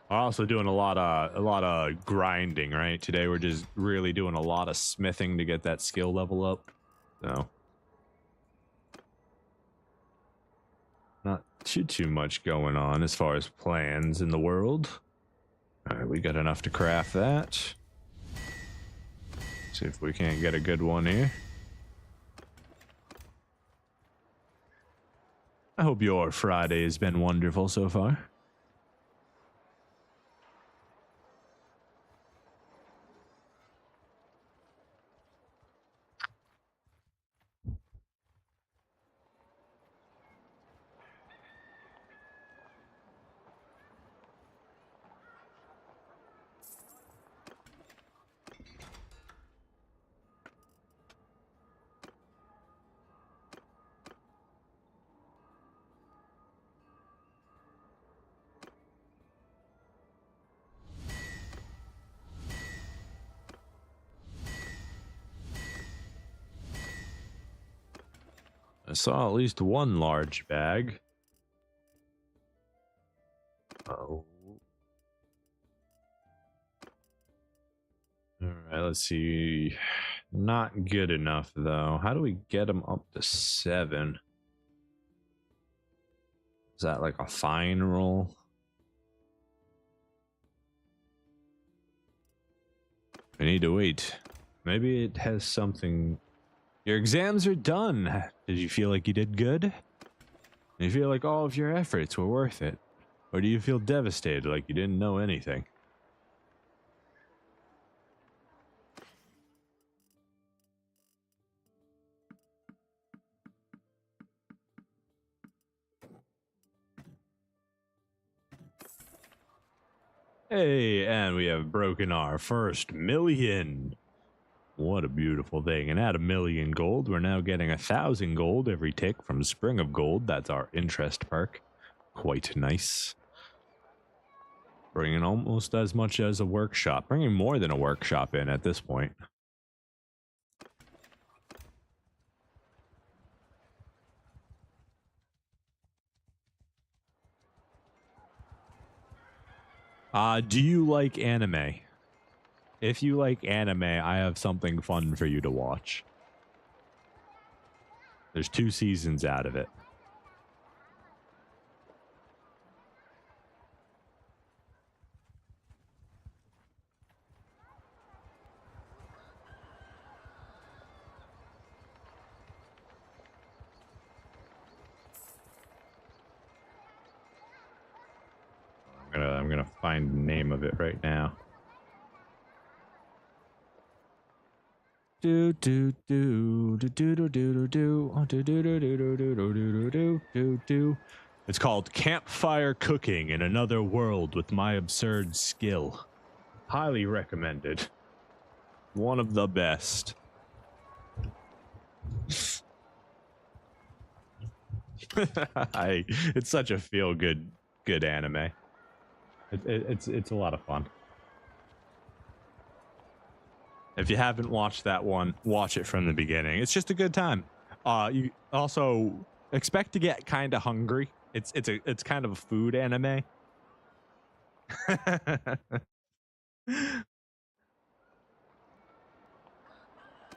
We're also doing a lot of grinding, right? Today we're just really doing a lot of smithing to get that skill level up. So not too much going on as far as plans in the world. All right, we got enough to craft that. See if we can't get a good one here. I hope your Friday has been wonderful so far. I saw at least one large bag. Oh. Alright, let's see. Not good enough, though. How do we get them up to 7? Is that like a fine roll? We need to wait. Maybe it has something. Your exams are done. Did you feel like you did good? Do you feel like all of your efforts were worth it? Or do you feel devastated like you didn't know anything? Hey, and we have broken our first million. What a beautiful thing. And at 1,000,000 gold, we're now getting 1,000 gold every tick from Spring of Gold. That's our interest perk. Quite nice. Bringing almost as much as a workshop. Bringing more than a workshop in at this point. Do you like anime? If you like anime, I have something fun for you to watch. There's 2 seasons out of it. I'm gonna find the name of it right now. Do do do do do do do do do do do do do do do do do do. It's called Campfire Cooking in Another World with My Absurd Skill. Highly recommended. One of the best. It's such a feel good anime. It's a lot of fun. If you haven't watched that one, watch it from the beginning. It's just a good time. You also expect to get kind of hungry. It's kind of a food anime.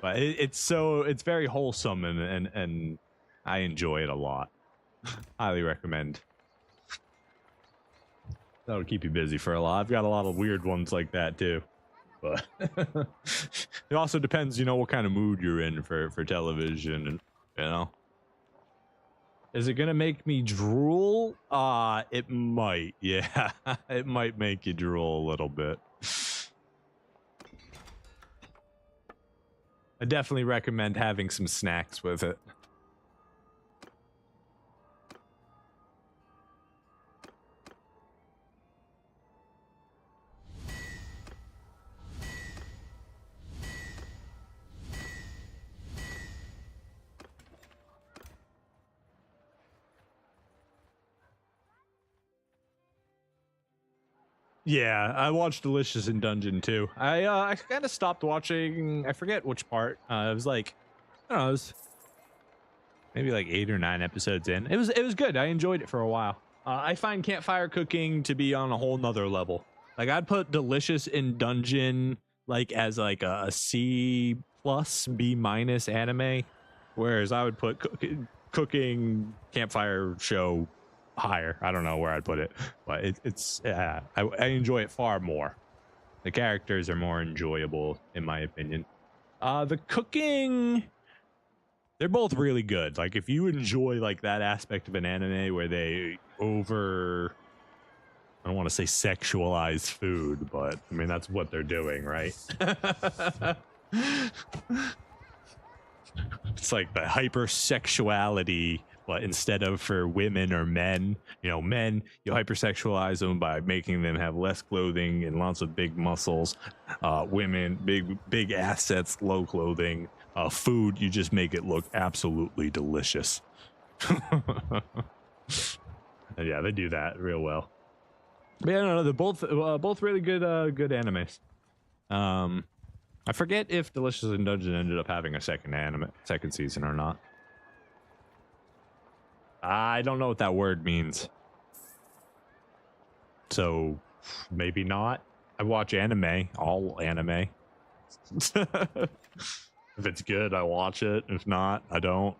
But it's very wholesome and I enjoy it a lot. Highly recommend. That'll keep you busy for a lot. I've got a lot of weird ones like that too. But it also depends, you know, what kind of mood you're in for television, and you know. Is it gonna make me drool? It might, yeah. It might make you drool a little bit. I definitely recommend having some snacks with it. Yeah, I watched Delicious in Dungeon too. I kind of stopped watching. I forget which part. It was like, I don't know, it was maybe like 8 or 9 episodes in. It was good. I enjoyed it for a while. I find Campfire Cooking to be on a whole nother level. Like I'd put Delicious in Dungeon like as like a C plus B minus anime, whereas I would put cooking Campfire show higher. I don't know where I'd put it, but I enjoy it far more. The characters are more enjoyable in my opinion. The cooking, they're both really good. Like if you enjoy like that aspect of an anime where they I don't want to say sexualize food, but I mean that's what they're doing, right? It's like the hypersexuality, but instead of for women or men, you know, men, you hypersexualize them by making them have less clothing and lots of big muscles. Women, big assets, low clothing. Food, you just make it look absolutely delicious. And yeah, they do that real well. But yeah, no, they're both really good animes. I forget if Delicious in Dungeon ended up having a second season or not. I don't know what that word means. So maybe not. I watch anime, all anime. If it's good, I watch it. If not, I don't.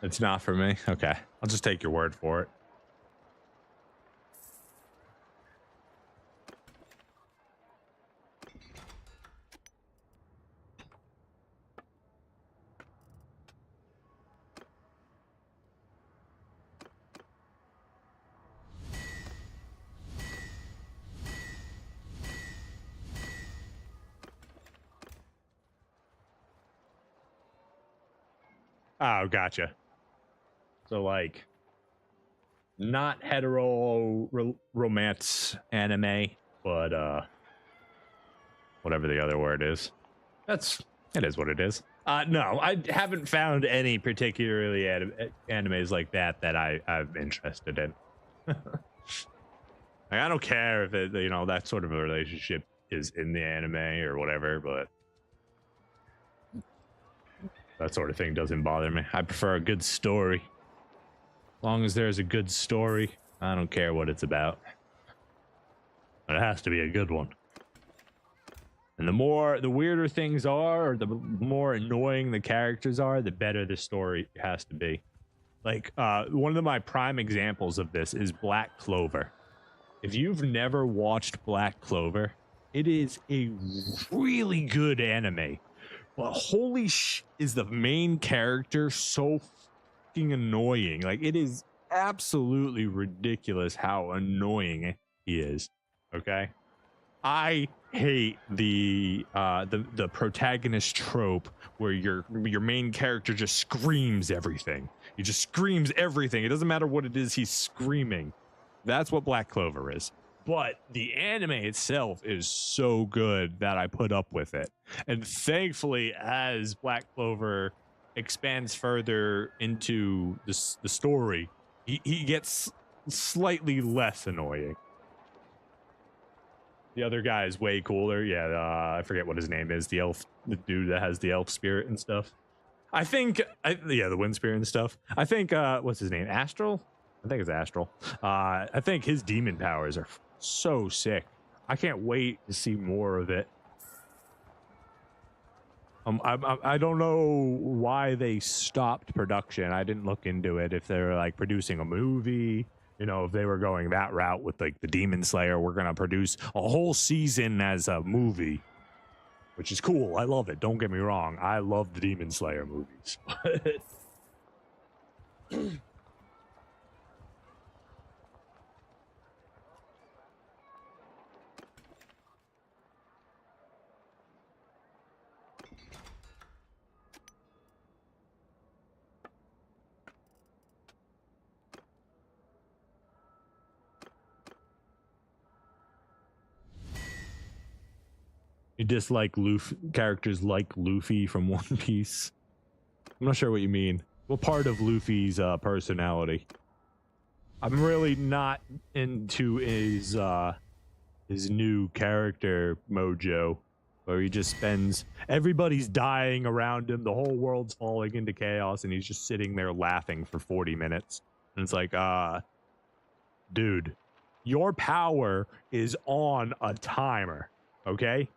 It's not for me. Okay. I'll just take your word for it. Oh, gotcha. So like not hetero romance anime, but whatever the other word is. It is what it is. No, I haven't found any particularly animes like that I'm interested in. Like, I don't care if it, you know, that sort of a relationship is in the anime or whatever, but that sort of thing doesn't bother me. I prefer a good story. As long as there's a good story, I don't care what it's about. But it has to be a good one. And the weirder things are, or the more annoying the characters are, the better the story has to be. Like, one of my prime examples of this is Black Clover. If you've never watched Black Clover, it is a really good anime. But holy is the main character so fucking annoying. Like, it is absolutely ridiculous how annoying he is. Okay? I hate the protagonist trope where your main character just screams everything. He just screams everything. It doesn't matter what it is, he's screaming. That's what Black Clover is. But the anime itself is so good that I put up with it. And thankfully, as Black Clover expands further into the story, he gets slightly less annoying. The other guy is way cooler. Yeah, I forget what his name is. The dude that has the elf spirit and stuff. Yeah, the wind spirit and stuff. I think, what's his name? Astral? I think it's Astral. I think his demon powers are so sick. I can't wait to see more of it. I don't know why they stopped production. I didn't look into it. If they're like producing a movie, you know, if they were going that route with like the Demon Slayer, we're gonna produce a whole season as a movie, which is cool. I love it. Don't get me wrong. I love the Demon Slayer movies. You dislike characters like Luffy from One Piece? I'm not sure what you mean. What part of Luffy's personality? I'm really not into his new character mojo, where he just spends, everybody's dying around him, the whole world's falling into chaos, and he's just sitting there laughing for 40 minutes. And it's like, dude, your power is on a timer, okay?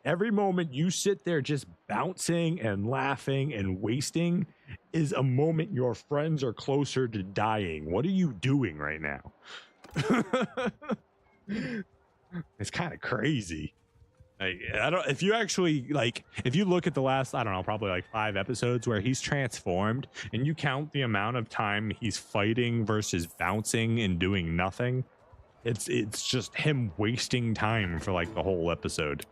Every moment you sit there just bouncing and laughing and wasting is a moment your friends are closer to dying. What are you doing right now? It's kind of crazy. Like, if you actually, like, if you look at the last, I don't know, probably like 5 episodes where he's transformed and you count the amount of time he's fighting versus bouncing and doing nothing, it's just him wasting time for like the whole episode.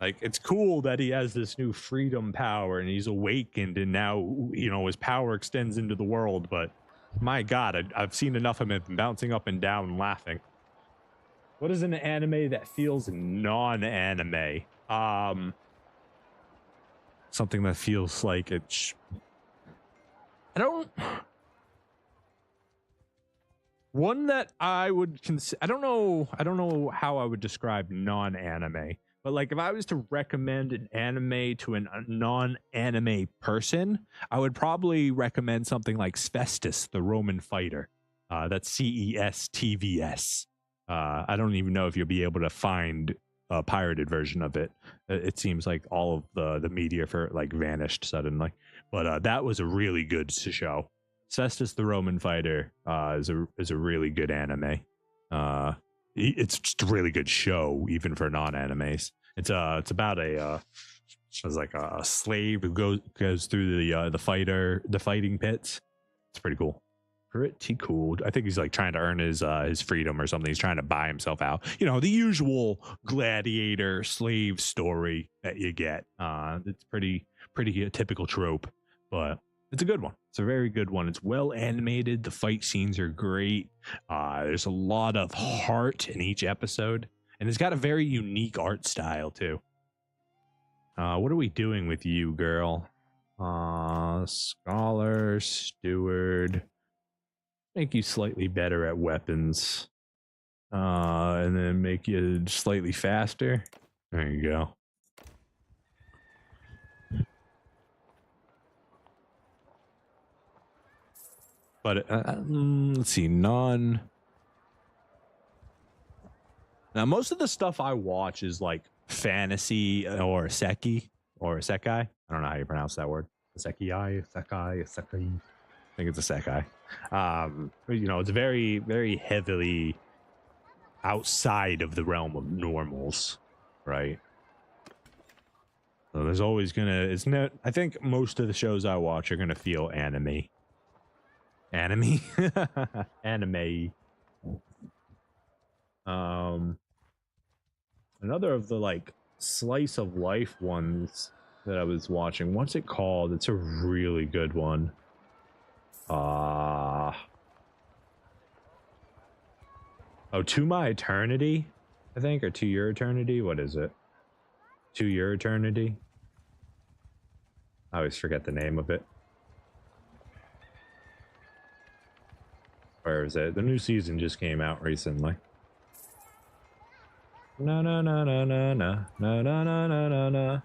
Like, it's cool that he has this new freedom power and he's awakened and now, you know, his power extends into the world. But my God, I've seen enough of him bouncing up and down laughing. What is an anime that feels non-anime? Something that feels like it's... One that I would consider... I don't know how I would describe non-anime. But like, if I was to recommend an anime to a non-anime person, I would probably recommend something like Cestus, the Roman fighter. That's CESTVS. I don't even know if you'll be able to find a pirated version of it. It seems like all of the media for it like vanished suddenly. But that was a really good show. Cestus, the Roman fighter, is a really good anime. It's just a really good show, even for non-animes. It's about a slave who goes through the fighting pits. It's pretty cool. Pretty cool. I think he's like trying to earn his freedom or something. He's trying to buy himself out. You know, the usual gladiator slave story that you get. It's pretty a typical trope, but it's a good one. It's a very good one. It's well animated. The fight scenes are great. There's a lot of heart in each episode. And it's got a very unique art style, too. What are we doing with you, girl? Scholar, steward. Make you slightly better at weapons. And then make you slightly faster. There you go. But let's see, none. Now, most of the stuff I watch is like fantasy or isekai or isekai. I don't know how you pronounce that word. Isekai. I think it's isekai. You know, it's very, very heavily outside of the realm of normals, right? So there's always gonna, it's not, I think most of the shows I watch are gonna feel anime. Anime? Anime. Another of the like slice of life ones that I was watching, what's it called? It's a really good one. Oh, To My Eternity, I think, or To Your Eternity. What is it? To Your Eternity. I always forget the name of it. Where is it? The new season just came out recently. Na na na na na na na na na na na na.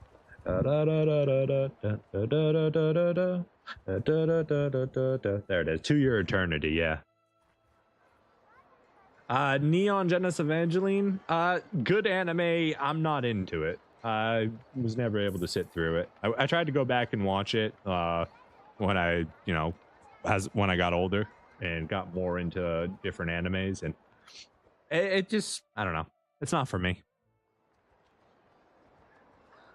Da da da da da da da da da da da da. Da, da, da, da, da, da, da. There it is. To Your Eternity, yeah. Neon Genesis Evangeline. Good anime. I'm not into it. I was never able to sit through it. I tried to go back and watch it when I, you know, when I got older and got more into different animes, and it just, I don't know. It's not for me.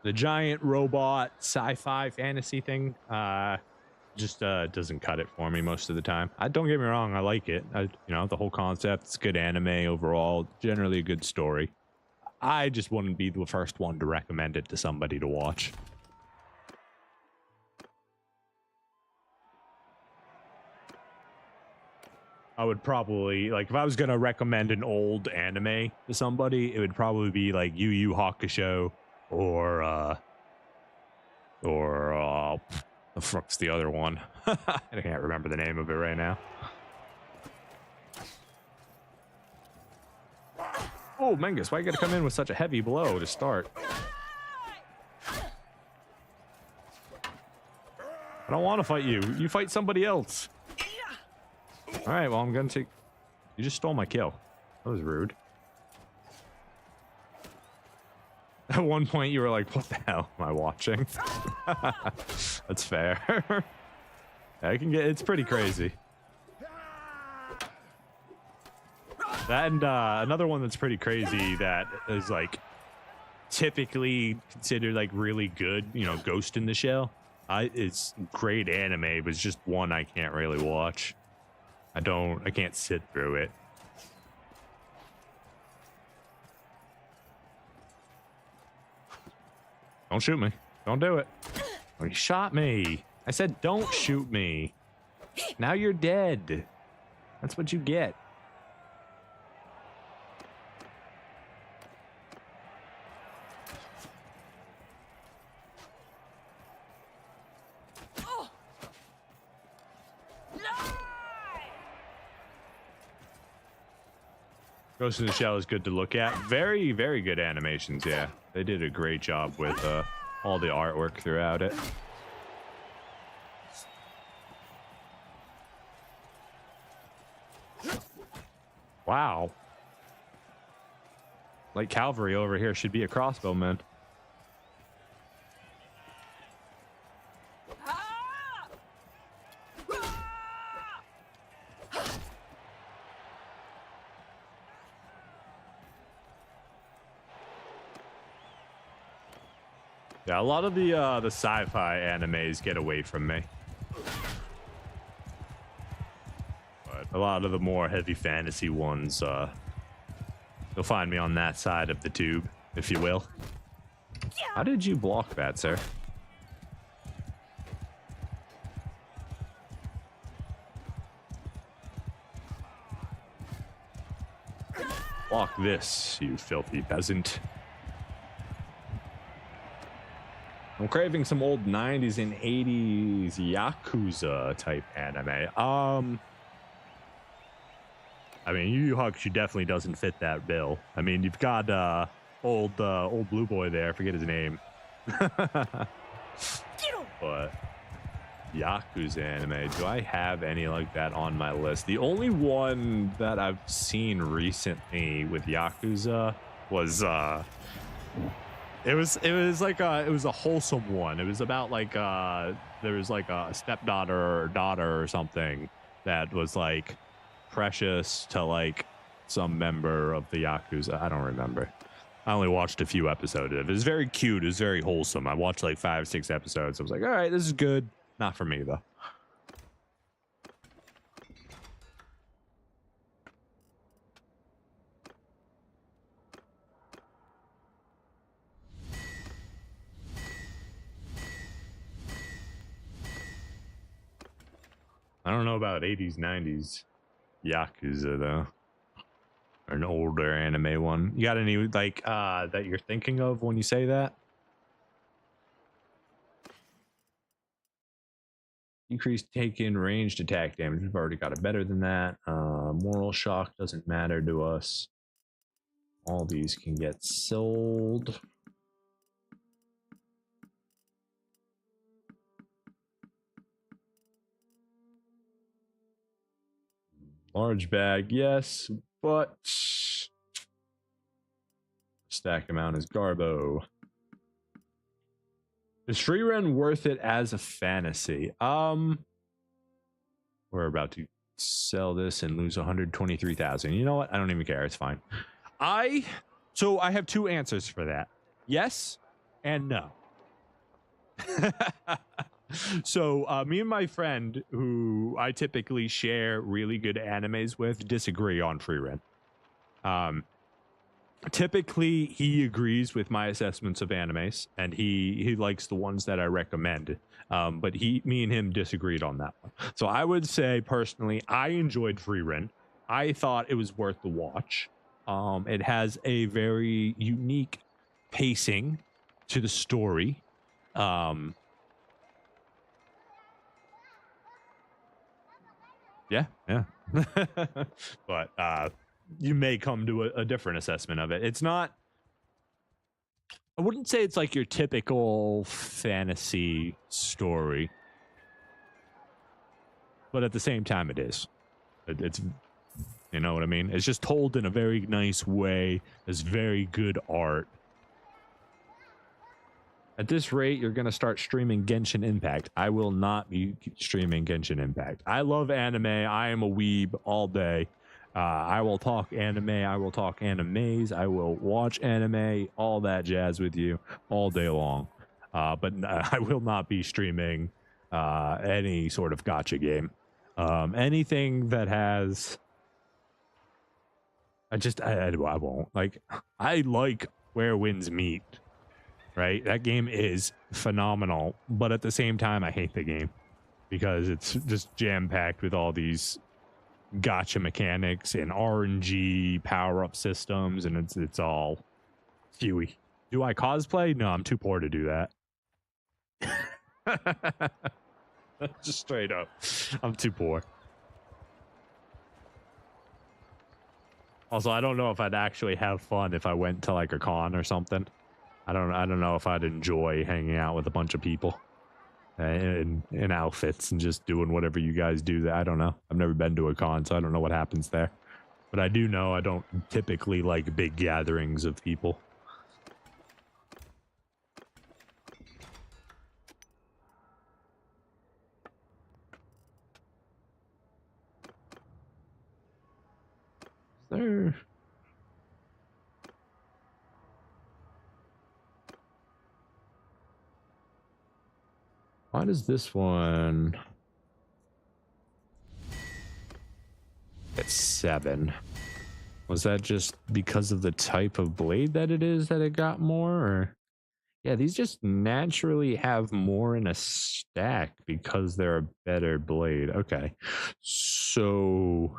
The giant robot sci-fi fantasy thing just doesn't cut it for me most of the time. Don't get me wrong, I like it. You know, the whole concept, it's good anime overall, generally a good story. I just wouldn't be the first one to recommend it to somebody to watch. I would probably, like, if I was gonna recommend an old anime to somebody, it would probably be like Yu Yu Hakusho or the fuck's the other one? I can't remember the name of it right now. Oh, Mengus, why you gotta come in with such a heavy blow to start? I don't want to fight you. You fight somebody else. All right, well, I'm gonna take... You just stole my kill. That was rude. At one point, you were like, what the hell am I watching? That's fair. I can get... It's pretty crazy. That and another one that's pretty crazy that is, like, typically considered, like, really good, you know, Ghost in the Shell. It's great anime, but it's just one I can't really watch. I can't sit through it. Don't shoot me. Don't do it. Oh, you shot me. I said don't shoot me. Now you're dead. That's what you get. Ghost in the Shell is good to look at. Very, very good animations, yeah. They did a great job with all the artwork throughout it. Wow. Like Calvary over here should be a crossbowman. Yeah, a lot of the sci-fi animes get away from me. But a lot of the more heavy fantasy ones, you'll find me on that side of the tube, if you will. How did you block that, sir? Block this, you filthy peasant. I'm craving some old 90s and 80s Yakuza type anime. I mean, Yu Yu Hakusho definitely doesn't fit that bill. I mean, you've got old blue boy there. I forget his name. But Yakuza anime, do I have any like that on my list? The only one that I've seen recently with Yakuza was It was like it was a wholesome one. It was about like there was like a stepdaughter or daughter or something that was like precious to like some member of the Yakuza. I don't remember. I only watched a few episodes of it. It was very cute. It was very wholesome. I watched like 5-6 episodes. I was like, all right, this is good. Not for me though. I don't know about 80s, 90s Yakuza though. Or an older anime one. You got any like that you're thinking of when you say that? Increased taken ranged attack damage. We've already got it better than that. Moral shock doesn't matter to us. All these can get sold. Large bag, yes, but stack amount is Garbo. Is free run worth it as a fantasy? We're about to sell this and lose 123,000. You know what? I don't even care. It's fine. So I have two answers for that. Yes and no. So me and my friend, who I typically share really good animes with, disagree on free rent. Typically he agrees with my assessments of animes, and he likes the ones that I recommend. But me and him disagreed on that one. So I would say personally, I enjoyed free rent. I thought it was worth the watch. It has a very unique pacing to the story. Yeah. But you may come to a different assessment of it. It's not, I wouldn't say it's like your typical fantasy story, but at the same time it is. It's, you know what I mean? It's just told in a very nice way. It's very good art. At this rate, you're going to start streaming Genshin Impact. I will not be streaming Genshin Impact. I love anime. I am a weeb all day. I will talk anime. I will talk animes. I will watch anime, all that jazz with you all day long. But I will not be streaming any sort of gacha game. Anything that has... I won't. Like, I like Where Winds Meet. Right, that game is phenomenal, but at the same time I hate the game because it's just jam-packed with all these gacha mechanics and RNG power-up systems, and it's all spewy. Do I cosplay? No, I'm too poor to do that. Just straight up, I'm too poor. Also, I don't know if I'd actually have fun if I went to like a con or something. I don't know if I'd enjoy hanging out with a bunch of people in outfits and just doing whatever you guys do. I don't know. I've never been to a con, so I don't know what happens there. But I do know I don't typically like big gatherings of people. Is there... Why does this one... It's 7. Was that just because of the type of blade that it is that it got more? Or... Yeah, these just naturally have more in a stack because they're a better blade. Okay. So...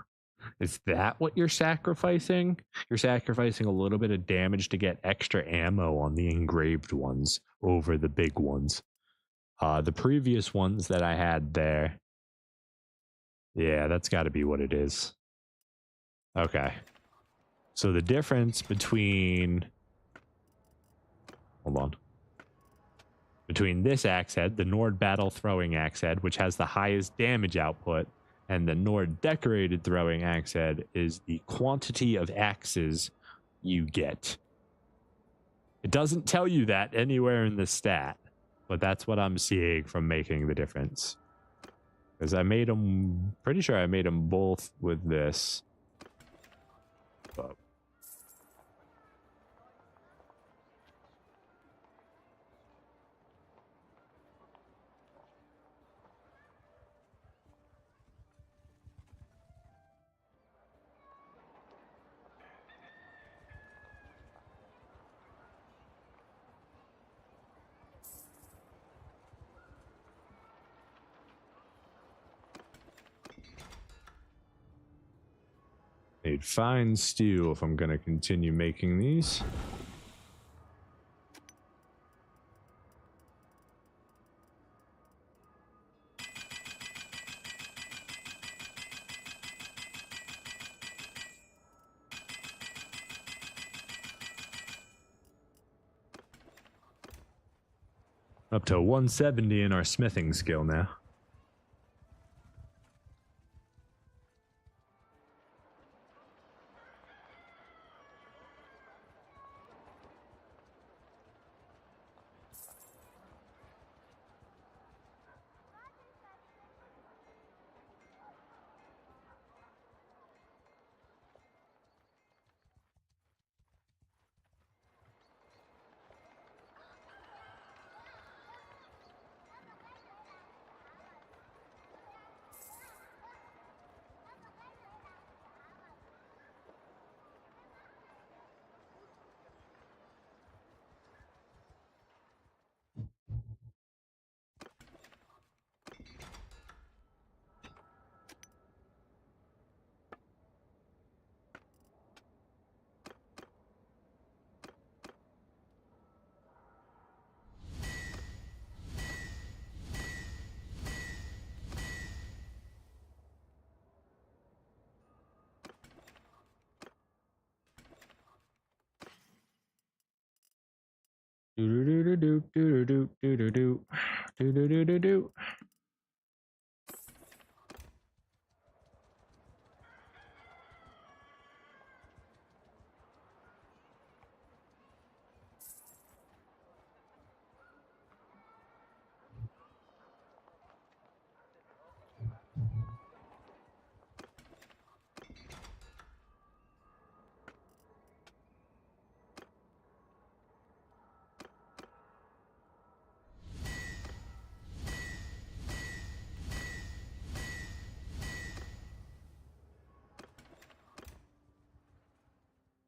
Is that what you're sacrificing? You're sacrificing a little bit of damage to get extra ammo on the engraved ones over the big ones. The previous ones that I had there. Yeah, that's got to be what it is. Okay. So the difference between... Hold on. Between this axe head, the Nord Battle Throwing Axe Head, which has the highest damage output, and the Nord Decorated Throwing Axe Head is the quantity of axes you get. It doesn't tell you that anywhere in the stat, but that's what I'm seeing from making the difference. Because I made them, pretty sure I made them both with this. But need fine steel if I'm going to continue making these. Up to 170 in our smithing skill now.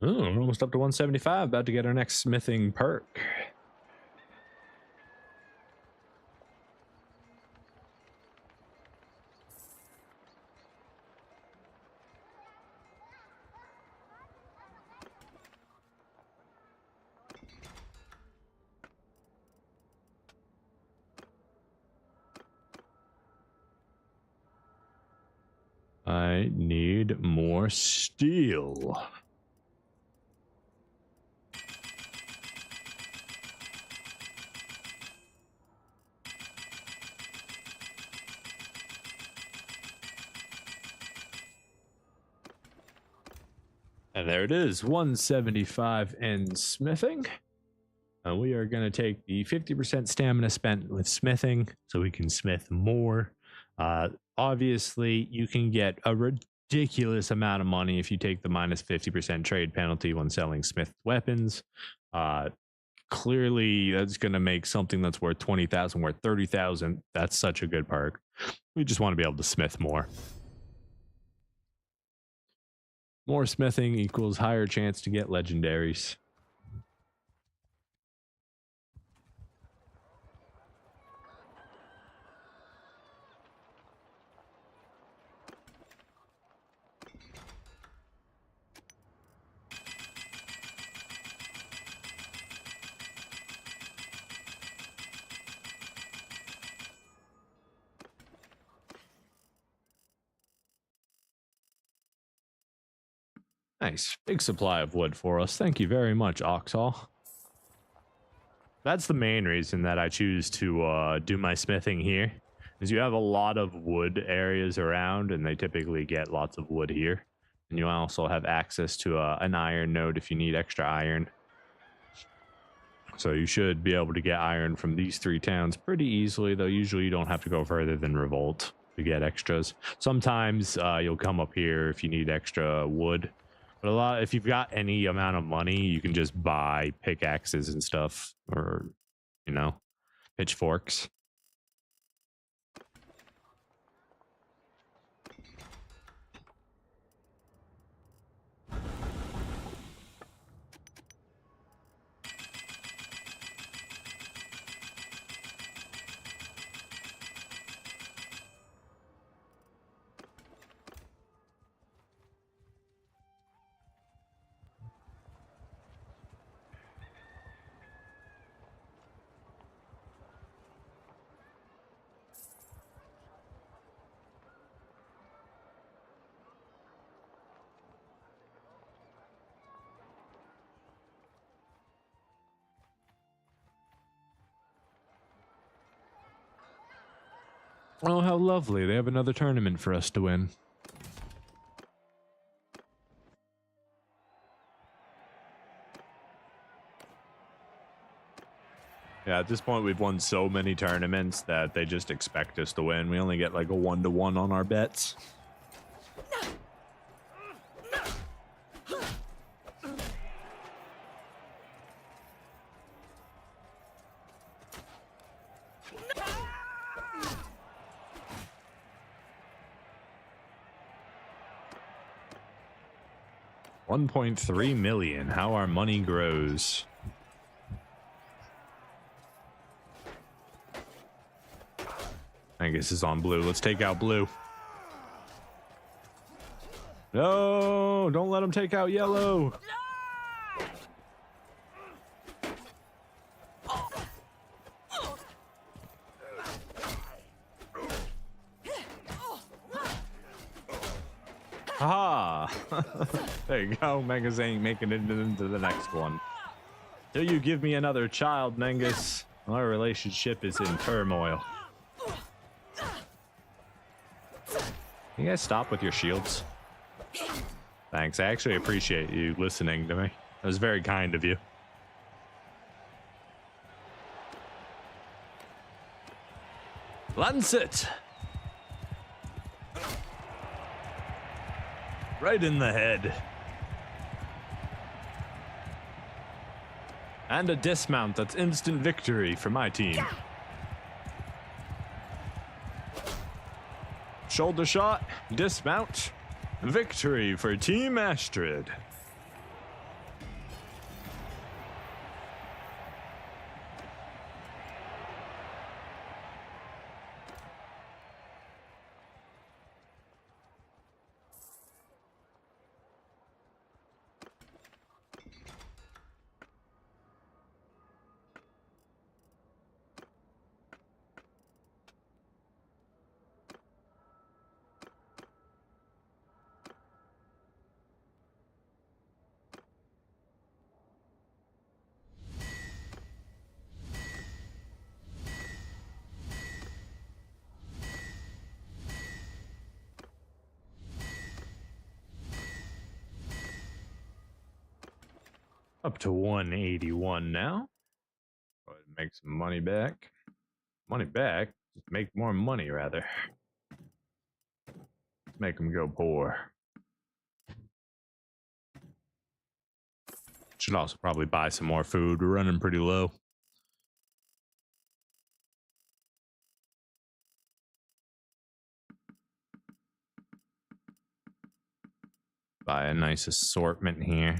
Oh, we're almost up to 175. About to get our next smithing perk. I need more steel. And there it is, 175 in smithing. We are going to take the 50% stamina spent with smithing so we can smith more. Obviously, you can get a ridiculous amount of money if you take the minus 50% trade penalty when selling smith weapons. Clearly, that's going to make something that's worth 20,000 worth 30,000. That's such a good perk. We just want to be able to smith more. More smithing equals higher chance to get legendaries. Nice. Big supply of wood for us. Thank you very much, Oxall. That's the main reason that I choose to do my smithing here, is you have a lot of wood areas around, and they typically get lots of wood here. And you also have access to an iron node if you need extra iron. So you should be able to get iron from these 3 towns pretty easily, though usually you don't have to go further than Revolt to get extras. Sometimes you'll come up here if you need extra wood. But if you've got any amount of money, you can just buy pickaxes and stuff, or, you know, pitchforks. Oh, how lovely. They have another tournament for us to win. Yeah, at this point, we've won so many tournaments that they just expect us to win. We only get like a 1-to-1 on our bets. $1.3 million. How our money grows. I guess it's on blue. Let's take out blue. No, don't let him take out yellow. Aha! There you go. Mangus ain't making it into the next one. Till you give me another child, Mangus, our relationship is in turmoil. You guys stop with your shields? Thanks. I actually appreciate you listening to me. That was very kind of you. Lancet! Right in the head. And a dismount. That's instant victory for my team. Shoulder shot, dismount, victory for Team Astrid. Up to 181 now. Go ahead and make some money back. Money back? Just make more money, rather. Make them go poor. Should also probably buy some more food. We're running pretty low. Buy a nice assortment here.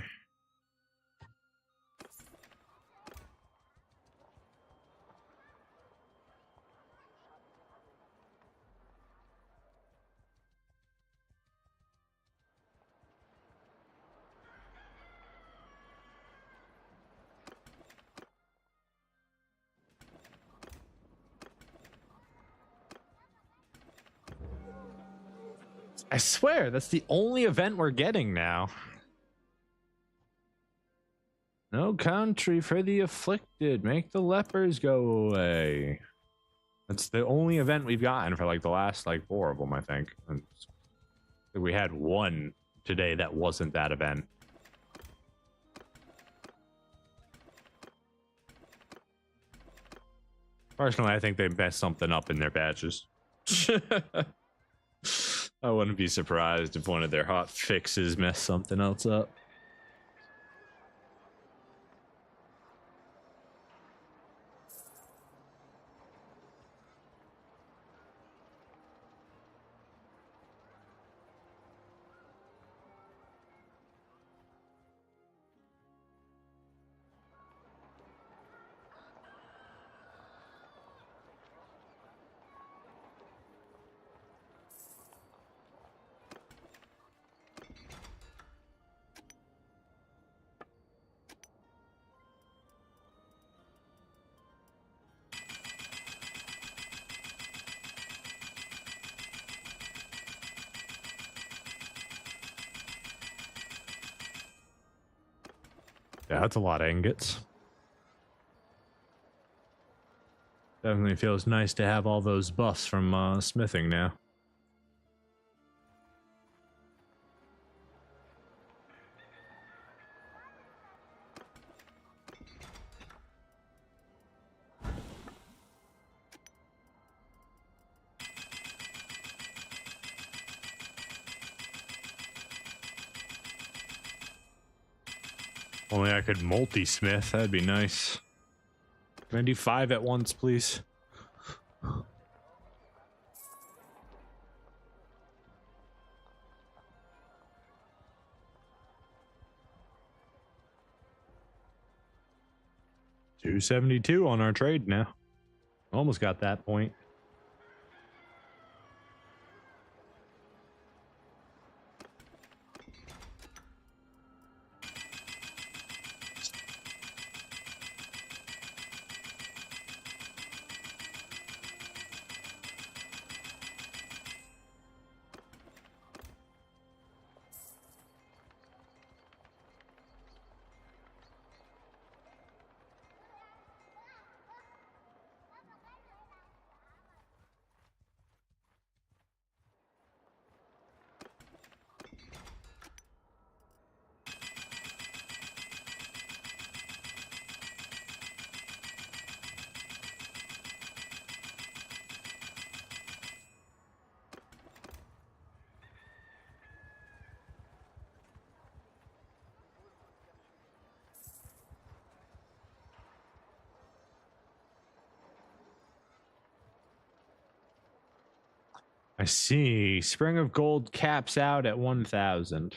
I swear, that's the only event we're getting now. No country for the afflicted. Make the lepers go away. That's the only event we've gotten for like the last like 4 of them, I think. And we had one today that wasn't that event. Personally, I think they messed something up in their patches. I wouldn't be surprised if one of their hot fixes messed something else up. Yeah, that's a lot of ingots. Definitely feels nice to have all those buffs from smithing now. Only I could multi-smith, that'd be nice. Can I do 5 at once, please? $272 on our trade now. Almost got that point. I see. Spring of Gold caps out at 1,000.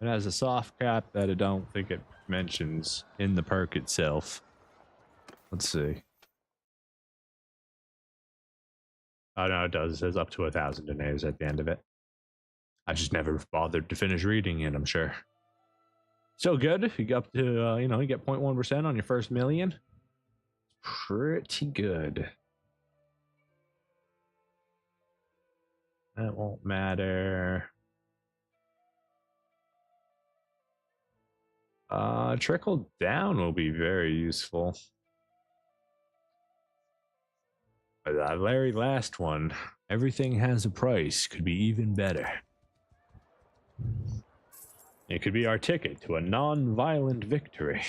It has a soft cap that I don't think it mentions in the perk itself. Let's see. Oh no, it does. It says up to 1,000 donations at the end of it. I just never bothered to finish reading it, I'm sure. So good. You get up to, you get 0.1% on your first million. Pretty good. That won't matter. Trickle down will be very useful. But that very last one, everything has a price, could be even better. It could be our ticket to a non-violent victory.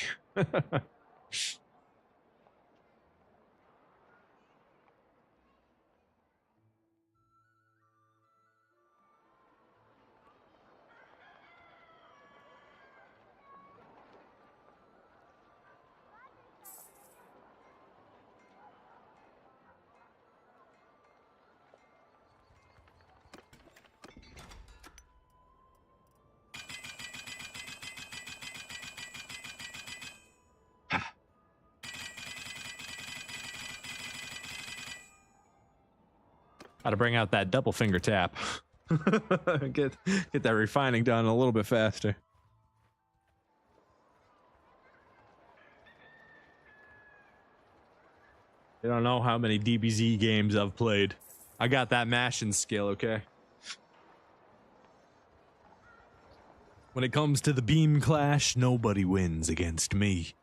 Got to bring out that double finger tap. get that refining done a little bit faster. You don't know how many DBZ games I've played. I got that mashing skill, okay? When it comes to the beam clash, nobody wins against me.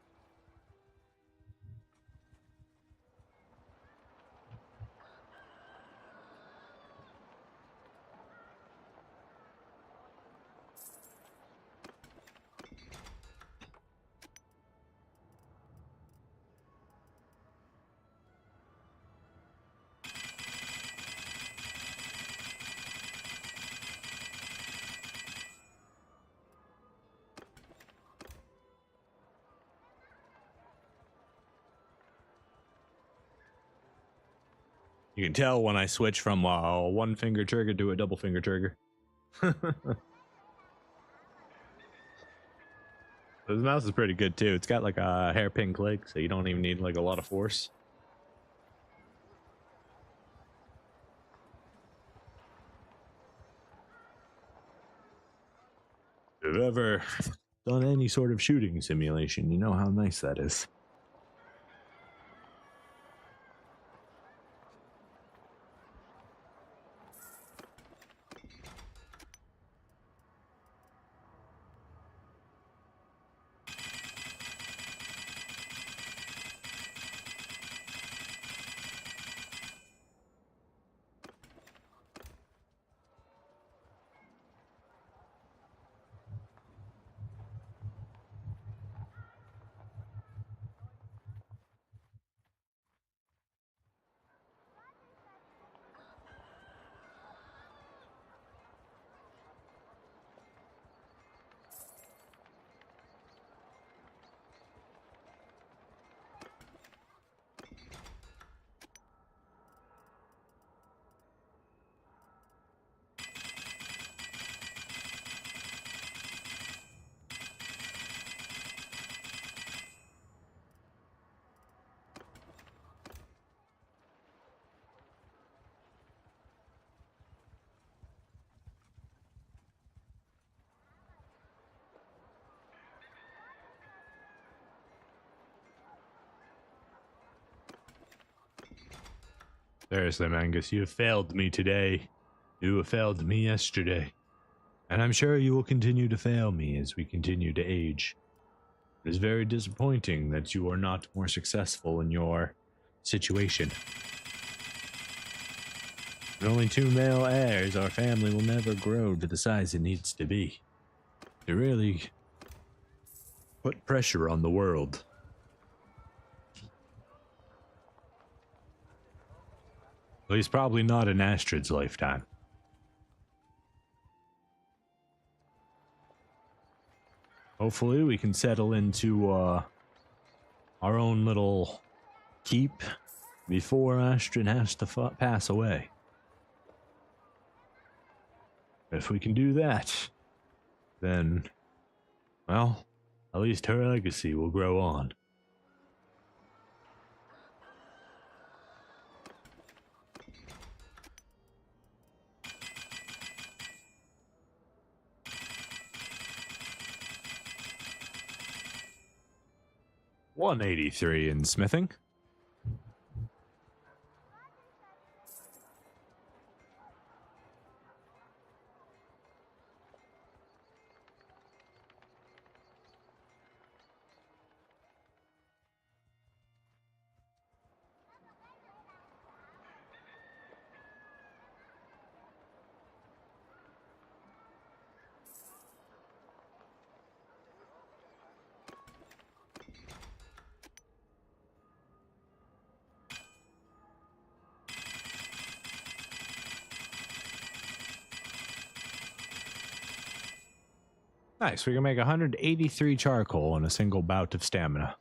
You can tell when I switch from a one finger trigger to a double finger trigger. The mouse is pretty good too. It's got like a hairpin click, so you don't even need like a lot of force. If you've ever done any sort of shooting simulation, you know how nice that is. Seriously, Mangus, you have failed me today. You have failed me yesterday. And I'm sure you will continue to fail me as we continue to age. It is very disappointing that you are not more successful in your situation. With only 2 male heirs, our family will never grow to the size it needs to be. To really put pressure on the world. At least probably not in Astrid's lifetime. Hopefully we can settle into our own little keep before Astrid has to pass away. If we can do that, then, well, at least her legacy will grow on. $183 in smithing. Nice, we can make 183 charcoal in a single bout of stamina.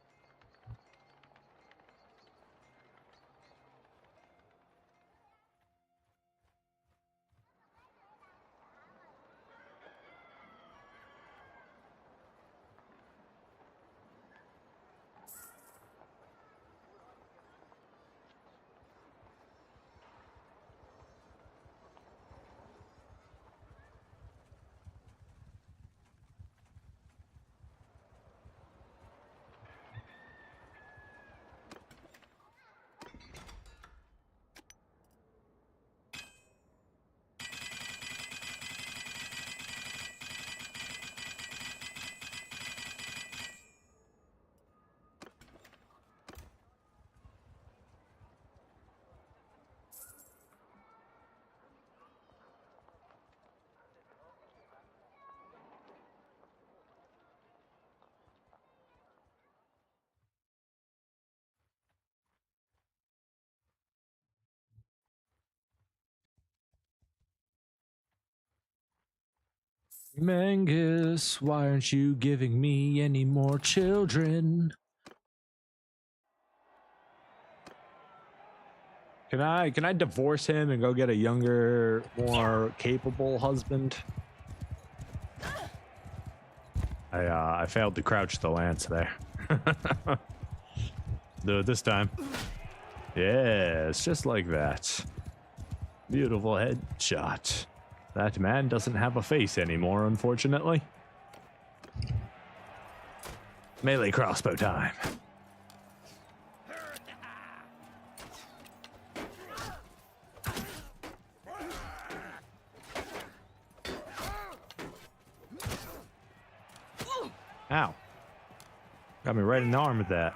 Mangus, why aren't you giving me any more children? Can I divorce him and go get a younger, more capable husband? I failed to crouch the lance there. Do it this time. Yeah, it's just like that. Beautiful headshot. That man doesn't have a face anymore, unfortunately. Melee crossbow time. Ow. Got me right in the arm with that.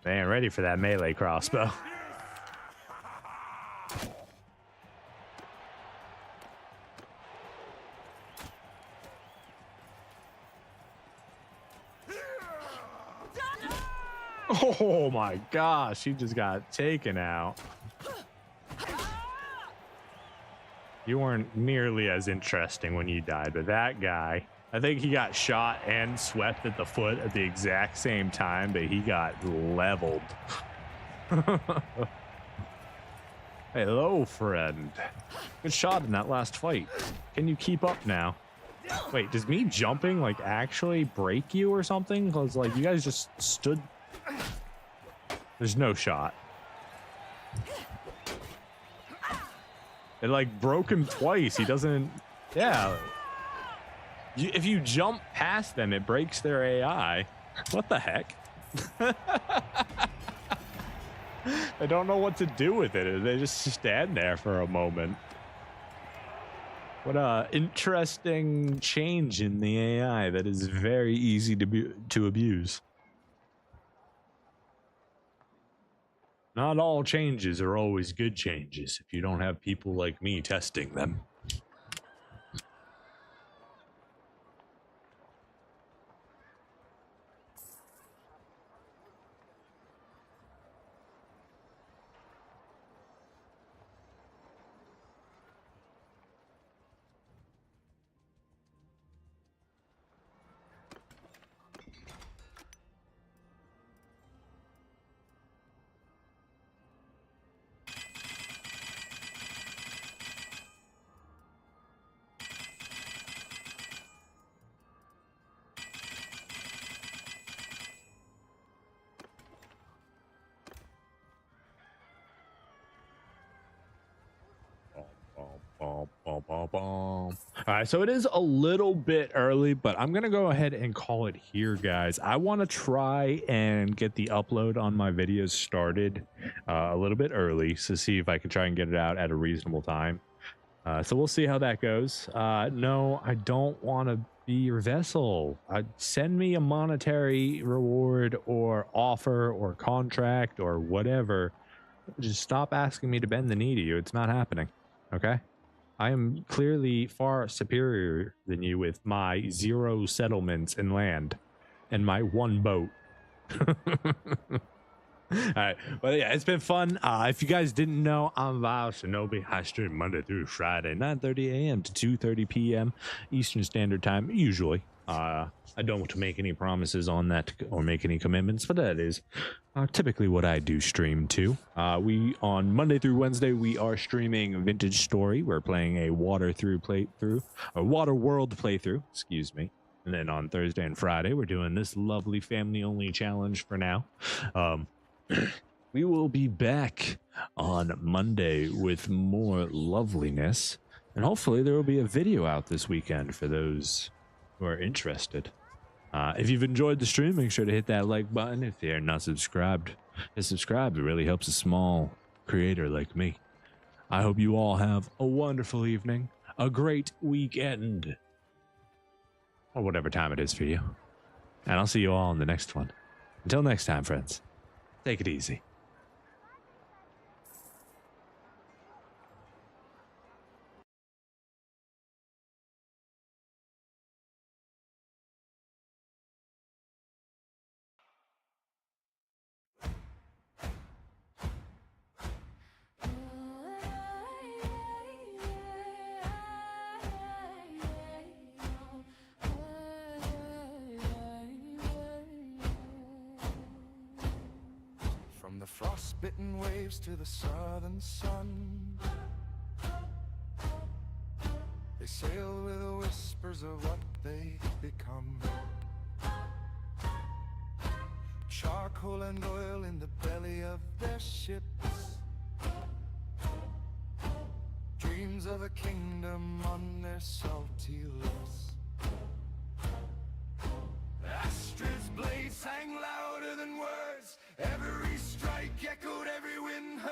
Man, ready for that melee crossbow. Oh my gosh, he just got taken out. You weren't nearly as interesting when you died, but that guy, I think he got shot and swept at the foot at the exact same time, but he got leveled. Hello, friend. Good shot in that last fight. Can you keep up now? Wait, does me jumping like actually break you or something? Because like you guys just stood. There's no shot. It like broke him twice. He doesn't. Yeah. If you jump past them, it breaks their AI. What the heck? I don't know what to do with it. They just stand there for a moment. What a interesting change in the AI that is very easy to abuse. Not all changes are always good changes if you don't have people like me testing them. All right, so it is a little bit early, but I'm gonna go ahead and call it here, guys. I want to try and get the upload on my videos started a little bit early to see if I can try and get it out at a reasonable time. So we'll see how that goes. No, I don't want to be your vessel. Send me a monetary reward or offer or contract or whatever. Just stop asking me to bend the knee to you. It's not happening. Okay? I am clearly far superior than you with my 0 settlements and land and my 1 boat. All right, but yeah, it's been fun. If you guys didn't know, I'm Val Shinobi. I stream Monday through Friday, 9:30 a.m. to 2:30 p.m. Eastern Standard Time, usually. I don't make any promises on that or make any commitments, but that is typically what I do stream to. We on Monday through Wednesday we are streaming Vintage Story. We're playing a Water World playthrough. Excuse me. And then on Thursday and Friday we're doing this lovely family-only challenge for now. We will be back on Monday with more loveliness, and hopefully there will be a video out this weekend for those who are interested. If you've enjoyed the stream, make sure to hit that like button. If you're not subscribed, to subscribe. It really helps a small creator like me. I hope you all have a wonderful evening, a great weekend, or whatever time it is for you. And I'll see you all in the next one. Until next time, friends, take it easy. From the frostbitten waves to the southern sun, they sail with the whispers of what they become. Charcoal and oil in the belly of their ships, dreams of a kingdom on their salty lips. Astrid's blade sang louder than words, every strike echoed, every wind heard.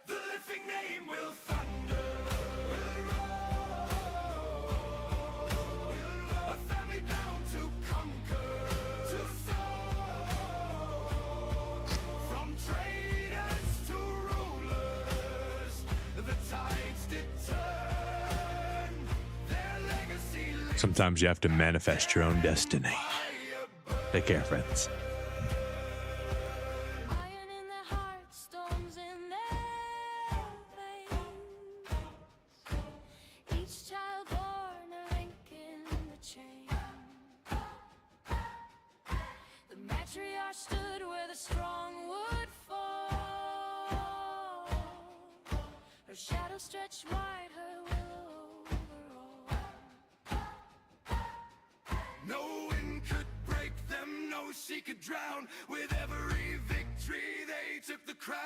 The living name will thunder, will roll, a family bound to conquer, to soar. From traitors to rulers, the tides did turn. Their legacy lives Sometimes you have to manifest your own destiny. Take care, friends. Iron in their hearts, storms in their veins. Each child born a link in the chain. The matriarch stood where the strong would fall. Her shadow stretched wide, her willow overall. no wind could break them, no sea could drown. With every victory they took the crown.